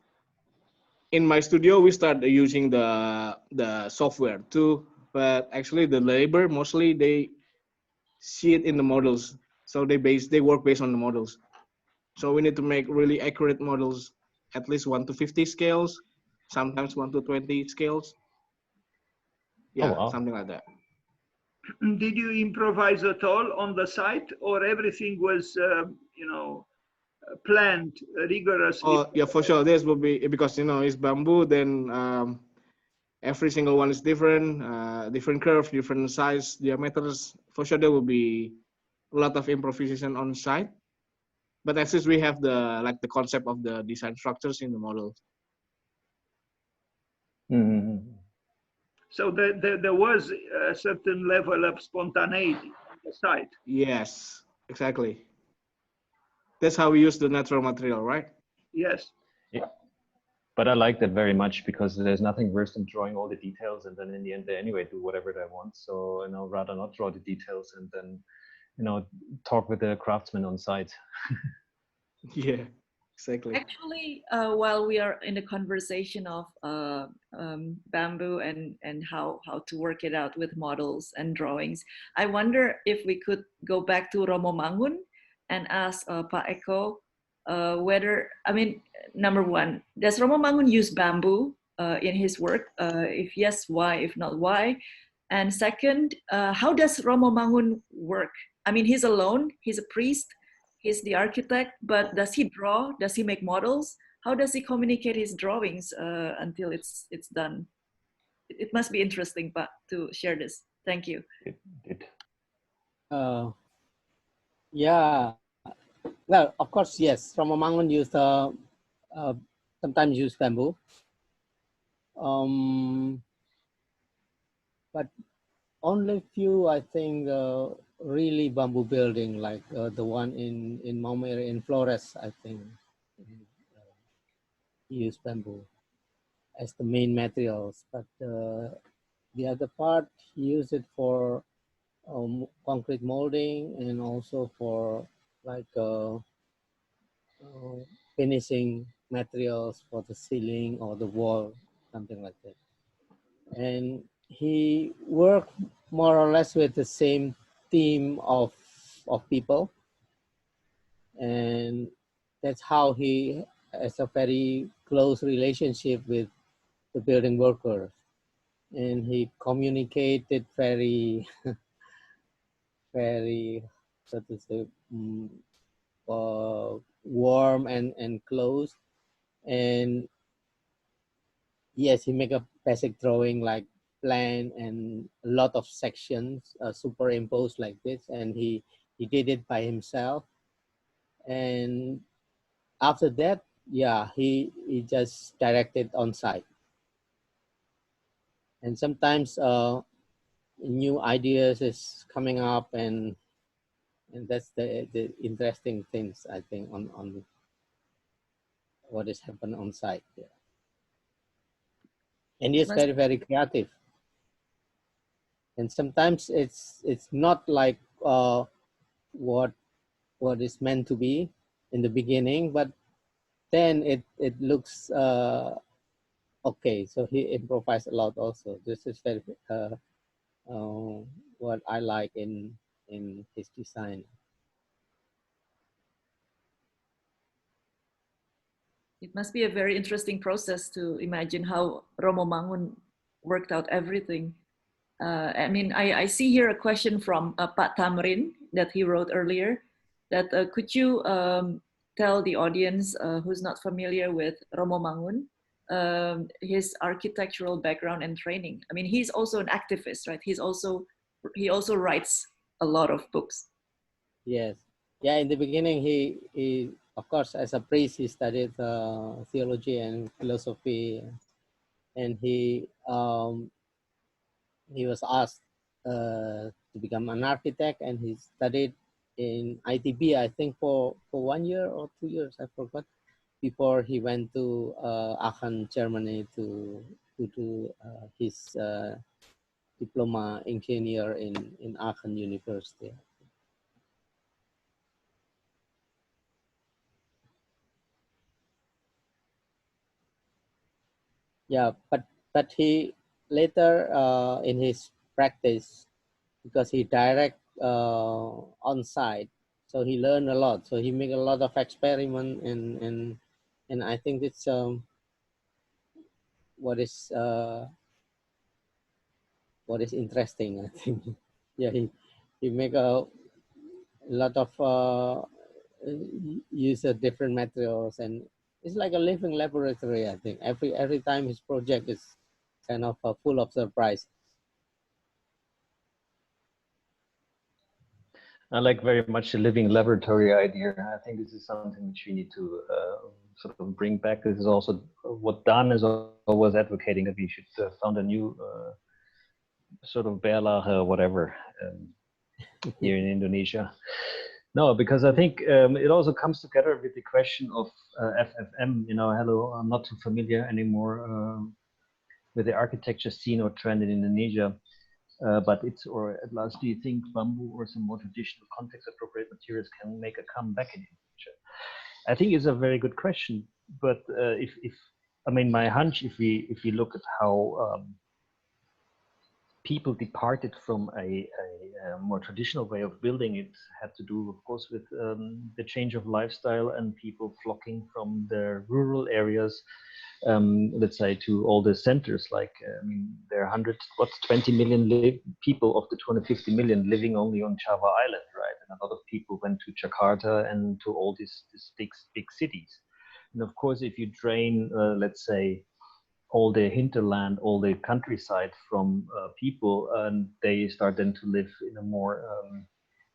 In my studio, we start using the software too, but actually the labor mostly they see it in the models. So they work based on the models. So we need to make really accurate models, at least 1 to 50 scales, sometimes 1 to 20 scales. Yeah, wow. Something like that. Did you improvise at all on the site, or everything was, planned rigorously? Oh yeah, for sure. This will be because it's bamboo. Then every single one is different, different curve, different size, diameters. For sure, there will be a lot of improvisation on site. But at least we have the concept of the design structures in the model. So there was a certain level of spontaneity on the site. Yes, exactly. That's how we use the natural material, right? Yes. Yeah. But I like that very much because there's nothing worse than drawing all the details and then in the end they anyway do whatever they want. So rather not draw the details and then talk with the craftsmen on site. Yeah, exactly. Actually, while we are in the conversation of bamboo and how to work it out with models and drawings, I wonder if we could go back to Romo Mangun and ask Pak Eko whether, I mean, number one, does Romo Mangun use bamboo in his work? If yes, why? If not, why? And second, how does Romo Mangun work? I mean, he's alone, he's a priest, he's the architect, but does he draw? Does he make models? How does he communicate his drawings until it's done? It must be interesting, but to share this. Thank you. Yeah, well, of course, yes. Romomangun used sometimes use bamboo, but only few, I think, really bamboo building like the one in Maumere in Flores, I think, use bamboo as the main materials. But the other part, use it for concrete molding and also for like finishing materials for the ceiling or the wall, something like that. And he worked more or less with the same team of people, and that's how he has a very close relationship with the building workers, and he communicated very very, so to say, warm and close. And yes, he make a basic drawing like plan and a lot of sections superimposed like this, and he did it by himself. And after that, yeah, he just directed on site. And sometimes new ideas is coming up, and that's the interesting things, I think, on what is happening on site. Yeah. And he's very, very creative. And sometimes it's not like what is meant to be in the beginning, but then it looks okay. So he improvised a lot also. This is very what I like in his design. It must be a very interesting process to imagine how Romo Mangun worked out everything. I mean, I see here a question from Pak Tamrin that he wrote earlier, that could you tell the audience who's not familiar with Romo Mangun, his architectural background and training? I mean, he's also an activist, right? He also writes a lot of books. Yes. Yeah, in the beginning, he of course, as a priest, he studied theology and philosophy, and he was asked to become an architect, and he studied in ITB, I think, for 1 year or 2 years, I forgot, before he went to Aachen, Germany, to do his diploma engineer in Aachen University. Yeah, but he later in his practice, because he direct on site, so he learned a lot. So he make a lot of experiment, and I think it's what is interesting. I think, yeah, he make a lot of use of different materials, and it's like a living laboratory. I think every time his project is kind of full of surprise. I like very much the living laboratory idea. I think this is something which we need to sort of bring back. This is also what Dan is always advocating, that we should found a new sort of Berlage or whatever here in Indonesia. No, because I think it also comes together with the question of FFM. Hello, I'm not too familiar anymore with the architecture scene or trend in Indonesia. But it's, or at last, do you think bamboo or some more traditional context-appropriate materials can make a comeback in the future? I think it's a very good question. But if I mean, my hunch, if we look at how people departed from a more traditional way of building, it had to do, of course, with the change of lifestyle and people flocking from the rural areas, let's say, to all the centers. Like, I mean, there are 20 million people of the 250 million living only on Java Island, right? And a lot of people went to Jakarta and to all these big cities. And of course, if you drain, let's say, all the hinterland, all the countryside from people, and they start then to live in a more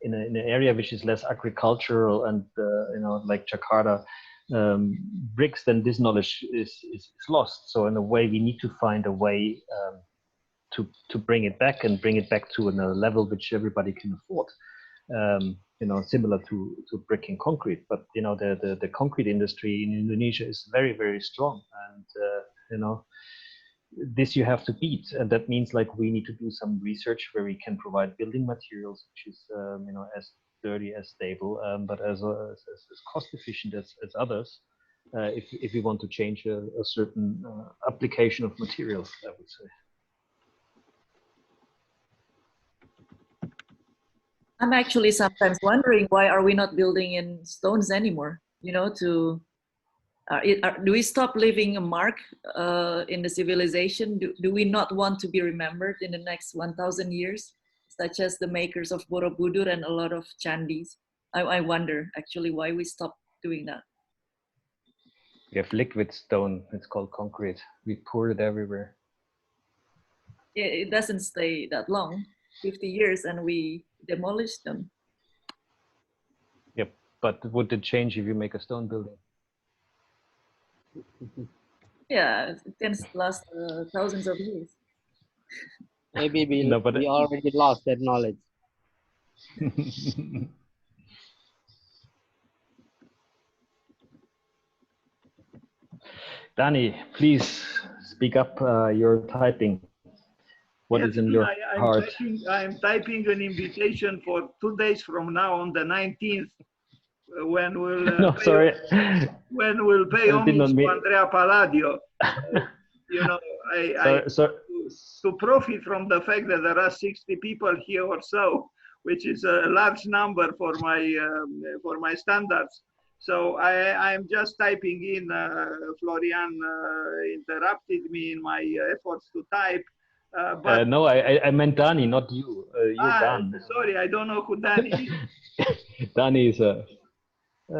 in an area which is less agricultural and like Jakarta bricks, then this knowledge is lost. So in a way, we need to find a way to bring it back and bring it back to a level which everybody can afford. Similar to brick and concrete, but the concrete industry in Indonesia is very, very strong, and this you have to beat, and that means like we need to do some research where we can provide building materials which is as sturdy, as stable, but as cost efficient as others, if we want to change a certain application of materials, I would say. I'm actually sometimes wondering, why are we not building in stones anymore? Do we stop leaving a mark in the civilization? Do we not want to be remembered in the next 1,000 years, such as the makers of Borobudur and a lot of chandis? I wonder actually why we stop doing that. We have liquid stone, it's called concrete. We pour it everywhere. It doesn't stay that long, 50 years, and we demolish them. Yep, but would it change if you make a stone building? Yeah, it can last thousands of years. Maybe we already lost that knowledge. Danny, please speak up. You're typing. What is in your heart? I'm typing an invitation for 2 days from now, on the 19th, when we'll when we'll pay homage to Andrea Palladio. To profit from the fact that there are 60 people here or so, which is a large number for my standards. So I'm just typing in. Florian interrupted me in my efforts to type. But no, I meant Danny, not you. You're Dan. Sorry, I don't know who Danny is. Danny is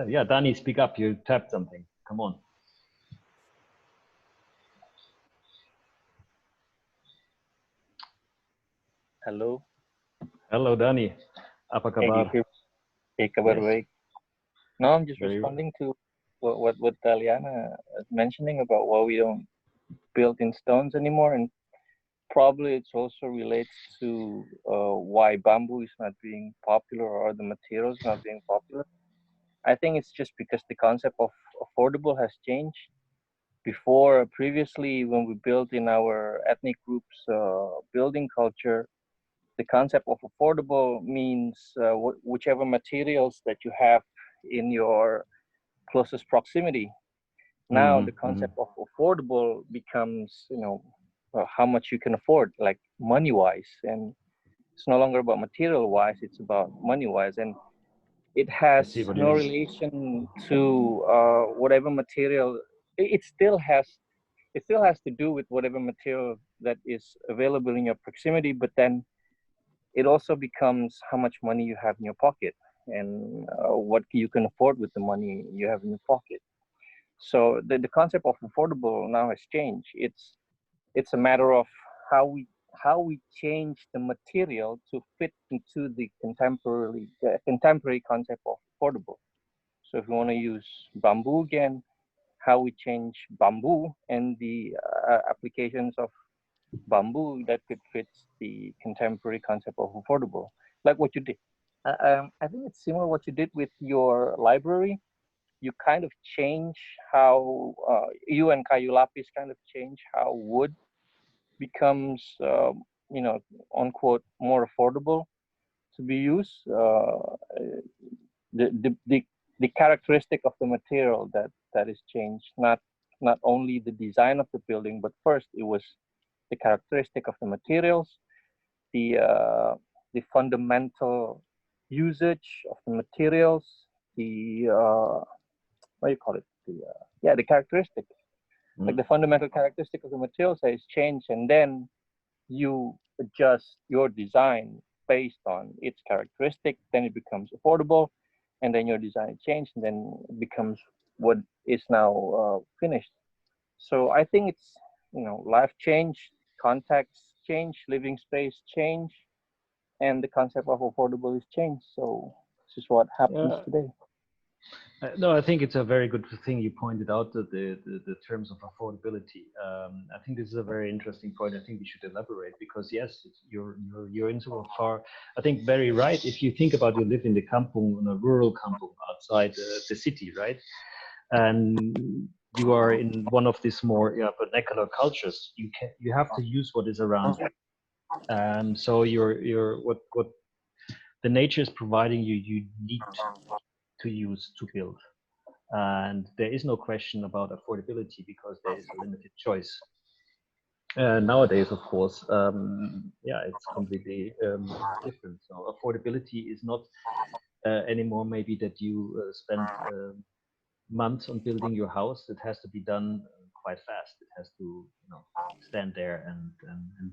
yeah, Danny, speak up. You tapped something. Come on. Halo. Halo, Danny. Apa kabar? Kabar baik. No, I'm just responding to what Taliana is mentioning about why we don't build in stones anymore, and probably it also relates to why bamboo is not being popular, or the materials not being popular. I think it's just because the concept of affordable has changed. Previously, when we built in our ethnic groups building culture, the concept of affordable means whichever materials that you have in your closest proximity. Now the concept of affordable becomes, how much you can afford, like money-wise, and it's no longer about material-wise; it's about money-wise, and it has no relation to whatever material. It still has to do with whatever material that is available in your proximity, but then it also becomes how much money you have in your pocket, and what you can afford with the money you have in your pocket. So the concept of affordable now has changed. It's a matter of how we change the material to fit into the contemporary concept of affordable. So if you want to use bamboo again, how we change bamboo and the applications of bamboo that could fit the contemporary concept of affordable, like what you did. I think it's similar what you did with your library. You kind of change how you and Kayu Lapis kind of change how wood becomes you know, unquote, more affordable to be used. The characteristic of the material that is changed, not only the design of the building, but first it was the characteristic of the materials, the fundamental usage of the materials, the what do you call it? The characteristic, like the fundamental characteristic of the materials that is changed, and then you adjust your design based on its characteristic. Then it becomes affordable, and then your design changed, and then it becomes what is now finished. So I think it's, you know, life change, context change, living space change, and the concept of affordable is changed. So this is what happens today. No, I think it's a very good thing you pointed out the terms of affordability. I think this is a very interesting point. I think we should elaborate because yes, you're in so far. I think very right. If you think about you live in the kampung, in a rural kampung outside the city, right, and you are in one of these more vernacular cultures, you have to use what is around you. So you're what the nature is providing you. You need to use to build, and there is no question about affordability because there is a limited choice. Nowadays, of course, it's completely different. So affordability is not anymore maybe that you spend months on building your house. It has to be done quite fast. It has to stand there and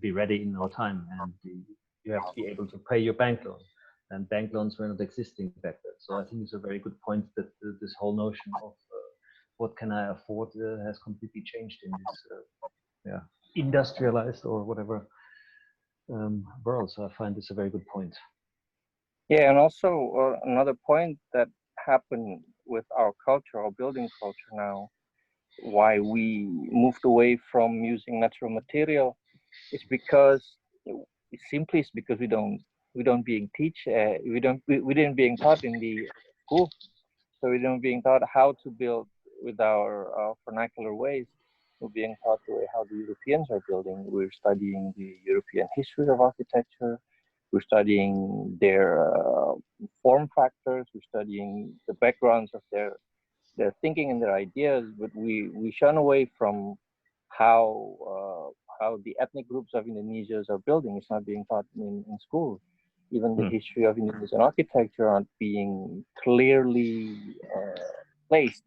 be ready in no time, and you have to be able to pay your bank loan. And bank loans were not existing back then. So I think it's a very good point that this whole notion of what can I afford has completely changed in this industrialized or whatever world. So I find this a very good point. Yeah, and also another point that happened with our culture, our building culture now, why we moved away from using natural material is because we didn't being taught in the school, so we didn't being taught how to build with our vernacular ways. We're being taught the way how the Europeans are building. We're studying the European history of architecture. We're studying their form factors. We're studying the backgrounds of their thinking and their ideas. But we shun away from how the ethnic groups of Indonesians are building. It's not being taught in school. Even the history of Indonesian architecture aren't being clearly placed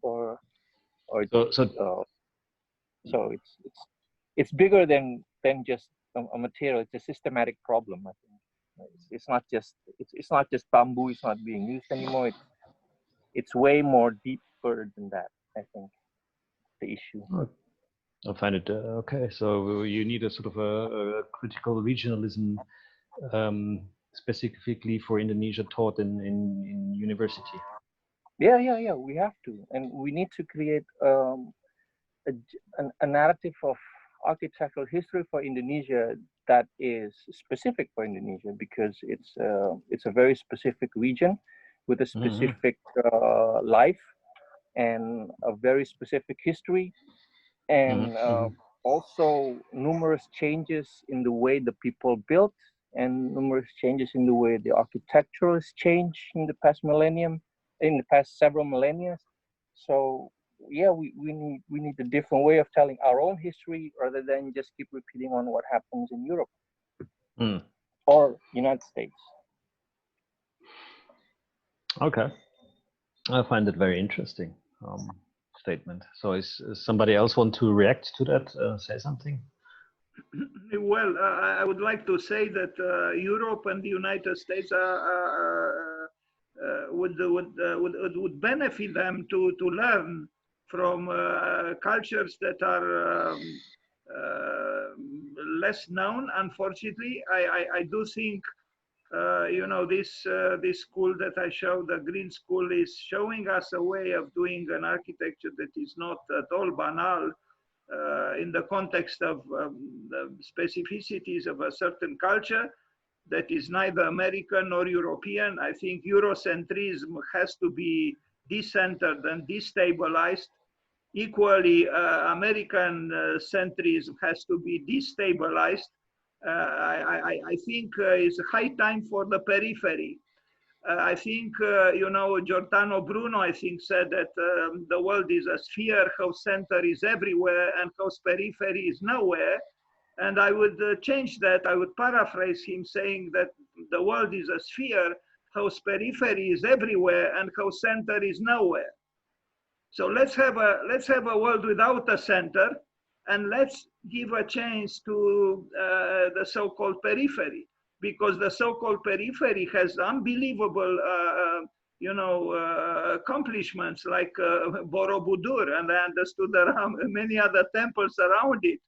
so it's bigger than just a material. It's a systematic problem. I think it's not just bamboo. It's not being used anymore. It's way more deeper than that. I think the issue. I find it okay. So you need a sort of a critical regionalism, specifically for Indonesia, taught in university. Yeah. We have to, and we need to create a narrative of architectural history for Indonesia that is specific for Indonesia, because it's a very specific region with a specific life and a very specific history, and also numerous changes in the way the people built, and numerous changes in the way the architecture has changed in the past several millennia. So yeah, we need a different way of telling our own history rather than just keep repeating on what happens in Europe or United States. Okay, I find it very interesting statement. So is somebody else want to react to that? Say something. Well, I would like to say that Europe and the United States would benefit them to learn from cultures that are less known. Unfortunately, I do think this school that I showed, the Green School, is showing us a way of doing an architecture that is not at all banal in the context of the specificities of a certain culture that is neither American nor European. I think Eurocentrism has to be decentered and destabilized. Equally, American centrism has to be destabilized I think it's high time for the periphery. I think, you know, Giordano Bruno, I think, said that the world is a sphere, whose center is everywhere and whose periphery is nowhere. And I would change that. I would paraphrase him saying that the world is a sphere, whose periphery is everywhere and whose center is nowhere. So let's have a world without a center, and let's give a chance to the so-called periphery, because the so-called periphery has unbelievable, you know, accomplishments like Borobudur, and I understood there are many other temples around it.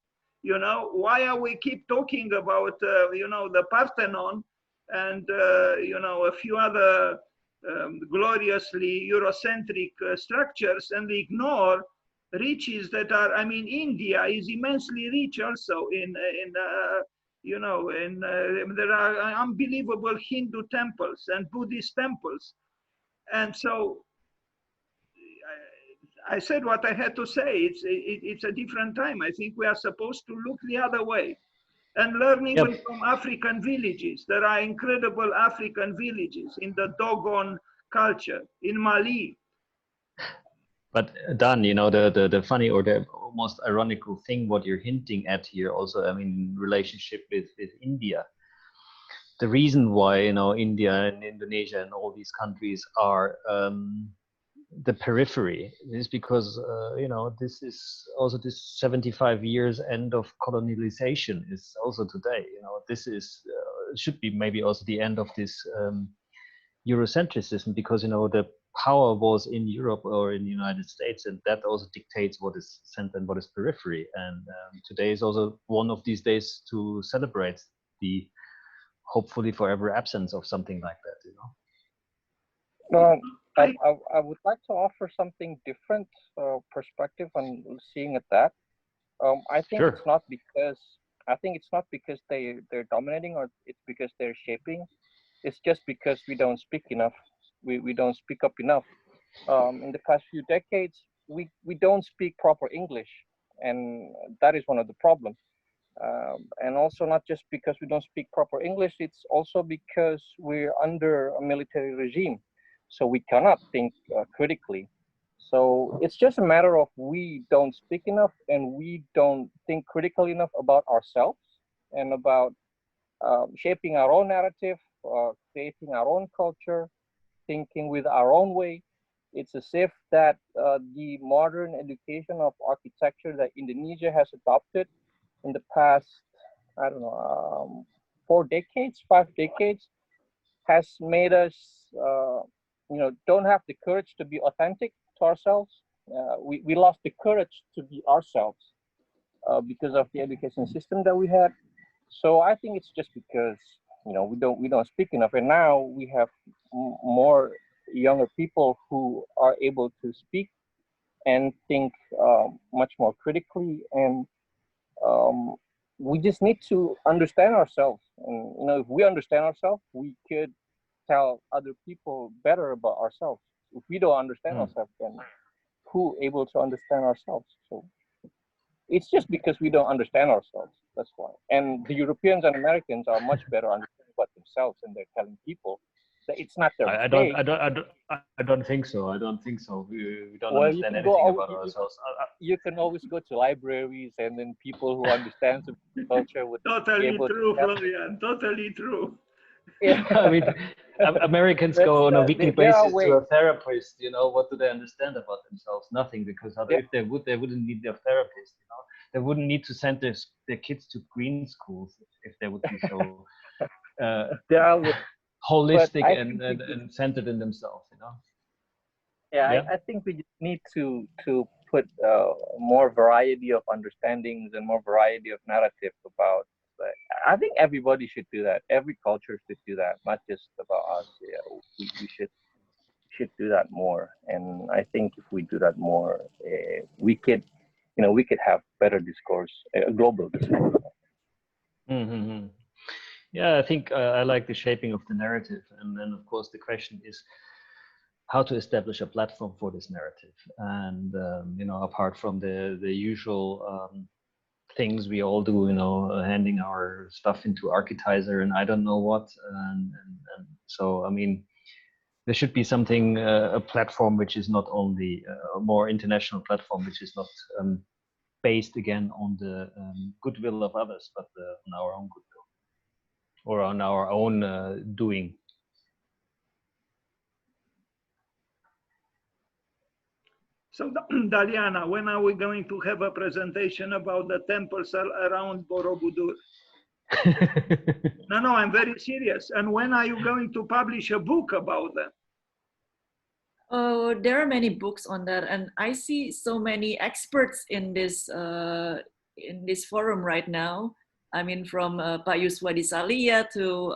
You know, why are we keep talking about, you know, the Parthenon and, you know, a few other gloriously Eurocentric structures, and we ignore riches that are, I mean, India is immensely rich also you know, there are unbelievable Hindu temples and Buddhist temples. And so I said what I had to say. It's a different time. I think we are supposed to look the other way and learn even from African villages. There are incredible African villages in the Dogon culture, in Mali. But Dan, you know, the funny or the almost ironical thing, what you're hinting at here also, I mean, relationship with India. The reason why, you know, India and Indonesia and all these countries are the periphery is because, you know, this is also this 75 years end of colonialization is also today, you know, this is, should be maybe also the end of this Eurocentrism, because, you know, the power was in Europe or in the United States, and that also dictates what is center and what is periphery. And today is also one of these days to celebrate the hopefully forever absence of something like that, you know. I would like to offer something different perspective on seeing at that. I think it's not because they're dominating, or it's because they're shaping. It's just because we don't speak enough. We don't speak up enough. In the past few decades, we don't speak proper English, and that is one of the problems. And also not just because we don't speak proper English, it's also because we're under a military regime. So we cannot think critically. So it's just a matter of we don't speak enough and we don't think critically enough about ourselves and about shaping our own narrative, creating our own culture, thinking with our own way. It's as if that the modern education of architecture that Indonesia has adopted in the past, I don't know, 4 decades, 5 decades, has made us, you know, don't have the courage to be authentic to ourselves. We lost the courage to be ourselves because of the education system that we had. So I think it's just because, you know, we don't speak enough, and now we have more younger people who are able to speak and think much more critically, and we just need to understand ourselves. And you know, if we understand ourselves, we could tell other people better about ourselves. If we don't understand ourselves, then who able to understand ourselves? So it's just because we don't understand ourselves. That's why. And the Europeans and Americans are much better understanding about themselves, and they're telling people that it's not their mistake. I don't think so. I don't think so. We don't understand anything about ourselves. You can always go to libraries, and then people who understand the culture would totally be able true, to Florian. Totally true. Yeah, I mean, Americans go on a weekly basis to a therapist. You know, what do they understand about themselves? Nothing, because if they would, they wouldn't need their therapist. You know, they wouldn't need to send their kids to green schools if they would be so holistic and centered in themselves. You know. Yeah, I think we just need to put more variety of understandings and more variety of narrative about. I think everybody should do that. Every culture should do that, not just about us. Yeah, we should do that more. And I think if we do that more, we could have better discourse, global discourse. Mm-hmm. Yeah, I think I like the shaping of the narrative, and then of course the question is how to establish a platform for this narrative. And you know, apart from the usual things we all do, you know, handing our stuff into Architizer and I don't know what. And so, I mean, there should be something, a platform which is not only a more international platform, which is not based again on the goodwill of others, but on our own goodwill or on our own doing. So, Daliana, when are we going to have a presentation about the temples around Borobudur? No, I'm very serious. And when are you going to publish a book about them? Oh, there are many books on that, and I see so many experts in this forum right now. I mean, from Pak Yuswa Disalia to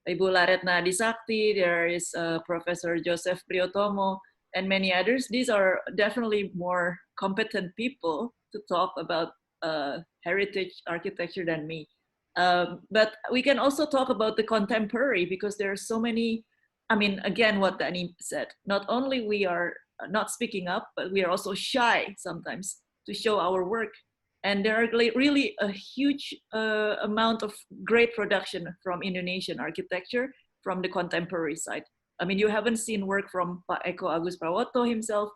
Ibu Laretna Disakti, there is Professor Joseph Priyotomo, and many others. These are definitely more competent people to talk about heritage architecture than me. But we can also talk about the contemporary, because there are so many. I mean, again, what Danny said, not only we are not speaking up, but we are also shy sometimes to show our work. And there are really a huge amount of great production from Indonesian architecture from the contemporary side. I mean, you haven't seen work from Pak Eko Agus Prawoto himself,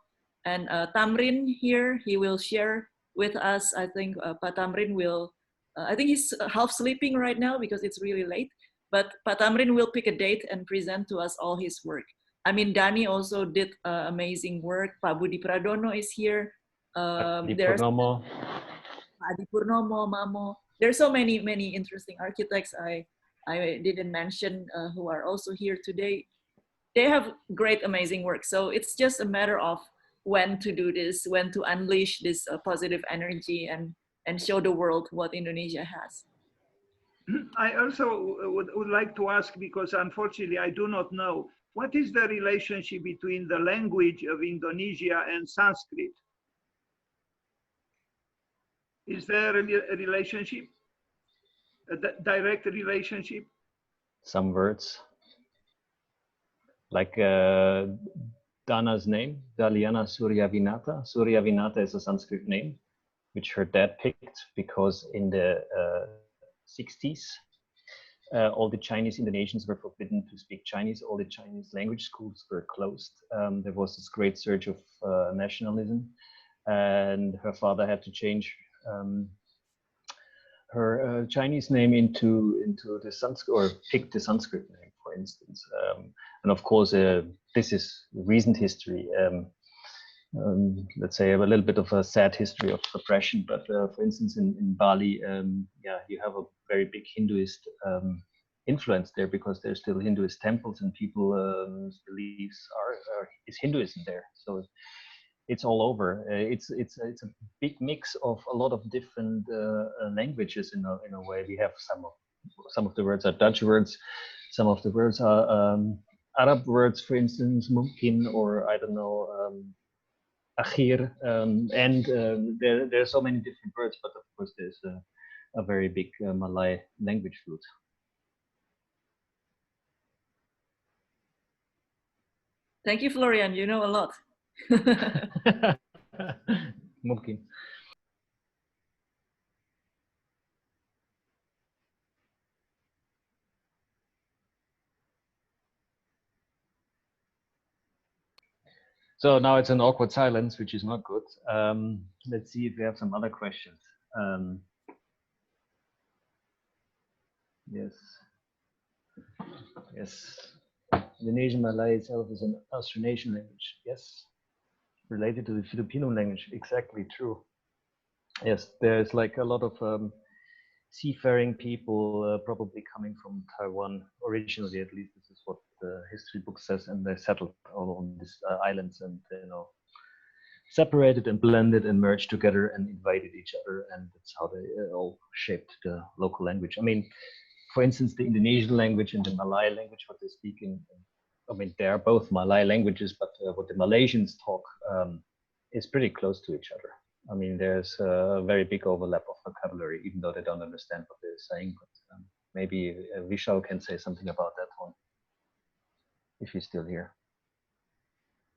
and Tamrin here, he will share with us. I think Pak Tamrin will, I think he's half sleeping right now because it's really late. But Pak Tamrin will pick a date and present to us all his work. I mean, Dani also did amazing work. Pak Budi Pradono is here. There's Adi Purnomo, Mamo. There's so many interesting architects I didn't mention who are also here today. They have great, amazing work. So it's just a matter of when to do this, when to unleash this positive energy and show the world what Indonesia has. I also would like to ask, because unfortunately I do not know, what is the relationship between the language of Indonesia and Sanskrit? Is there a relationship, a direct relationship? Some words, like Dana's name, Daliana Suryavinata. Suryavinata is a Sanskrit name, which her dad picked because in the 60s, all the Chinese Indonesians were forbidden to speak Chinese. All the Chinese language schools were closed. There was this great surge of nationalism, and her father had to change her Chinese name into the Sanskrit, or pick the Sanskrit name, for instance. And of course, this is recent history. Let's say a little bit of a sad history of suppression, but for instance, in Bali, yeah, you have a very big Hinduist influence there, because there's still Hinduist temples and people's beliefs is Hinduism there. So it's all over. It's a big mix of a lot of different languages in a way. We have some of the words are Dutch words, some of the words are Arab words, for instance, mungkin, or I don't know. Akhir, and there are so many different words, but of course there's a very big Malay language root. Thank you, Florian. You know a lot. Mungkin. So now it's an awkward silence, which is not good. Let's see if we have some other questions. Yes. Indonesian Malay itself is an Austronesian language. Yes. Related to the Filipino language. Exactly true. Yes, there's like a lot of seafaring people probably coming from Taiwan originally, at least this is what the history book says, and they settled all on these islands and, you know, separated and blended and merged together and invited each other, and that's how they all shaped the local language. I mean, for instance, the Indonesian language and the Malay language, what they speak in, I mean, they are both Malay languages, but what the Malaysians talk is pretty close to each other. I mean, there's a very big overlap of vocabulary, even though they don't understand what they're saying. But maybe Vishal can say something about that one, if he's still here.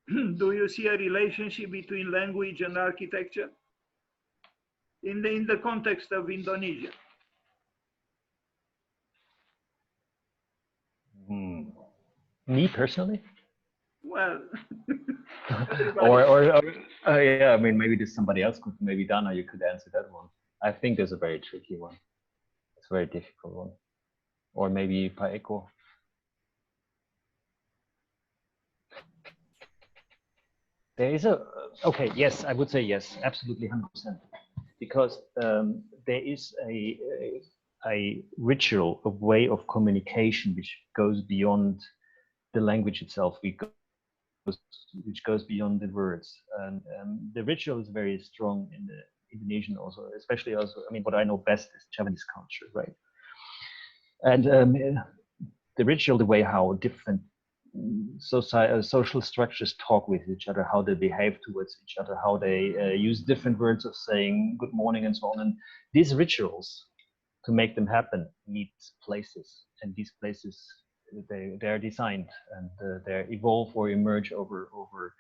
Do you see a relationship between language and architecture? in the context of Indonesia? Me personally? Well, yeah, I mean, maybe there's somebody else could, maybe Dana, you could answer that one. I think there's a very tricky one. It's a very difficult one. Or maybe Paeko. There is okay, yes, I would say yes, absolutely 100%. Because there is a ritual, a way of communication which goes beyond the language itself, which goes beyond the words. And the ritual is very strong in the Indonesian also, especially also, I mean, what I know best is Javanese culture, right? And the ritual, the way how different social structures talk with each other, how they behave towards each other, how they use different words of saying good morning and so on. And these rituals, to make them happen, need places. And these places, they're designed and they evolve or emerge over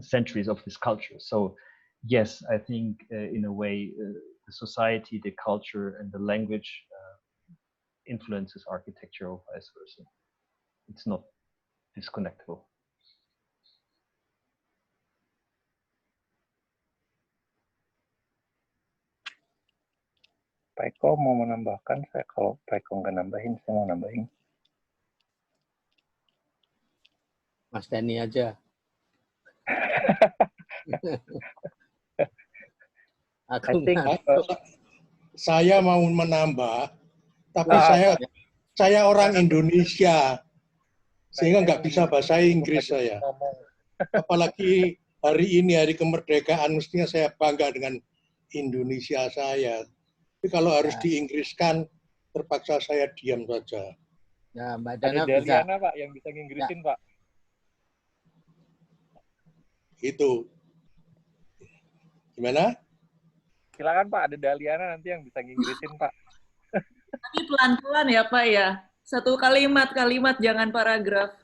centuries of this culture. So yes, I think in a way, the society, the culture, and the language influences architecture or vice versa. It's not disconnectable. Paeko mau menambahkan, saya kalau Paeko nggak nambahin, saya mau nambahin. Mas Dani aja. Saya mau menambah, tapi saya orang Indonesia, sehingga nggak bisa bahasa Inggris saya. Apalagi hari ini, hari kemerdekaan, mestinya saya bangga dengan Indonesia saya. Tapi kalau harus diinggriskan, terpaksa saya diam saja. Ya, Mbak Dana ada Daliana, Pak, yang bisa nginggrisin, Pak. Itu. Gimana? Silakan, Pak, ada Daliana nanti yang bisa nginggrisin, Pak. Tapi pelan-pelan ya, Pak, ya. Satu kalimat, jangan paragraf,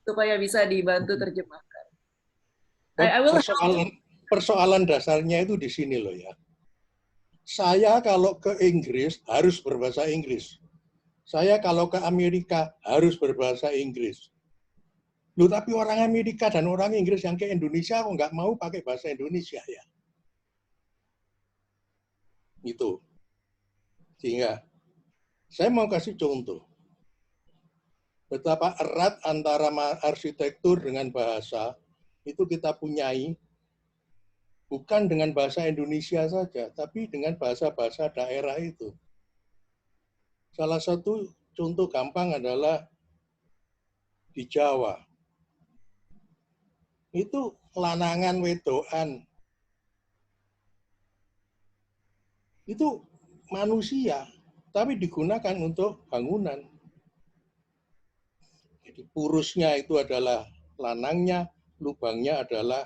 supaya bisa dibantu terjemahkan. Persoalan dasarnya itu di sini loh ya. Saya kalau ke Inggris harus berbahasa Inggris. Saya kalau ke Amerika harus berbahasa Inggris. Loh, tapi orang Amerika dan orang Inggris yang ke Indonesia kok nggak mau pakai bahasa Indonesia ya? Itu. Sehingga saya mau kasih contoh. Betapa erat antara arsitektur dengan bahasa itu kita punyai, bukan dengan bahasa Indonesia saja, tapi dengan bahasa-bahasa daerah itu. Salah satu contoh gampang adalah di Jawa. Itu lanangan wedoan. Itu manusia, tapi digunakan untuk bangunan. Jadi purusnya itu adalah lanangnya, lubangnya adalah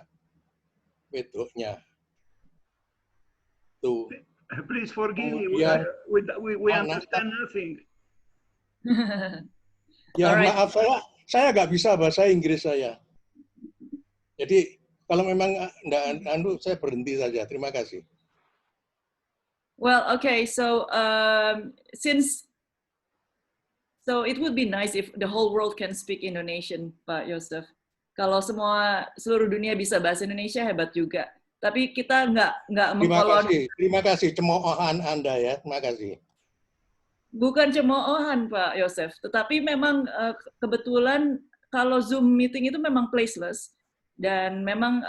wedoknya. Tuh. Please forgive me, we understand nothing. Ya maaf, saya nggak bisa bahasa Inggris saya. Jadi kalau memang enggak, saya berhenti saja. Terima kasih. Well, okay, so so it would be nice if the whole world can speak Indonesian, Pak Yosef. Kalau seluruh dunia bisa bahasa Indonesia, hebat juga. Tapi kita nggak mengkolon. Terima kasih cemoohan Anda ya. Terima kasih. Bukan cemoohan Pak Yosef, tetapi memang kebetulan kalau Zoom meeting itu memang placeless dan memang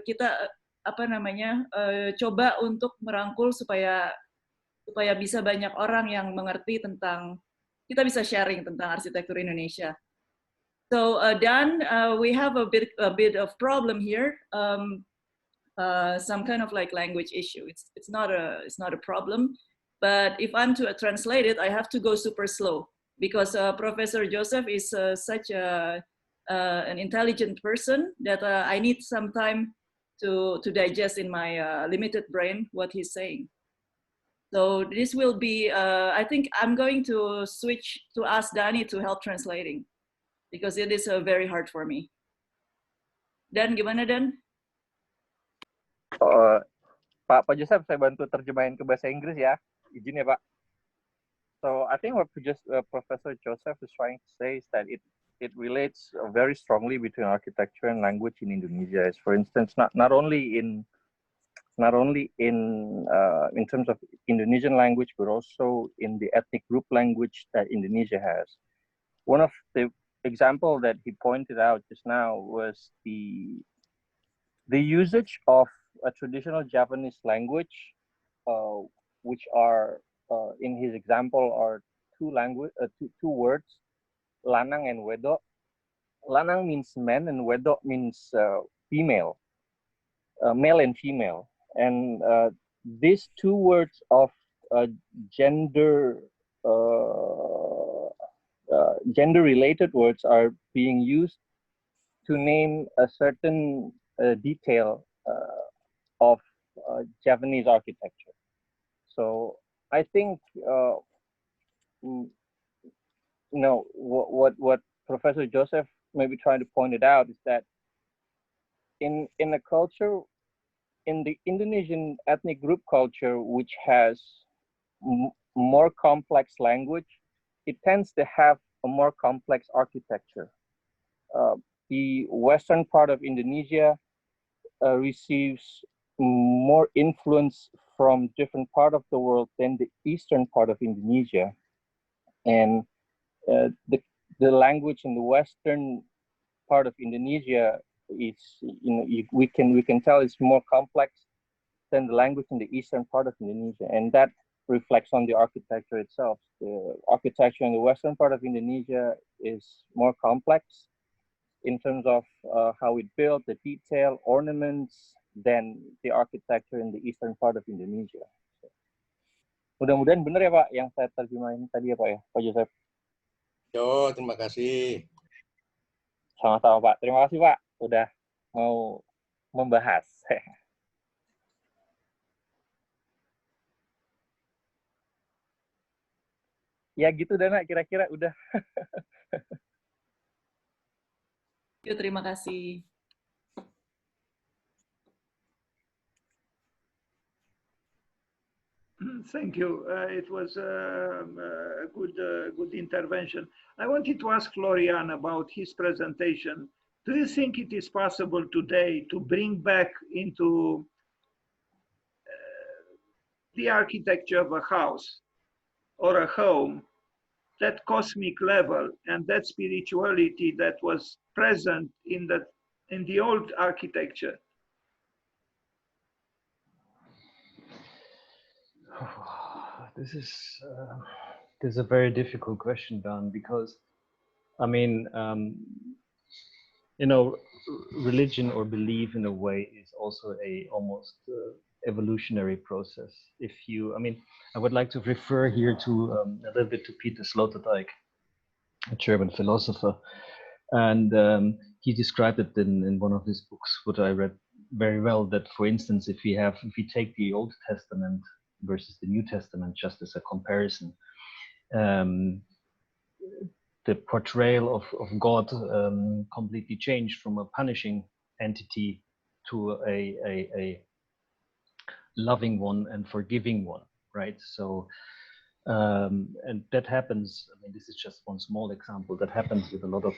kita coba untuk merangkul supaya bisa banyak orang yang mengerti tentang, kita bisa sharing tentang arsitektur Indonesia. So Dan, we have a bit of problem here. Some kind of like language issue. It's not a problem, but if I'm to translate it, I have to go super slow because Professor Joseph is such an intelligent person that I need some time to digest in my limited brain what he's saying. So this will be, I think I'm going to switch to ask Dani to help translating because it is very hard for me. Dan, gimana Dan? Pak Joseph, saya bantu terjemahin ke bahasa Inggris ya. Izin ya, Pak. So I think what Professor Joseph is trying to say is that it relates very strongly between architecture and language in Indonesia. As for instance, not only in terms of Indonesian language, but also in the ethnic group language that Indonesia has. One of the example that he pointed out just now was the usage of a traditional Japanese language, which are in his example are two words, lanang and wedok. Lanang means man and wedok means female, male and female. And these two words of gender related words are being used to name a certain detail of Japanese architecture. So I think what Professor Joseph may be trying to point it out is that in a culture, in the Indonesian ethnic group culture, which has more complex language, it tends to have a more complex architecture. The western part of Indonesia receives more influence from different part of the world than the eastern part of Indonesia, and the language in the western part of Indonesia is, we can tell it's more complex than the language in the eastern part of Indonesia, and that reflects on the architecture itself. The architecture in the western part of Indonesia is more complex in terms of how it built, the detail, ornaments, than the architecture in the eastern part of Indonesia. Mudah-mudahan benar ya Pak yang saya terjemahin tadi ya Pak ya, Pak Joseph. Yo, terima kasih. Sama-sama Pak. Terima kasih Pak udah mau membahas. Ya gitu Dana, kira-kira udah. Terima kasih. Thank you. It was a good intervention. I wanted to ask Florian about his presentation. Do you think it is possible today to bring back into the architecture of a house or a home that cosmic level and that spirituality that was present in the old architecture? This is a very difficult question, Dan, because I mean, religion or belief in a way is also a almost evolutionary process. I would like to refer here to a little bit to Peter Sloterdijk, a German philosopher, and he described it in one of his books, what I read very well, that for instance, if we take the Old Testament versus the New Testament just as a comparison, the portrayal of God completely changed from a punishing entity to a loving one and forgiving one, right? So, and that happens, I mean, this is just one small example, that happens with a lot of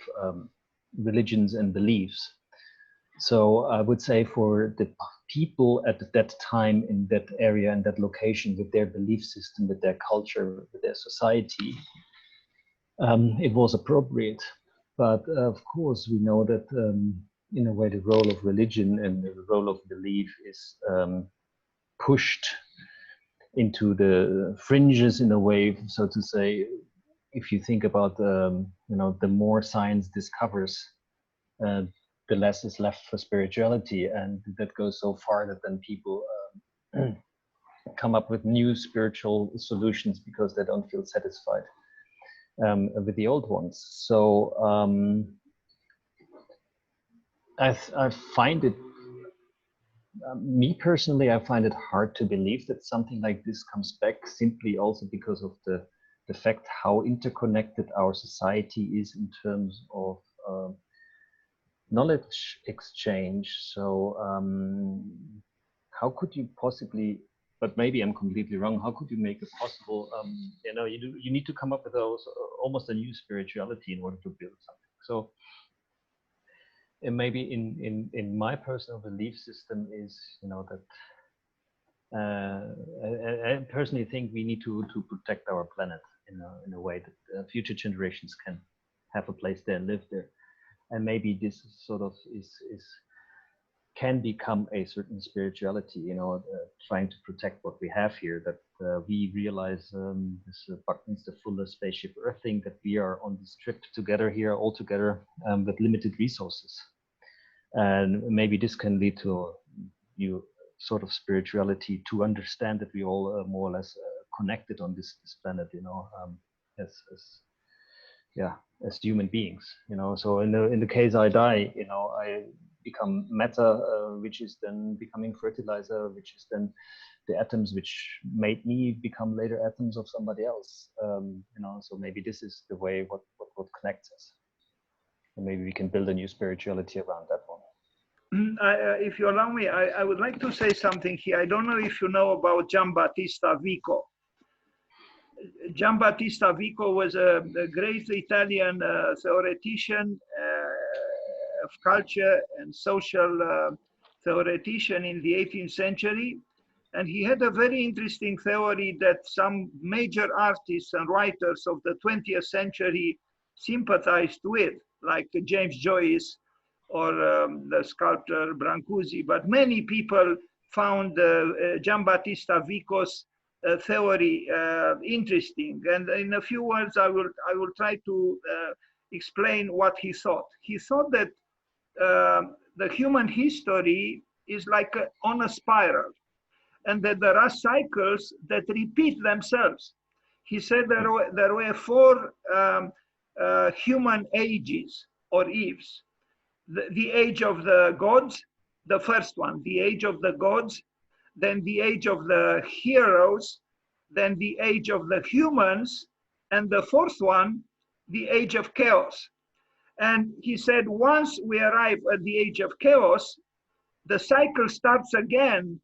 religions and beliefs. So I would say for the people at that time in that area and that location, with their belief system, with their culture, with their society, it was appropriate. But of course, we know that in a way the role of religion and the role of belief is pushed into the fringes in a way, so to say. If you think about the more science discovers, the less is left for spirituality, and that goes so far that then people come up with new spiritual solutions because they don't feel satisfied with the old ones. So I find it, me personally, I find it hard to believe that something like this comes back, simply also because of the fact how interconnected our society is in terms of knowledge exchange. So how could you possibly, but maybe I'm completely wrong, how could you make it possible? You know, you need to come up with almost a new spirituality in order to build something. So, and maybe in my personal belief system is, you know, that I personally think we need to protect our planet in a way that future generations can have a place there and live there. And maybe this sort of can become a certain spirituality, you know, trying to protect what we have here, that we realize this Buckminster-Fuller spaceship Earth thing, that we are on this trip together here, all together with limited resources. And maybe this can lead to a new sort of spirituality, to understand that we all are more or less connected on this planet, you know, as human beings, you know. So in the case I die, you know, I become matter, which is then becoming fertilizer, which is then the atoms which made me become later atoms of somebody else. You know, so maybe this is the way what connects us, and maybe we can build a new spirituality around that one. If you allow me, I would like to say something here. I don't know if you know about Giambattista Vico. Giambattista Vico was a great Italian theoretician of culture and social theoretician in the 18th century. And he had a very interesting theory that some major artists and writers of the 20th century sympathized with, like James Joyce or the sculptor Brancusi. But many people found Giambattista Vico's theory interesting. And in a few words, I will try to explain what he thought. He thought that the human history is like on a spiral, and that there are cycles that repeat themselves. He said there were four human ages or eves. The age of the gods, the first one, the age of the gods, then the age of the heroes, then the age of the humans, and the fourth one, the age of chaos. And he said, once we arrive at the age of chaos, the cycle starts again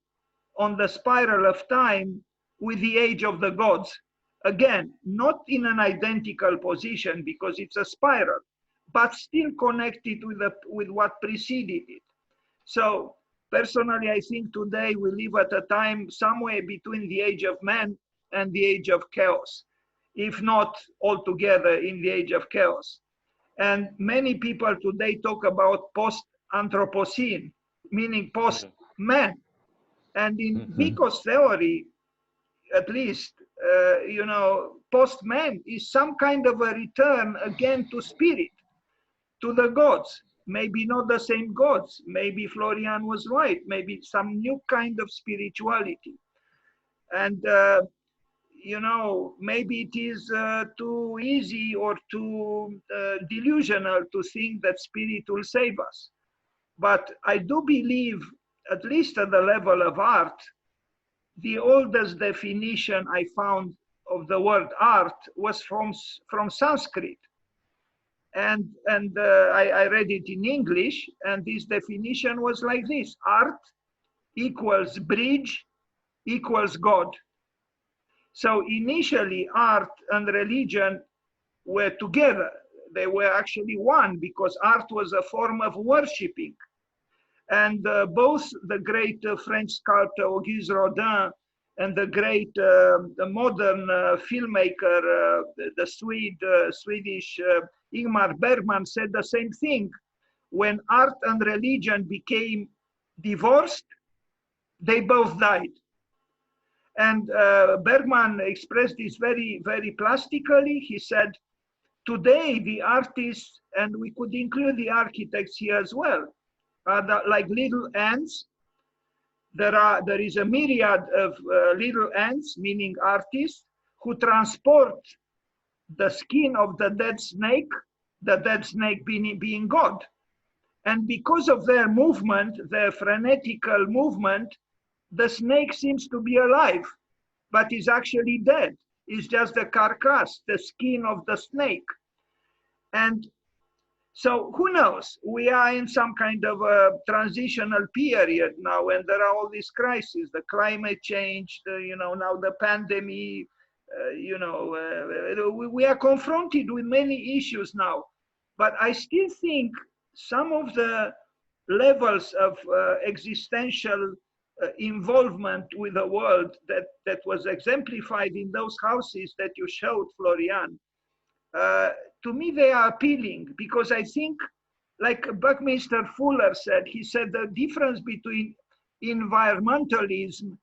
on the spiral of time with the age of the gods. Again, not in an identical position because it's a spiral, but still connected with what preceded it. So personally, I think today we live at a time somewhere between the age of man and the age of chaos, if not altogether in the age of chaos. And many people today talk about post-Anthropocene, meaning post-man. And in Vico's theory, at least, you know, post-man is some kind of a return again to spirit, to the gods. Maybe not the same gods. Maybe Florian was right. Maybe some new kind of spirituality. And, you know, maybe it is too easy or too delusional to think that spirit will save us. But I do believe, at least at the level of art, the oldest definition I found of the word art was from Sanskrit. And I read it in English, and this definition was like this: art equals bridge equals God. So initially, art and religion were together. They were actually one, because art was a form of worshiping. And both the great French sculptor Auguste Rodin and the great the modern filmmaker, the Swedish Ingmar Bergman, said the same thing. When art and religion became divorced, they both died. And Bergman expressed this very, very plastically. He said, today the artists, and we could include the architects here as well, are like little ants. There is a myriad of little ants, meaning artists, who transport the skin of the dead snake being God. And because of their movement, their frenetical movement, the snake seems to be alive, but is actually dead. It's just the carcass, the skin of the snake. And So who knows? We are in some kind of a transitional period now, and there are all these crises: the climate change, now the pandemic. We are confronted with many issues now, but I still think some of the levels of existential involvement with the world that was exemplified in those houses that you showed, Florian, to me they are appealing, because I think, like Buckminster Fuller said, he said the difference between environmentalism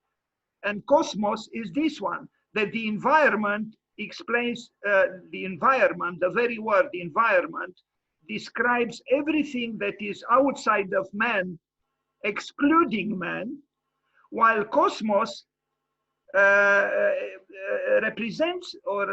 and cosmos is this one, that the environment explains the environment, the very word environment describes everything that is outside of man, excluding man, while cosmos represents or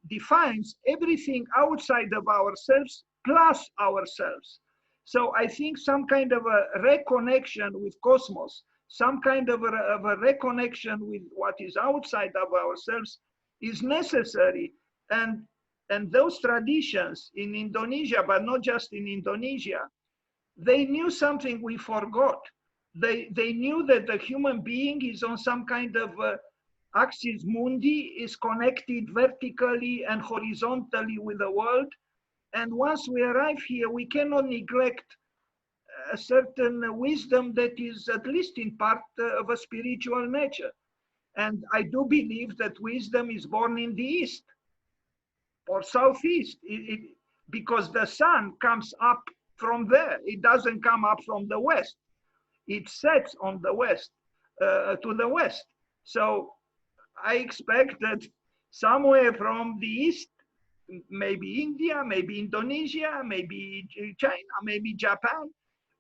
defines everything outside of ourselves plus ourselves. So I think some kind of a reconnection with cosmos, some kind of a reconnection with what is outside of ourselves is necessary. And those traditions in Indonesia, but not just in Indonesia, they knew something we forgot. They knew that the human being is on some kind of axis mundi, is connected vertically and horizontally with the world. And once we arrive here, we cannot neglect a certain wisdom that is at least in part of a spiritual nature. And I do believe that wisdom is born in the East or Southeast, because the sun comes up from there. It doesn't come up from the West. It sets on the West, to the West. So I expect that somewhere from the East, maybe India, maybe Indonesia, maybe China, maybe Japan,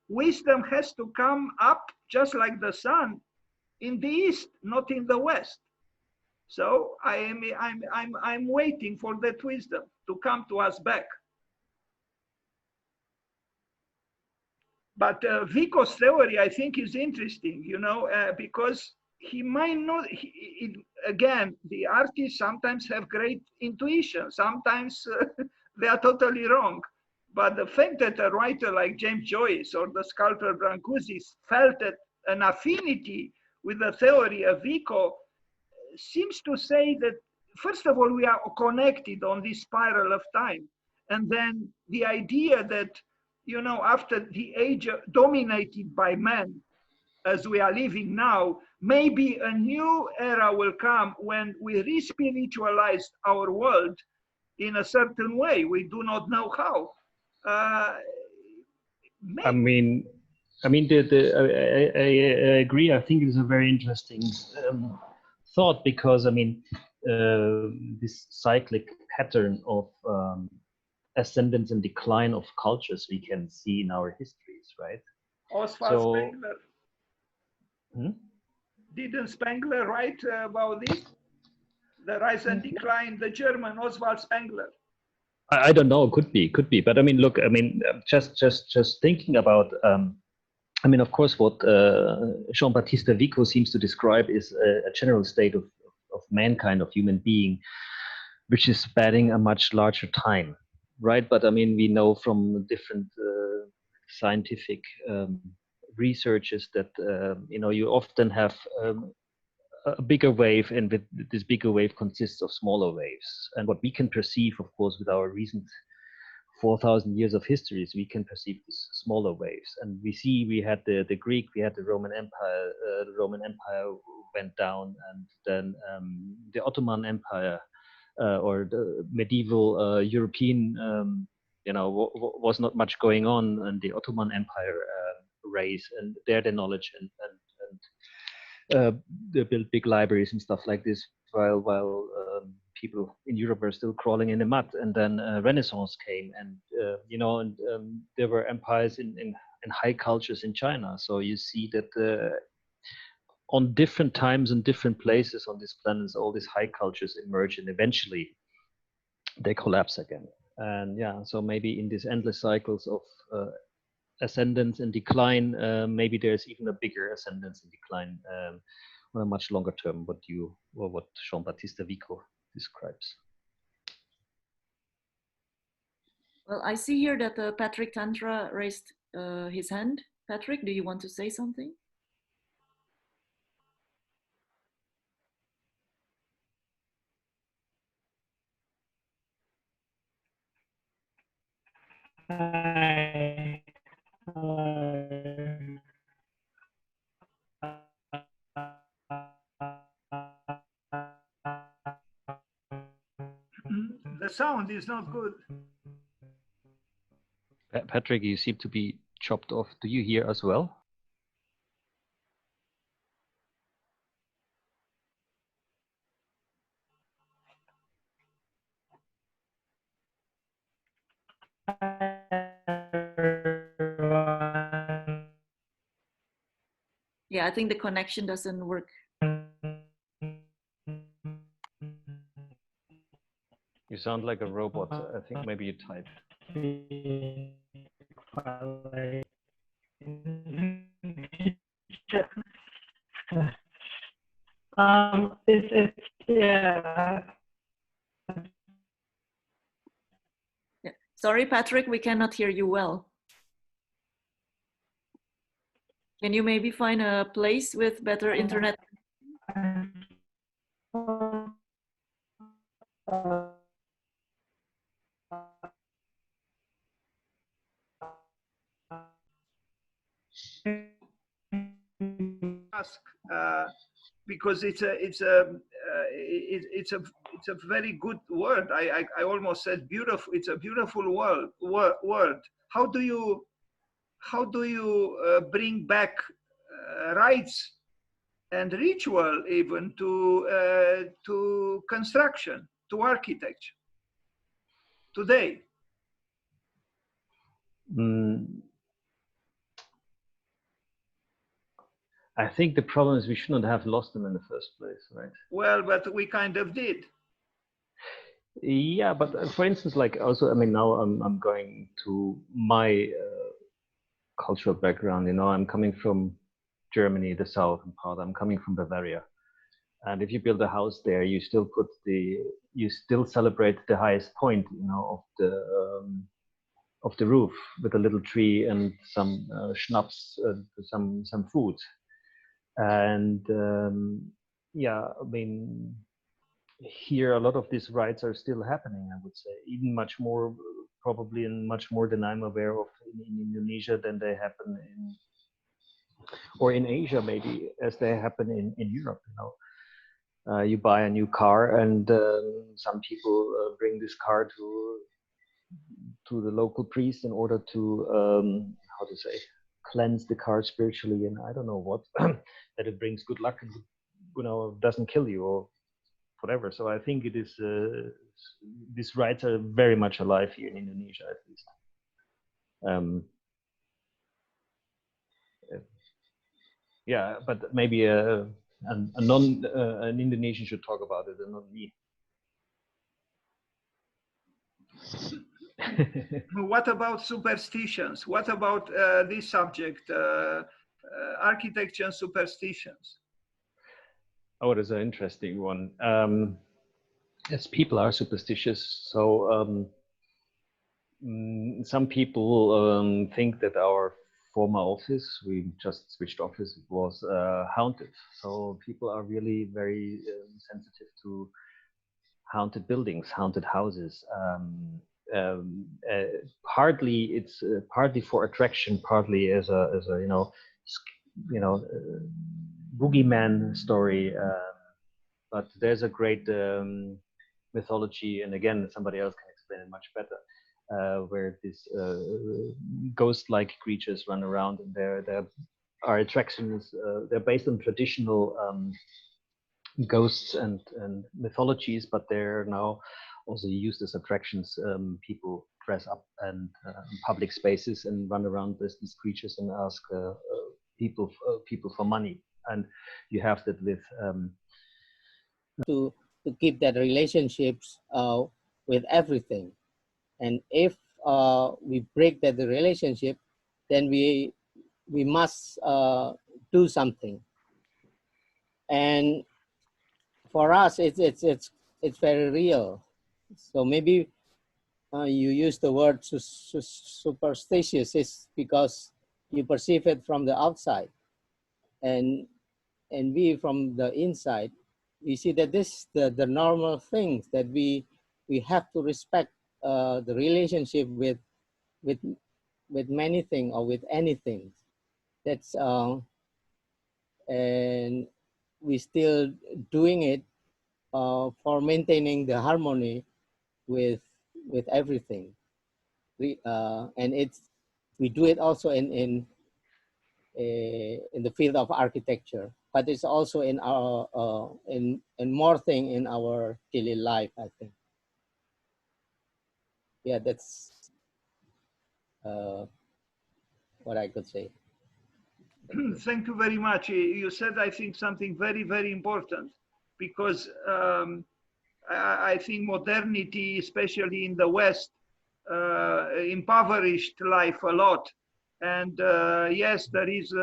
wisdom has to come up just like the sun in the East, not in the West. So I'm waiting for that wisdom to come to us back. But Vico's theory, I think, is interesting, because he might not, again, the artists sometimes have great intuition. Sometimes they are totally wrong. But the fact that a writer like James Joyce or the sculptor Brancusi felt an affinity with the theory of Vico seems to say that, first of all, we are connected on this spiral of time. And then the idea that, after the age dominated by men, as we are living now, maybe a new era will come when we re-spiritualize our world in a certain way. We do not know how. I agree. I think it's a very interesting thought, because this cyclic pattern of ascendance and decline of cultures we can see in our histories, right? Oswald Spengler. Didn't Spengler write about this? The rise and decline, the German Oswald Spengler. I don't know, could be. But look, just thinking about, of course, what Jean-Baptiste Vico seems to describe is a general state of mankind, of human being, which is spanning a much larger time, right? But we know from different scientific researches that you often have a bigger wave, and with this bigger wave consists of smaller waves. And what we can perceive, of course, with our recent 4,000 years of histories, we can perceive these smaller waves. And we had the Greek, we had the Roman Empire. The Roman Empire went down, and then the Ottoman Empire, or the medieval European, was not much going on, and the Ottoman Empire raised, and their knowledge, and they built big libraries and stuff like this, while people in Europe were still crawling in the mud. And then Renaissance came, and there were empires in high cultures in China. So you see that on different times and different places on this planet, all these high cultures emerge, and eventually they collapse again. And so maybe in these endless cycles of ascendance and decline, maybe there's even a bigger ascendance and decline on a much longer term, what Jean-Baptiste Vico describes. Well, I see here that Patrick Tantra raised his hand. Patrick, do you want to say something? Hi. The sound is not good. Patrick, you seem to be chopped off. Do you hear as well? Yeah, I think the connection doesn't work. You sound like a robot. I think maybe you type. Yeah. Sorry, Patrick, we cannot hear you well. Can you maybe find a place with better internet? Ask because it's a very good word. I almost said beautiful. It's a beautiful word. How do you bring back rites and ritual even to construction, to architecture today? I think the problem is we shouldn't have lost them in the first place, right? Well, but we kind of did. Yeah, but for instance, like also, I mean, now I'm going to my cultural background. You know, I'm coming from Germany, the southern part. I'm coming from Bavaria, and if you build a house there, you still celebrate the highest point, you know, of the roof with a little tree and some schnapps, some food, and yeah, I mean, here a lot of these rites are still happening. I would say even much more, probably, and much more than I'm aware of in Indonesia than they happen in Asia, maybe, as they happen in Europe. You know, you buy a new car, and some people bring this car to the local priest in order to how to say, cleanse the car spiritually, and I don't know what, that it brings good luck and, you know, doesn't kill you or whatever. So I think it is these rites are very much alive here in Indonesia, at least. Yeah, but maybe an Indonesian should talk about it and not me. What about superstitions? What about this subject, architecture and superstitions? Oh, that's an interesting one. Yes, people are superstitious. So some people think that our former office, we just switched office, was haunted. So people are really very sensitive to haunted buildings, haunted houses. Partly it's partly for attraction, partly as a boogeyman story. But there's a great mythology, and again, somebody else can explain it much better, where these ghost-like creatures run around, and there are attractions. They're based on traditional ghosts and mythologies, but they're now also used as attractions. People dress up and in public spaces and run around with these creatures and ask people for money. And you have that with to keep that relationships with everything. And if we break that relationship, then we must do something. And for us, it's very real. So maybe you use the word superstitious is because you perceive it from the outside, and we from the inside, you see that this the normal things that we have to respect the relationship with many things or with anything. That's and we still doing it for maintaining the harmony with everything. And we do it also in the field of architecture, but it's also in our in more thing in our daily life, I think. Yeah, that's what I could say. Thank you very much. You said, I think, something very, very important, because I think modernity, especially in the West, impoverished life a lot. And yes, there is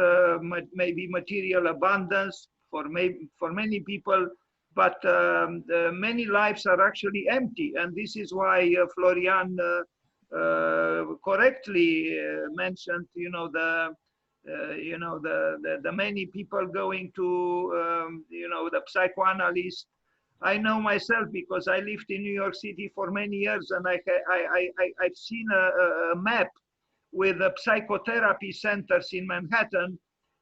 maybe material abundance for many people, but many lives are actually empty. And this is why Florian correctly mentioned, the many people going to, the psychoanalyst. I know myself because I lived in New York City for many years, and I've seen a map with psychotherapy centers in Manhattan,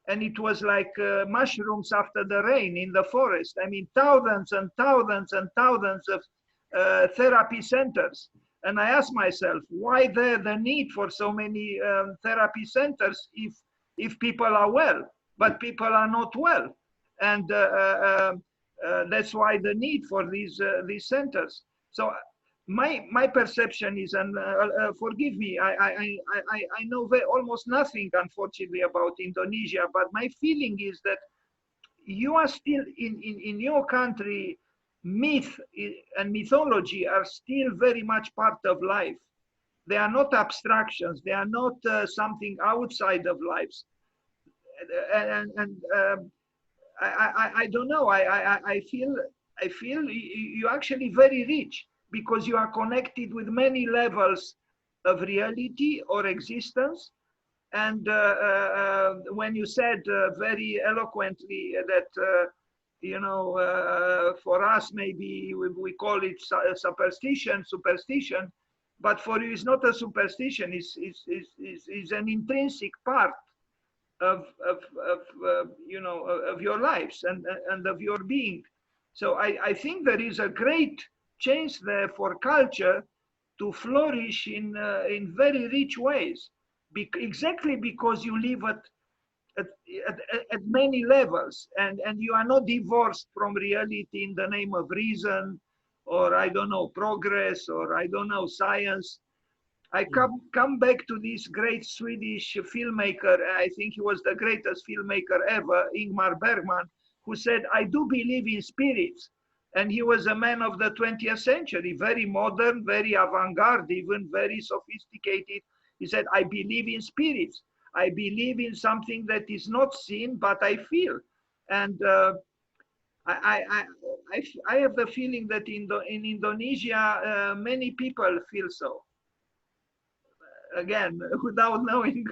and it was like mushrooms after the rain in the forest. I mean, thousands and thousands and thousands of therapy centers. And I asked myself, why the need for so many therapy centers if people are well, but people are not well? And that's why the need for these centers. So my perception is, and forgive me, I know almost nothing, unfortunately, about Indonesia, but my feeling is that you are still in your country, myth and mythology are still very much part of life. They are not abstractions. They are not something outside of lives. And I don't know. I feel you're actually very rich because you are connected with many levels of reality or existence. And when you said very eloquently that, for us, maybe we call it superstition, but for you, it's not a superstition, it's an intrinsic part of your lives and of your being. So I think there is a great chance there for culture to flourish in very rich ways, exactly because you live at many levels, and you are not divorced from reality in the name of reason, or I don't know, progress, or I don't know, science. I come back to this great Swedish filmmaker. I think he was the greatest filmmaker ever, Ingmar Bergman, who said, I do believe in spirits. And he was a man of the 20th century, very modern, very avant-garde, even very sophisticated. He said, I believe in spirits. I believe in something that is not seen, but I feel. And I have the feeling that in Indonesia, many people feel so. Again, without knowing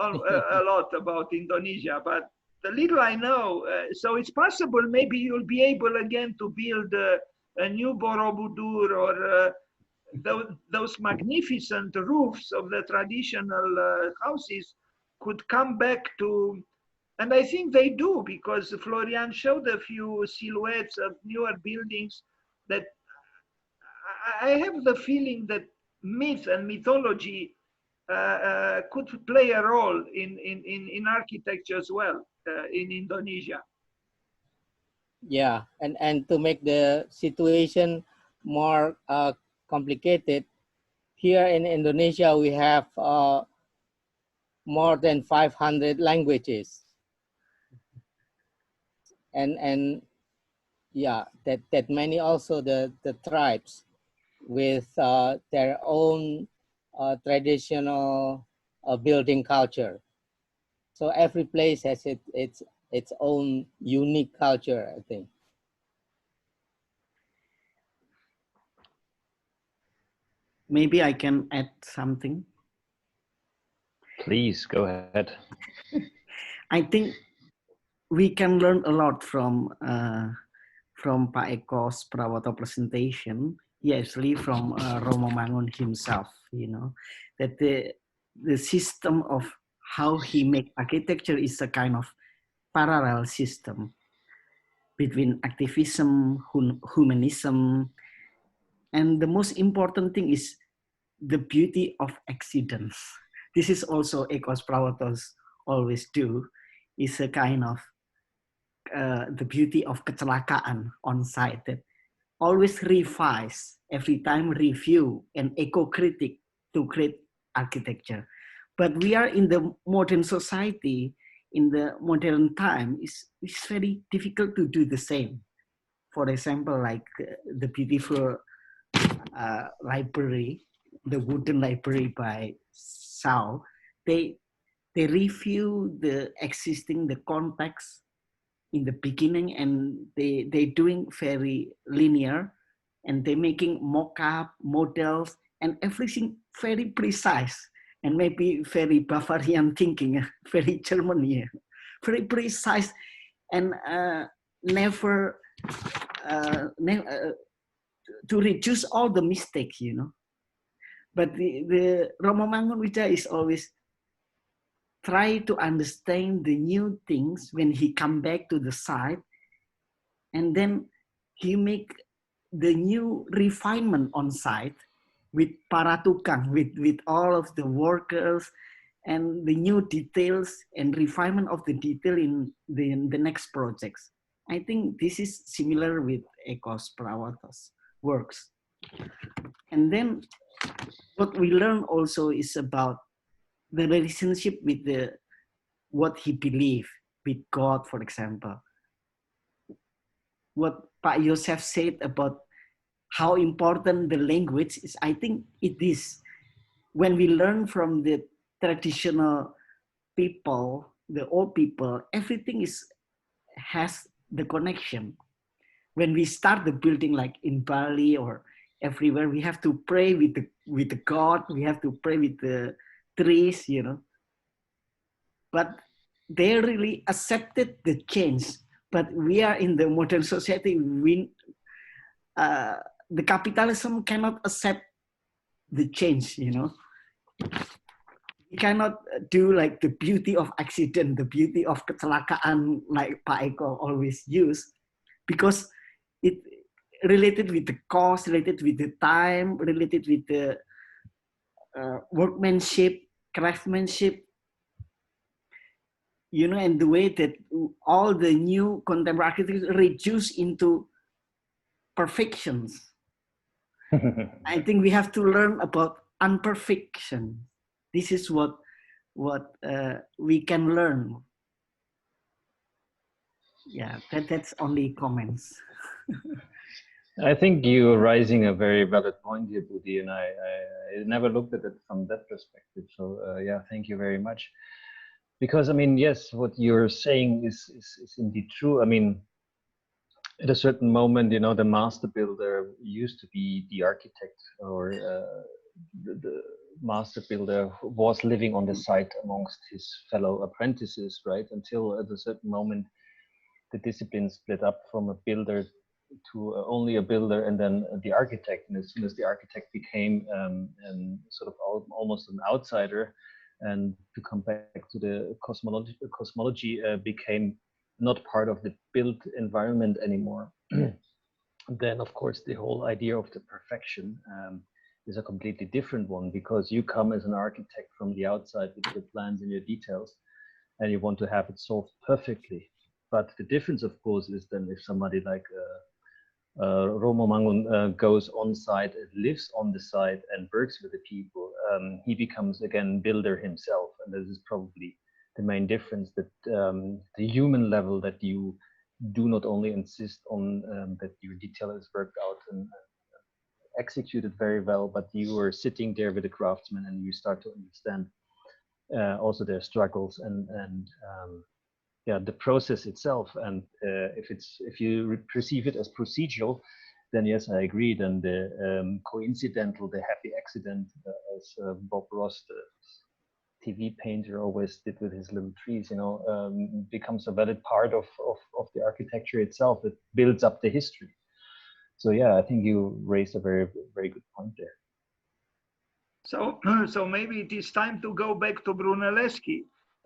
a lot about Indonesia, but the little I know, so it's possible maybe you'll be able again to build a new Borobudur, or those magnificent roofs of the traditional houses could come back to, and I think they do, because Florian showed a few silhouettes of newer buildings that I have the feeling that myth and mythology could play a role in architecture as well in Indonesia. Yeah, and to make the situation more complicated, here in Indonesia we have more than 500 languages, and yeah, that many also the tribes with their own traditional building culture. So every place has its own unique culture, I think. maybe I can add something. Please go ahead. I think we can learn a lot from Pak Eko's Prawoto presentation. He actually from Romo Mangun himself, you know, that the system of how he make architecture is a kind of parallel system between activism, humanism, and the most important thing is the beauty of accidents. This is also Eko's Prawotos always do, is a kind of the beauty of kecelakaan on site that always revise, every time review and eco-critic to create architecture. But we are in the modern society, in the modern time, it's very difficult to do the same. For example, like the beautiful library, the wooden library by Sao, they review the existing, the context in the beginning, and they doing very linear, and they making mock-up models and everything very precise, and maybe very Bavarian thinking, very German, yeah, very precise, and never to reduce all the mistakes, you know. But the Romo Mangun Wija is always try to understand the new things when he come back to the site, and then he make the new refinement on site with para tukang, with all of the workers, and the new details and refinement of the detail in the next projects. I think this is similar with Eko's Prawotos works. And then what we learn also is about the relationship with what he believed, with God, for example. What Pak Yosef said about how important the language is, I think it is. When we learn from the traditional people, the old people, everything has the connection. When we start the building, like in Bali or everywhere, we have to pray with the God, we have to pray with the trees, you know. But they really accepted the change. But we are in the modern society, the capitalism cannot accept the change, you know. We cannot do like the beauty of accident, the beauty of kecelakaan, like Pak Eko always use, because it related with the cost, related with the time, related with the workmanship, craftsmanship, you know, and the way that all the new contemporary architecture reduce into perfections. I think we have to learn about imperfection. This is what we can learn. Yeah, that's only comments. I think you're raising a very valid point here, Budi, and I never looked at it from that perspective. So yeah, thank you very much. Because I mean, yes, what you're saying is indeed true. I mean, at a certain moment, you know, the master builder used to be the architect, or the master builder was living on the site amongst his fellow apprentices, right? Until at a certain moment, the discipline split up from a builder to only a builder, and then the architect. And as soon as the architect became sort of almost an outsider, and to come back to the cosmology became not part of the built environment anymore, then of course the whole idea of the perfection is a completely different one, because you come as an architect from the outside with your plans and your details, and you want to have it solved perfectly. But the difference, of course, is then if somebody like Romo Mangun goes on site, lives on the site, and works with the people, he becomes again builder himself. And this is probably the main difference, that the human level, that you do not only insist on that your detail is worked out and executed very well, but you are sitting there with a craftsman and you start to understand also their struggles and yeah, the process itself. And if you perceive it as procedural, then yes, I agree. Then the coincidental, the happy accident, as Bob Ross, the TV painter, always did with his little trees, you know, becomes a valid part of the architecture itself. It builds up the history. So yeah, I think you raised a very, very good point there. So maybe it is time to go back to Brunelleschi.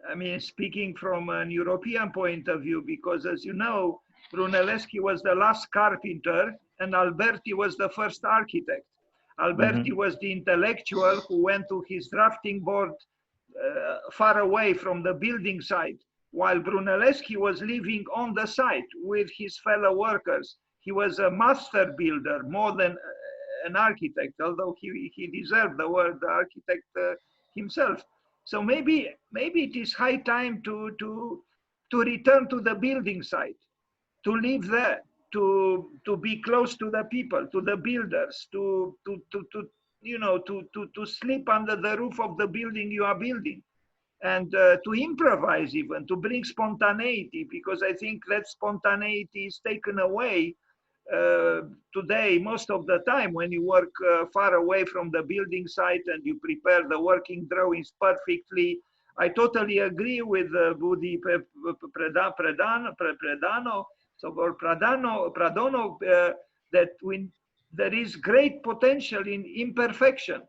I mean, speaking from an European point of view, because as you know, Brunelleschi was the last carpenter and Alberti was the first architect. Alberti was the intellectual who went to his drafting board far away from the building site, while Brunelleschi was living on the site with his fellow workers. He was a master builder more than an architect, although he deserved the word architect himself. So maybe it is high time to return to the building site, to live there, to be close to the people, to the builders, to sleep under the roof of the building you are building, and to improvise, even to bring spontaneity, because I think that spontaneity is taken away today most of the time when you work far away from the building site and you prepare the working drawings perfectly. I totally agree with Budi Pradano, that there is great potential in imperfection,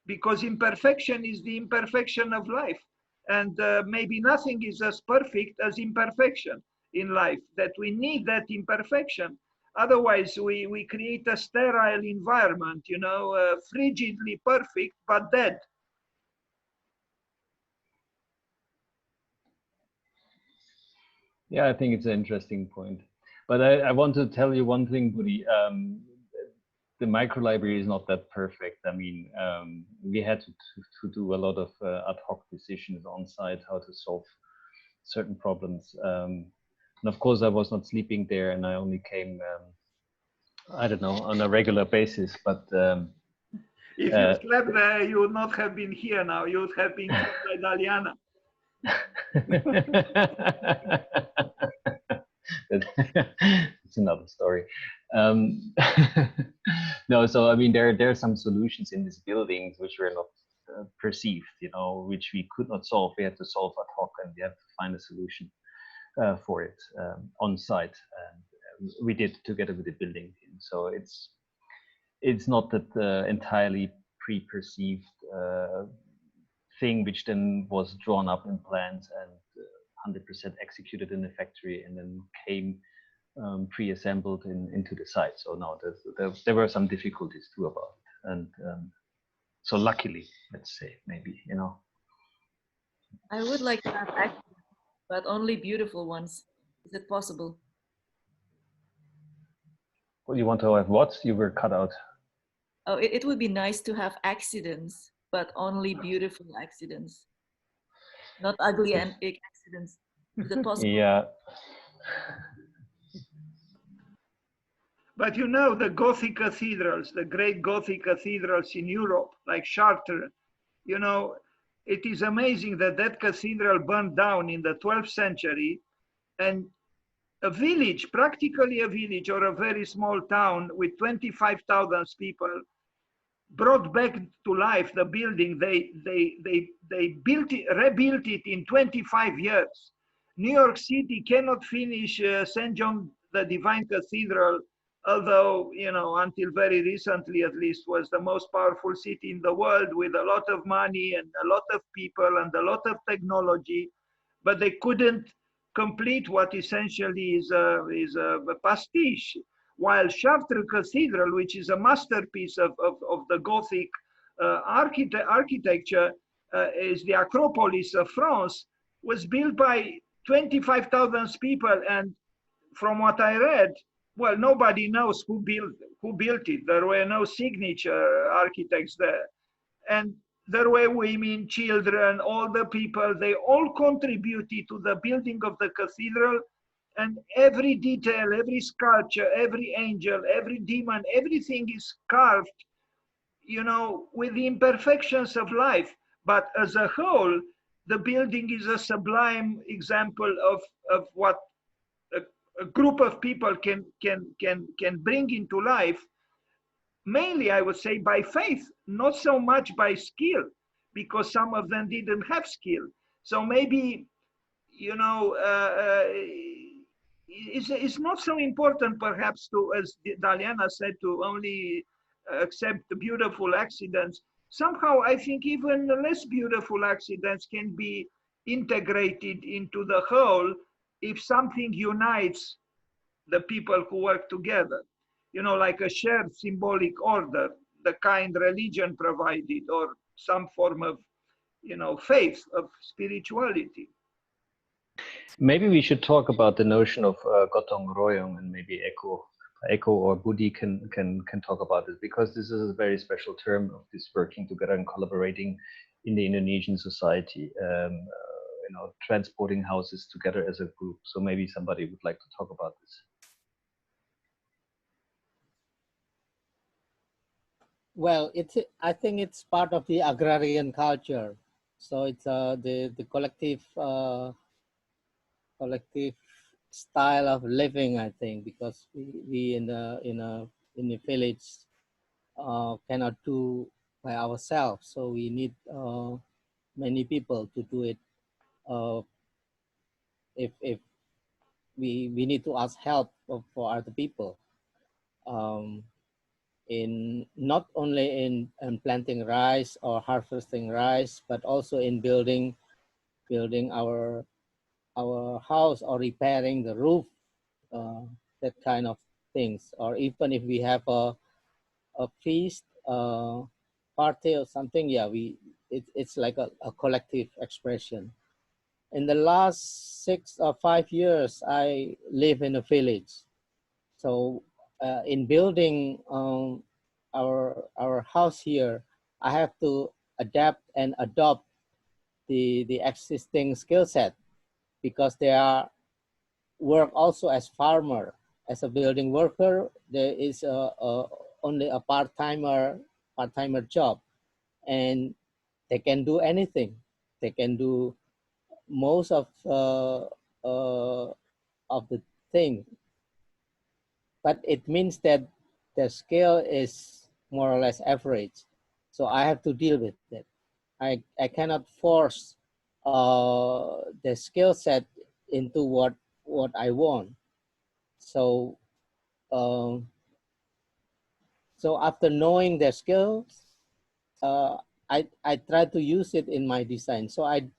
because imperfection is the imperfection of life. And maybe nothing is as perfect as imperfection in life, that we need that imperfection. Otherwise, we create a sterile environment, you know, frigidly perfect, but dead. Yeah, I think it's an interesting point. But I want to tell you one thing, Budi. The micro library is not that perfect. I mean, we had to do a lot of ad hoc decisions on site, how to solve certain problems. And of course, I was not sleeping there, and I only came, I don't know, on a regular basis. But if you slept there, you would not have been here now. You would have been killed by Daliana. It's another story. No, so I mean, there are some solutions in these buildings which were not perceived, you know, which we could not solve. We had to solve ad hoc, and we have to find a solution for it on site. And we did together with the building team. So it's not that entirely pre-perceived thing which then was drawn up in plans and 100% executed in the factory and then came pre-assembled into the site. So no, there were some difficulties too about it. And so luckily, let's say, maybe, you know. I would like to have accidents, but only beautiful ones. Is it possible? Well, you want to have what? You were cut out. Oh, it would be nice to have accidents, but only beautiful accidents. Not ugly and big accidents. Is it possible? Yeah. But you know, the Gothic cathedrals, the great Gothic cathedrals in Europe, like Chartres, you know, it is amazing that that cathedral burned down in the 12th century, and a village, practically a village or a very small town with 25,000 people, brought back to life the building. They built it, rebuilt it in 25 years. New York City cannot finish St. John the Divine Cathedral, although, you know, until very recently at least, was the most powerful city in the world with a lot of money and a lot of people and a lot of technology, but they couldn't complete what essentially is a pastiche. While Chartres Cathedral, which is a masterpiece of the Gothic architecture, is the Acropolis of France, was built by 25,000 people. And from what I read, well, nobody knows who built it. There were no signature architects there. And there were women, children, older people. They all contributed to the building of the cathedral. And every detail, every sculpture, every angel, every demon, everything is carved, you know, with the imperfections of life. But as a whole, the building is a sublime example of what a group of people can bring into life, mainly I would say by faith, not so much by skill, because some of them didn't have skill. So maybe, you know, it's not so important perhaps to, as Daliana said, to only accept the beautiful accidents. Somehow I think even less beautiful accidents can be integrated into the whole if something unites the people who work together. You know, like a shared symbolic order, the kind religion provided, or some form of, you know, faith, of spirituality. Maybe we should talk about the notion of gotong royong, and maybe Eko or Budi can talk about this, because this is a very special term of this working together and collaborating in the Indonesian society. You know, transporting houses together as a group. So maybe somebody would like to talk about this. Well, I think it's part of the agrarian culture. So it's the collective collective style of living, I think, because we in the village cannot do by ourselves, so we need many people to do it. If we need to ask help for other people, in not only in planting rice or harvesting rice, but also in building our house or repairing the roof, that kind of things. Or even if we have a feast, party or something, yeah, it's like a collective expression. In the last 6 or 5 years, I live in a village. So in building our house here, I have to adapt and adopt the existing skill set, because they are work also as farmer. As a building worker, there is only a part-timer job, and they can do anything. They can do most of the thing, but it means that the scale is more or less average. So I have to deal with it. I cannot force the skill set into what I want. So so after knowing their skills, I try to use it in my design. So I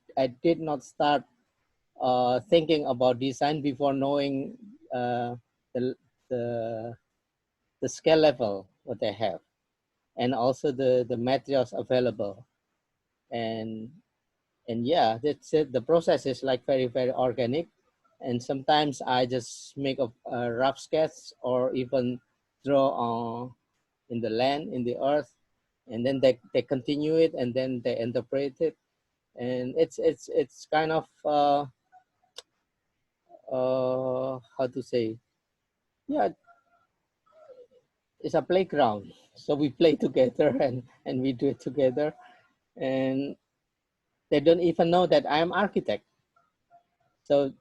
did not start thinking about design before knowing the, the the skill level what they have, and also the materials available. And yeah, that's it. The process is like very organic, and sometimes I just make a rough sketch or even draw on in the land, in the earth, and then they continue it, and then they interpret it. And it's kind of how to say, yeah, it's a playground. So we play together, and we do it together, and they don't even know that I'm architect. So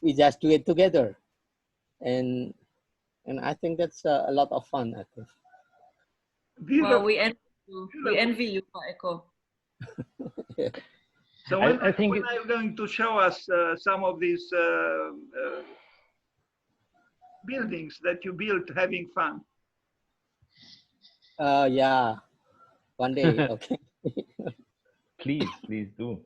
we just do it together, and I think that's a lot of fun, I think. Well, we envy you, Pak Eko. Yeah. So when are you going to show us some of these buildings that you built having fun? Yeah, one day, okay. Please do.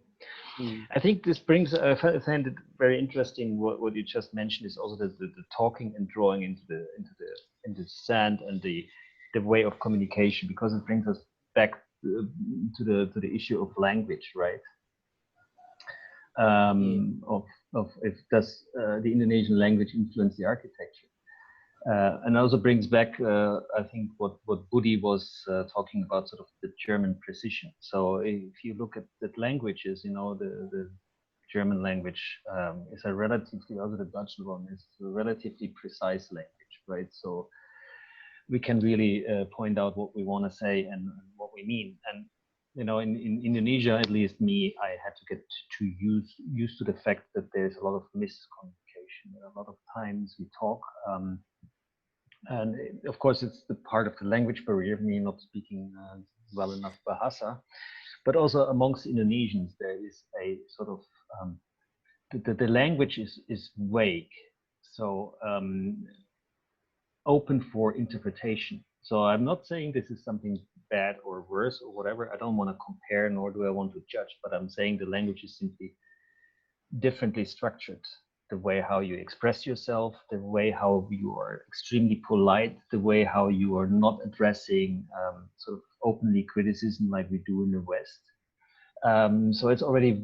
I think this brings, I find it very interesting what you just mentioned, is also the talking and drawing into the sand, and the way of communication, because it brings us back to the issue of language, right? Of if does the Indonesian language influence the architecture? And also brings back, I think, what Budi was talking about, sort of the German precision. So if you look at the languages, you know, the German language is a relatively, also the Dutch one is a relatively precise language, right? So we can really point out what we want to say and what we mean. And you know, in Indonesia, at least me, I had to get used to the fact that there's a lot of miscommunication. communication. A lot of times we talk, and of course it's the part of the language barrier, me not speaking well enough Bahasa, but also amongst Indonesians there is a sort of the language is vague, so open for interpretation. So I'm not saying this is something bad or worse or whatever. I don't want to compare, nor do I want to judge, but I'm saying the language is simply differently structured. The way how you express yourself, the way how you are extremely polite, the way how you are not addressing sort of openly criticism like we do in the West. So it's already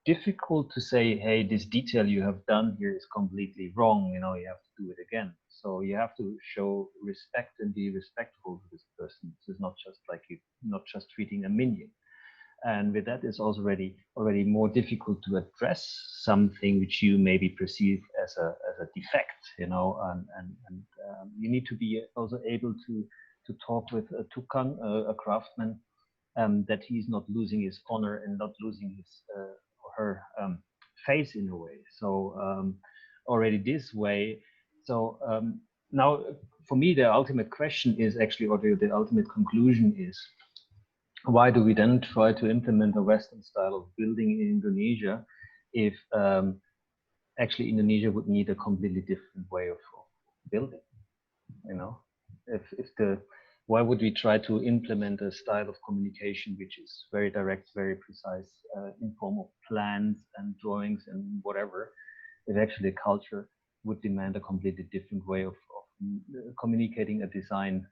difficult to say, hey, this detail you have done here is completely wrong, you know, you have to do it again. So you have to show respect and be respectful to this person. This is not just like you, not just treating a minion. And with that, it's also already more difficult to address something which you maybe perceive as a defect, you know, and you need to be also able to talk with a tukang, a craftsman, that he's not losing his honor and not losing his or her face in a way. So already this way. So now for me, the ultimate question is actually, or the ultimate conclusion is, why do we then try to implement a Western style of building in Indonesia if actually Indonesia would need a completely different way of building? You know, why would we try to implement a style of communication which is very direct, very precise, in form of plans and drawings and whatever, if actually a culture would demand a completely different way of communicating a design,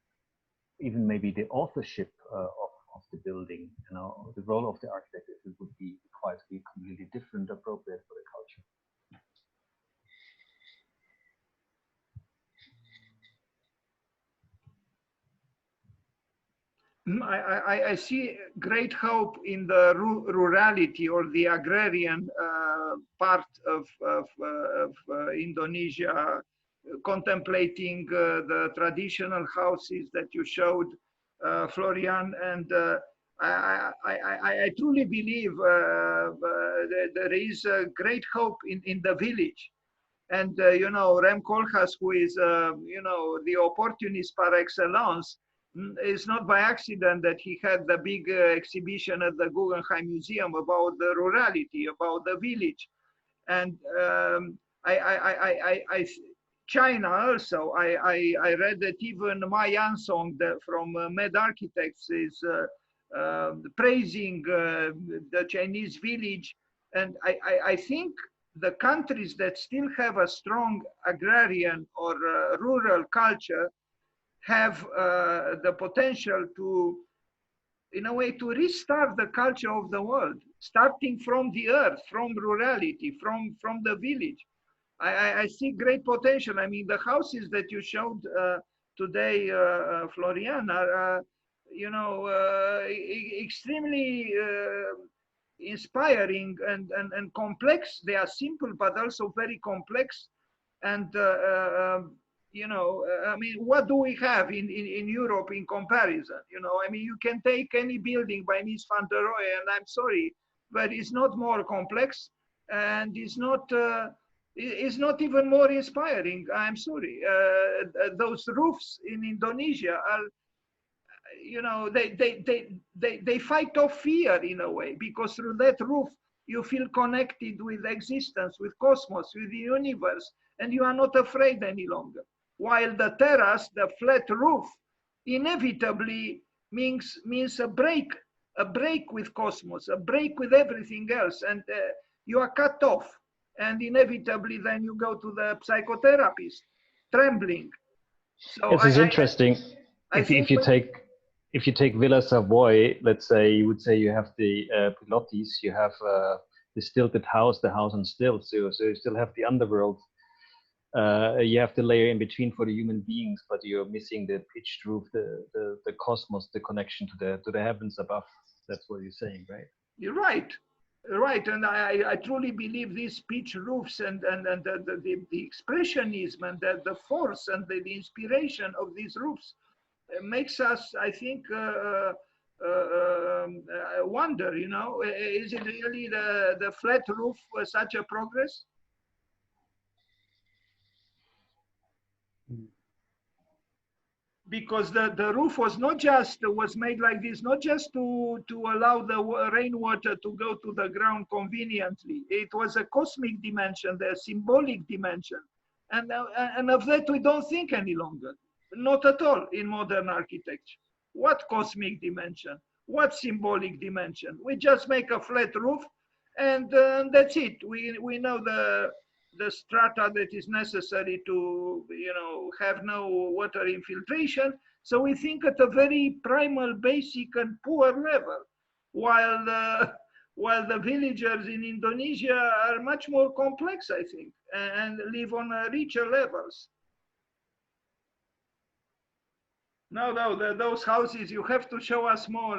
even maybe the authorship of the building, you know, the role of the architect, it would be required to be completely different, appropriate for the culture. I see great hope in the rurality or the agrarian part of Indonesia, contemplating the traditional houses that you showed, Florian, and I truly believe there is a great hope in the village. And, you know, Rem Koolhaas, who is, you know, the opportunist par excellence, it's not by accident that he had the big exhibition at the Guggenheim Museum about the rurality, about the village. And China also, I read that even Ma Yansong from Med Architects is praising the Chinese village. And I think the countries that still have a strong agrarian or rural culture have the potential to, in a way, to restart the culture of the world, starting from the earth, from rurality, from the village. I see great potential. I mean, the houses that you showed today, Florian, are, you know, extremely inspiring and complex. They are simple, but also very complex. And, you know, I mean, what do we have in Europe in comparison? You know, I mean, you can take any building by Mies van der Rohe, and I'm sorry, but it's not more complex, and it's not even more inspiring. I'm sorry. Those roofs in Indonesia are, you know, they fight off fear in a way, because through that roof you feel connected with existence, with cosmos, with the universe, and you are not afraid any longer. While the terrace, the flat roof, inevitably means a break with cosmos, a break with everything else, and you are cut off. And inevitably then you go to the psychotherapist, trembling. So This is interesting. If you take Villa Savoy, let's say, you would say you have the pilotis, you have the stilted house, the house on stilts, so you still have the underworld. You have the layer in between for the human beings, but you're missing the pitched roof, the cosmos, the connection to the heavens above. That's what you're saying, right? You're right. Right, and I truly believe these pitch roofs and the expressionism and the force and the inspiration of these roofs makes us, I think, wonder, you know, is it really the flat roof such a progress? because the roof was not just was made like this, not just to allow the rainwater to go to the ground conveniently. It was a cosmic dimension, the symbolic dimension, and of that we don't think any longer, not at all in modern architecture. What cosmic dimension? What symbolic dimension? We just make a flat roof, and that's it. We know the strata that is necessary to, you know, have no water infiltration. So we think at a very primal, basic, and poor level, while the villagers in Indonesia are much more complex, I think, and live on richer levels. No, those houses, you have to show us more,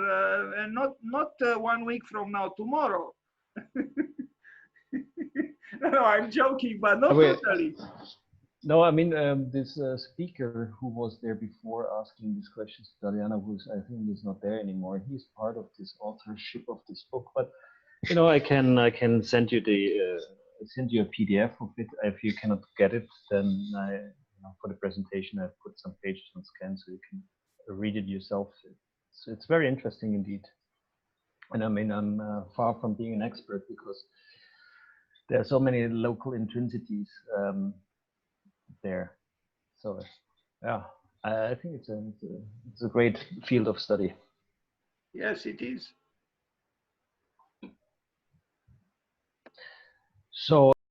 and not 1 week from now, tomorrow. No, I'm joking, but not totally. No, I mean, this speaker who was there before asking these questions, Daliana, who I think is not there anymore. He's part of this authorship of this book, but you know, I can send you a PDF of it. If you cannot get it, then for the presentation, I've put some pages on scan so you can read it yourself. It's very interesting indeed. And I mean, I'm far from being an expert because there are so many local intrinsities there. So yeah, I think it's a great field of study. Yes, it is. So